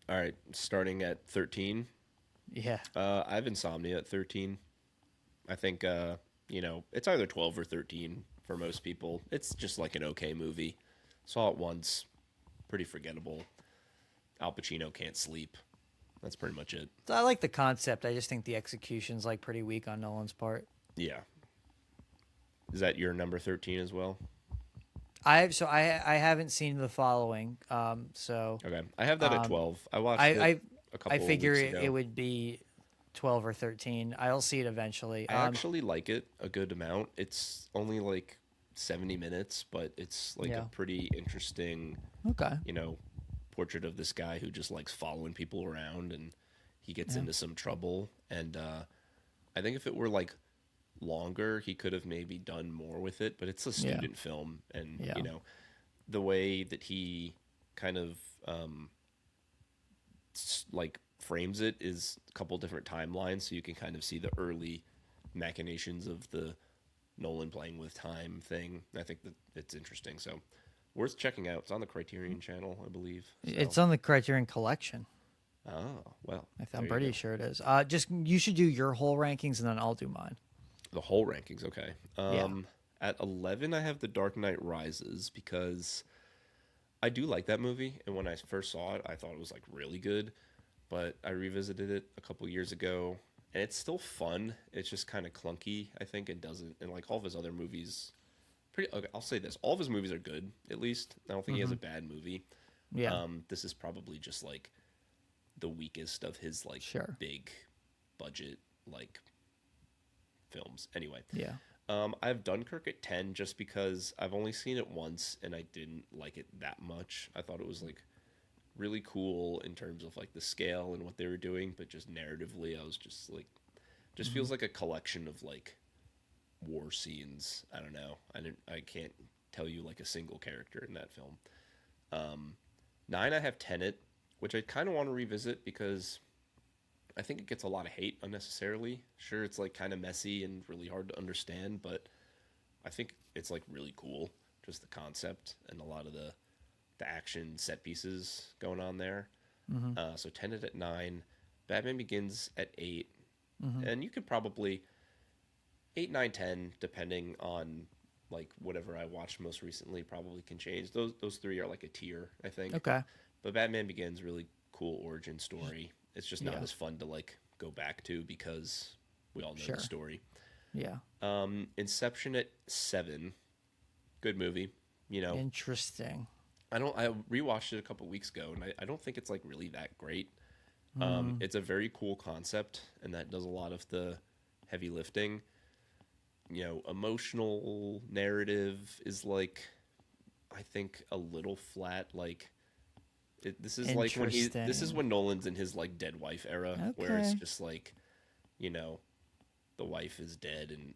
all right. Starting at 13, Yeah. I have Insomnia at 13. I think it's either 12 or 13 for most people. It's just like an okay movie. Saw it once, pretty forgettable. Al Pacino can't sleep. That's pretty much it. So I like the concept. I just think the execution's like pretty weak on Nolan's part. Yeah. Is that your number 13 as well? I haven't seen the following. So Okay. I have that at 12. I watched I it a I couple figure weeks ago. it would be 12 or 13. I'll see it eventually. I actually like it a good amount. It's only like 70 minutes, but it's like Yeah. a pretty interesting, Okay. portrait of this guy who just likes following people around, and he gets into some trouble. And I think if it were like longer, he could have maybe done more with it, but it's a Yeah. student film. And, Yeah. the way that he kind of like frames it is a couple different timelines, so you can kind of see the early machinations of the Nolan playing with time thing. I think that it's interesting, so worth checking out. It's on the Criterion channel, I believe. So. It's on the Criterion Collection. Oh, well. I'm there you pretty go. sure it is. Just you should do your whole rankings and then I'll do mine. The whole rankings, okay. Yeah. At 11, I have The Dark Knight Rises, because I do like that movie, and when I first saw it, I thought it was like really good, but I revisited it a couple years ago, and it's still fun. It's just kind of clunky, I think. It doesn't, and like all of his other movies, okay, I'll say this: all of his movies are good. At least I don't think he has a bad movie. Yeah. This is probably just like the weakest of his like Sure. big budget like films. Anyway, Yeah. I have Dunkirk at 10 just because I've only seen it once and I didn't like it that much. I thought it was like really cool in terms of like the scale and what they were doing, but just narratively, I was just like, feels like a collection of like war scenes. I don't know. I can't tell you like a single character in that film. 9, I have Tenet, which I kind of want to revisit because I think it gets a lot of hate unnecessarily. Sure, it's like kind of messy and really hard to understand, but I think it's like really cool, just the concept and a lot of the action set pieces going on there. So Tenet at 9, Batman Begins at 8, and you could probably 8, 9, 10, depending on like whatever I watched most recently, probably can change. Those three are like a tier, I think. Okay. But Batman Begins, really cool origin story. It's just not Yeah. as fun to like go back to because We all know Sure. the story. Yeah. Inception at 7. Good movie. You know, Interesting. I rewatched it a couple weeks ago, and I don't think it's like really that great. Mm, It's a very cool concept, and that does a lot of the heavy lifting. You know, emotional narrative is like, I think, a little flat. Like, this is like this is interesting. when Nolan's in his like dead wife era, where it's Okay. just like, you know, the wife is dead, and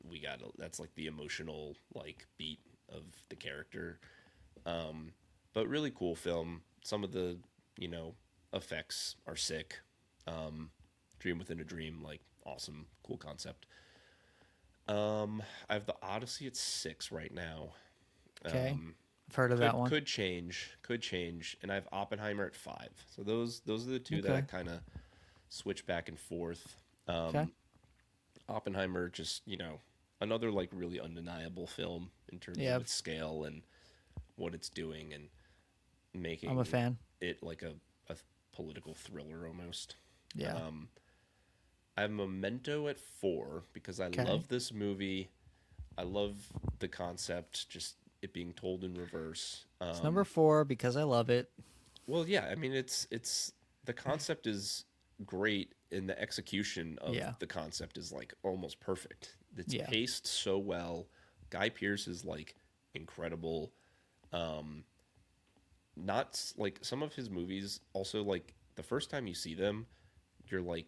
that's like the emotional like beat of the character. But really cool film. Some of the, you know, effects are sick. Dream Within a Dream, like awesome, cool concept. I have the Odyssey at 6 right now. Okay. Um, I've heard of that one. could change, and I have Oppenheimer at 5. So those are the two that I Okay. kind of switch back and forth. Okay. Oppenheimer, just, you know, another like really undeniable film in terms of Yeah. its scale and what it's doing, and I'm a making fan. it like a political thriller almost. Yeah. Um, I have Memento at 4 because I Okay. love this movie. I love the concept, just it being told in reverse. It's number 4 because I love it. Well, yeah, I mean it's the concept is great, and the execution of Yeah. the concept is like almost perfect. It's Yeah. paced so well. Guy Pearce is like incredible. Um, Like some of his movies also, like the first time you see them, you're like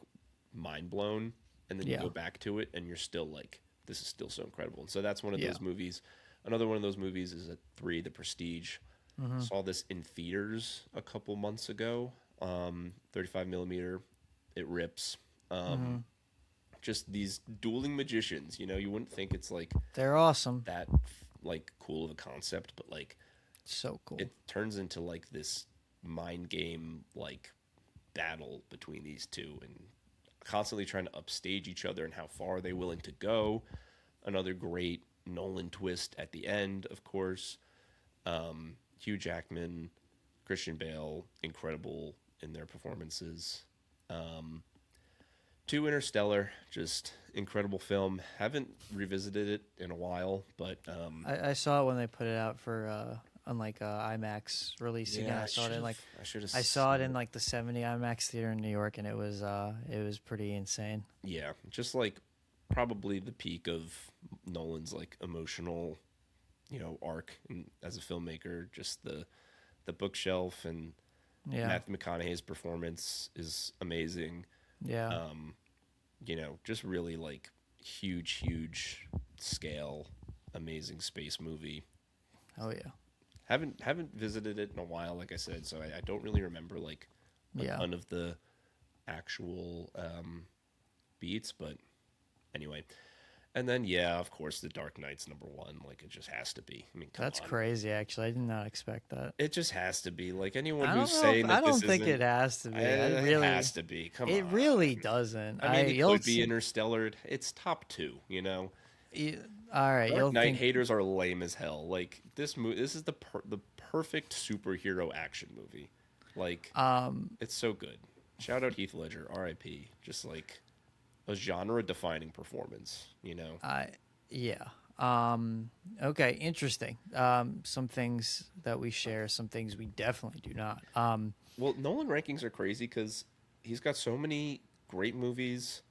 mind blown, and then you Yeah. go back to it and you're still like, this is still so incredible. And so that's one of Yeah. those movies. Another one of those movies is at 3, The Prestige. Mm-hmm. Saw this in theaters a couple months ago. 35 millimeter, it rips. Mm-hmm. Just these dueling magicians, you know, you wouldn't think it's like They're awesome. that like cool of a concept, but like So cool. it turns into like this mind game like battle between these two, and constantly trying to upstage each other and how far are they willing to go. Another great Nolan twist at the end, of course. Hugh Jackman, Christian Bale, incredible in their performances. 2, Interstellar, just incredible film. Haven't revisited it in a while, but I saw it when they put it out for on like IMAX release again. yeah, I saw it in like I should have I saw it in like the 70 IMAX theater in New York, and it was pretty insane. yeah, just like probably the peak of Nolan's like emotional, you know, arc as a filmmaker. Just the bookshelf, and Yeah. Matthew McConaughey's performance is amazing. Yeah. You know, just really like huge scale, amazing space movie. Oh yeah. Haven't visited it in a while, like I said, so I don't really remember like a Yeah. ton of the actual beats, but anyway. And then yeah, of course, The Dark Knight's number 1. Like it just has to be. I mean, come That's on. crazy. Actually, I did not expect that. It just has to be. Like anyone I who's don't know. saying I that this don't think isn't, it has to be. I it really. has to be. Come It on. really doesn't. I mean, it You'll could be see. Interstellar. It's top 2. You know, All right. Dark You'll Knight think. haters are lame as hell. Like this movie. This is the perfect superhero action movie. Like it's so good. Shout out Heath Ledger, R.I.P. Just like a genre-defining performance. You know. Yeah. Okay. Interesting. Some things that we share. Some things we definitely do not. Well, Nolan rankings are crazy because he's got so many great movies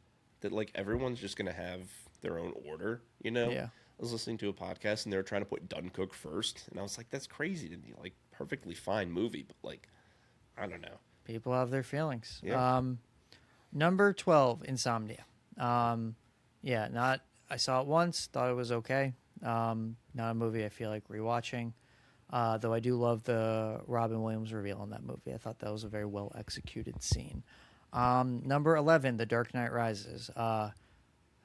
that like everyone's just gonna have their own order. You know. Yeah. I was listening to a podcast and they were trying to put Dunkirk first, and I was like, "That's crazy to me. Like, perfectly fine movie, but like, I don't know." People have their feelings. Yeah. Number 12, Insomnia. Yeah, not. I saw it once, thought it was okay. Not a movie I feel like rewatching. Though I do love the Robin Williams reveal in that movie. I thought that was a very well executed scene. Number 11, The Dark Knight Rises.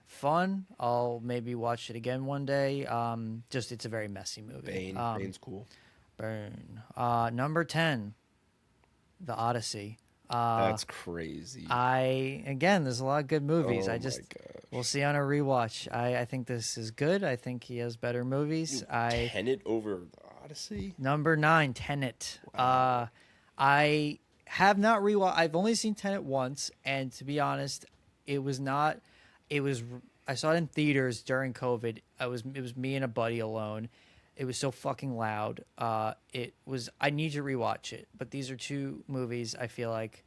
Fun. I'll maybe watch it again one day. Just it's a very messy movie. Bane's cool. Burn. Number 10, The Odyssey. That's crazy. Again, there's a lot of good movies. Oh I just my gosh. we'll see on a rewatch. I think this is good. I think he has better movies. Tenet over the Odyssey. Number 9, Tenet. Wow. I have not rewatched. I've only seen Tenet once, and to be honest, it was not. it was I saw it in theaters during COVID. It was me and a buddy alone. It was so fucking loud. It was I need to rewatch it, but these are two movies I feel like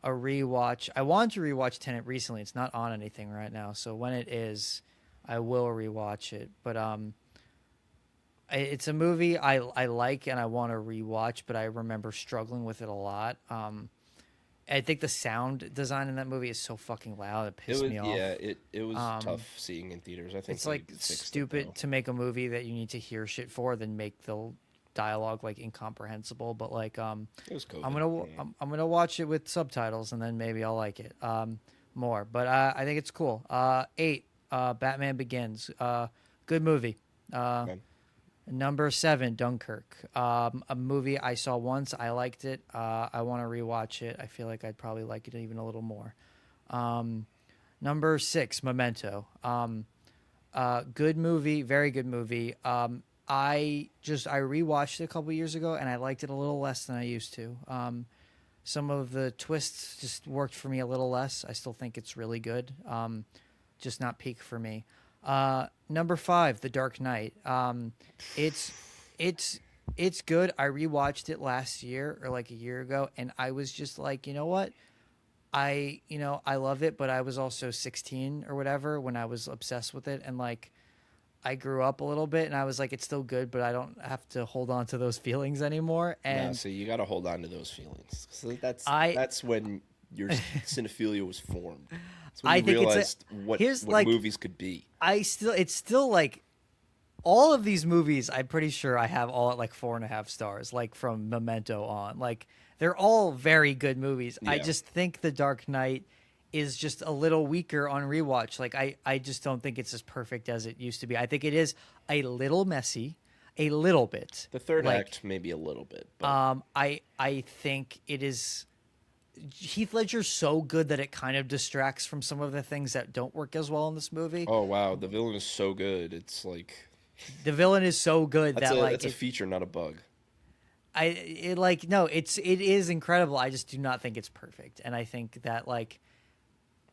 a rewatch. I wanted to rewatch Tenet recently. It's not on anything right now, so when it is, I will rewatch it. But it's a movie I like and I want to rewatch, but I remember struggling with it a lot. I think the sound design in that movie is so fucking loud. It It pissed was me off. yeah, it was tough seeing in theaters. I think It's they like fixed it, stupid though. to make a movie that you need to hear shit for, then make the dialogue like incomprehensible. But like, It was COVID. I'm gonna watch it with subtitles and then maybe I'll like it more. But I think it's cool. 8, Batman Begins. Good movie. Okay. Number 7, Dunkirk. A movie I saw once. I liked it. I want to rewatch it. I feel like I'd probably like it even a little more. Number 6, Memento. Good movie, very good movie. I rewatched it a couple years ago and I liked it a little less than I used to. Some of the twists just worked for me a little less. I still think it's really good. Just not peak for me. Number 5, The Dark Knight. It's good. I rewatched it last year or like a year ago, and I was just like, you know what? I love it, but I was also 16 or whatever when I was obsessed with it, and like I grew up a little bit, and I was like, it's still good, but I don't have to hold on to those feelings anymore. No, And see, you got to hold on to those feelings. So I that's when your cinephilia was formed. That's when I you think realized what here's like movies could be. it's still like all of these movies. I'm pretty sure I have all at like 4.5 stars, like from Memento on. Like they're all very good movies. I Yeah. just think The Dark Knight is just a little weaker on rewatch. Like I just don't think it's as perfect as it used to be. I think it is a little messy, a little bit. The third like, act, maybe a little bit. But I think it is. Heath Ledger's so good that it kind of distracts from some of the things that don't work as well in this movie. oh wow, the villain is so good. It's like The villain is so good that like that's a feature, not a bug. it is incredible. I just do not think it's perfect, and I think that like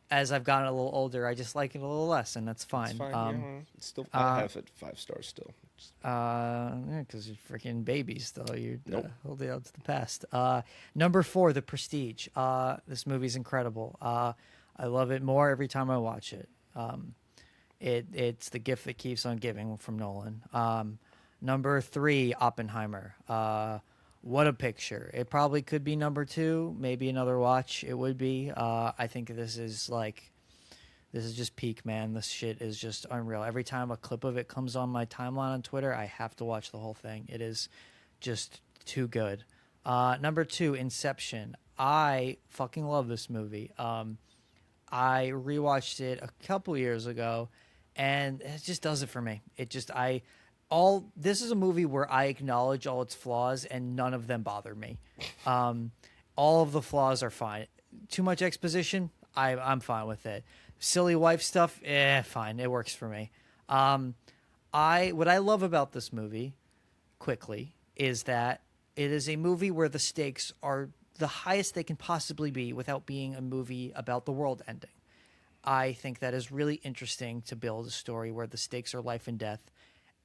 as I've gotten a little older, I just like it a little less, and that's fine. It's fine. Yeah, it's still, I have it 5 stars still. Because you're freaking babies still. You're Nope. holding out to the past. Number 4, The Prestige. This movie's incredible. I love it more every time I watch it. It's the gift that keeps on giving from Nolan. Number 3, Oppenheimer. What a picture. It probably could be number 2, maybe another watch. It would be. I think this is just peak, man. This shit is just unreal. Every time a clip of it comes on my timeline on Twitter, I have to watch the whole thing. It is just too good. Number 2, Inception. I fucking love this movie. I rewatched it a couple years ago, and it just does it for me. This is a movie where I acknowledge all its flaws, and none of them bother me. All of the flaws are fine. Too much exposition, I'm fine with it. Silly wife stuff, fine. It works for me. What I love about this movie, quickly, is that it is a movie where the stakes are the highest they can possibly be without being a movie about the world ending. I think that is really interesting to build a story where the stakes are life and death,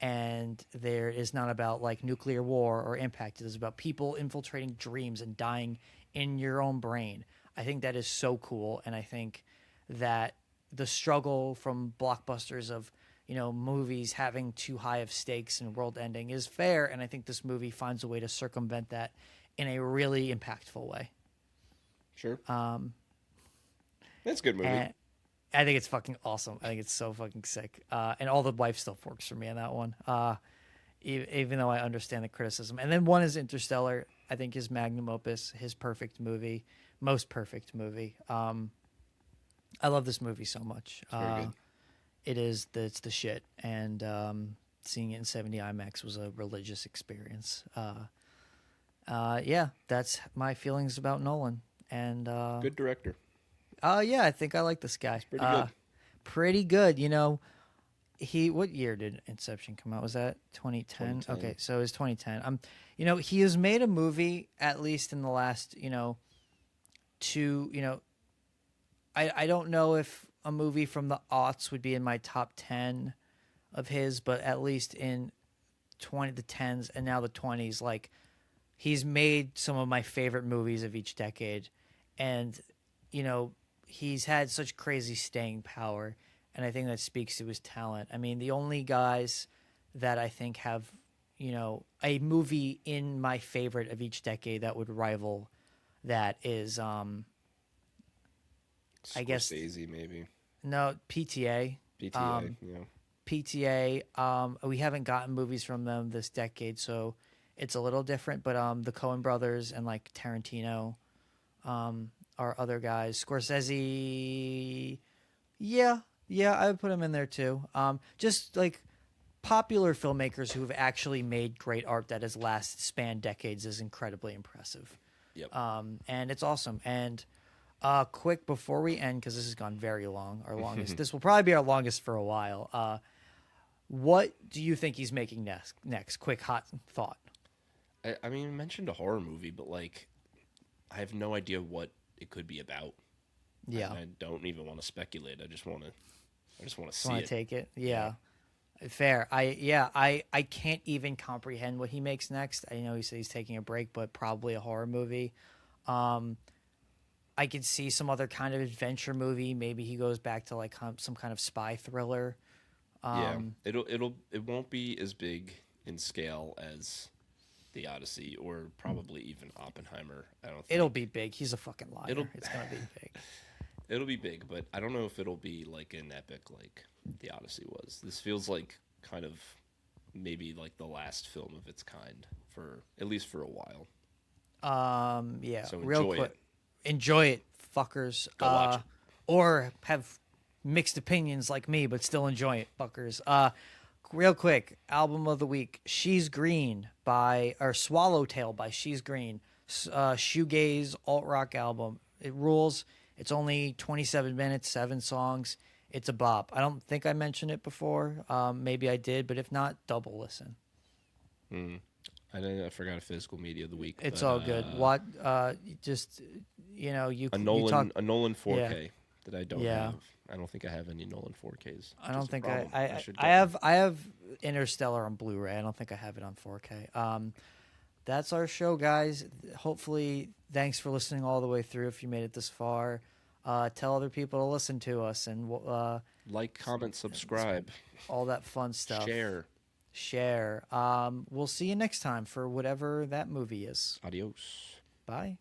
and there is not about like nuclear war or impact. It is about people infiltrating dreams and dying in your own brain. I think that is so cool, and I think that the struggle from blockbusters of movies having too high of stakes and world ending is fair, and I think this movie finds a way to circumvent that in a really impactful way. Sure. That's a good movie. And I think it's fucking awesome. I think it's so fucking sick. And all the wife stuff works for me in that one. Even though I understand the criticism. And then one is Interstellar. I think his magnum opus, his perfect movie, most perfect movie. I love this movie so much. It's very good. It's the shit. And seeing it in 70 IMAX was a religious experience. Yeah, that's my feelings about Nolan. And Good director. yeah, I think I like this guy. Pretty good. Pretty good. What year did Inception come out? Was that 2010? 2010. Okay, so it was 2010. He has made a movie at least in the last, I don't know if a movie from the aughts would be in my top 10 of his, but at least in the 10s and now the 20s, like he's made some of my favorite movies of each decade. And, you know, he's had such crazy staying power. And I think that speaks to his talent. I mean, the only guys that I think have, you know, a movie in my favorite of each decade that would rival that is, I guess, Scorsese, maybe. no, PTA. PTA, yeah. PTA. We haven't gotten movies from them this decade, so it's a little different. But the Coen brothers and like Tarantino are other guys. Scorsese, yeah, I would put him in there too. Just like popular filmmakers who have actually made great art that has spanned decades is incredibly impressive. Yep. And it's awesome. And quick before we end, because this has gone very long, our longest. This will probably be our longest for a while. What do you think he's making next? Quick hot thought. I mean, you mentioned a horror movie, but like, I have no idea what it could be about. Yeah, I don't even want to speculate. I just want to see want it. to take it. Yeah. Fair. I can't even comprehend what he makes next. I know he said he's taking a break, but probably a horror movie. I could see some other kind of adventure movie. Maybe he goes back to like some kind of spy thriller. It won't be as big in scale as the Odyssey or probably even Oppenheimer. I don't think It'll be big. He's a fucking liar. It's gonna be big. It'll be big, but I don't know if it'll be like an epic like the Odyssey was. This feels like kind of maybe like the last film of its kind for at least for a while. Yeah. So real enjoy quick. it. Enjoy it, fuckers. Go watch it. Or have mixed opinions like me, but still enjoy it, fuckers. Real quick, album of the week: "She's Green" or "Swallowtail" by She's Green. Shoegaze alt rock album. It rules. It's only 27 minutes, 7 songs. It's a bop. I don't think I mentioned it before. Maybe I did, but if not, double listen. I forgot a physical media of the week. It's but, all good. What? Just a Nolan 4K that I don't have. I don't think I have any Nolan 4Ks. I don't think I should I have Interstellar on Blu-ray. I don't think I have it on 4K. That's our show, guys. Hopefully, thanks for listening all the way through. If you made it this far, tell other people to listen to us and like, comment, subscribe, all that fun stuff. Share. We'll see you next time for whatever that movie is. Adios. Bye.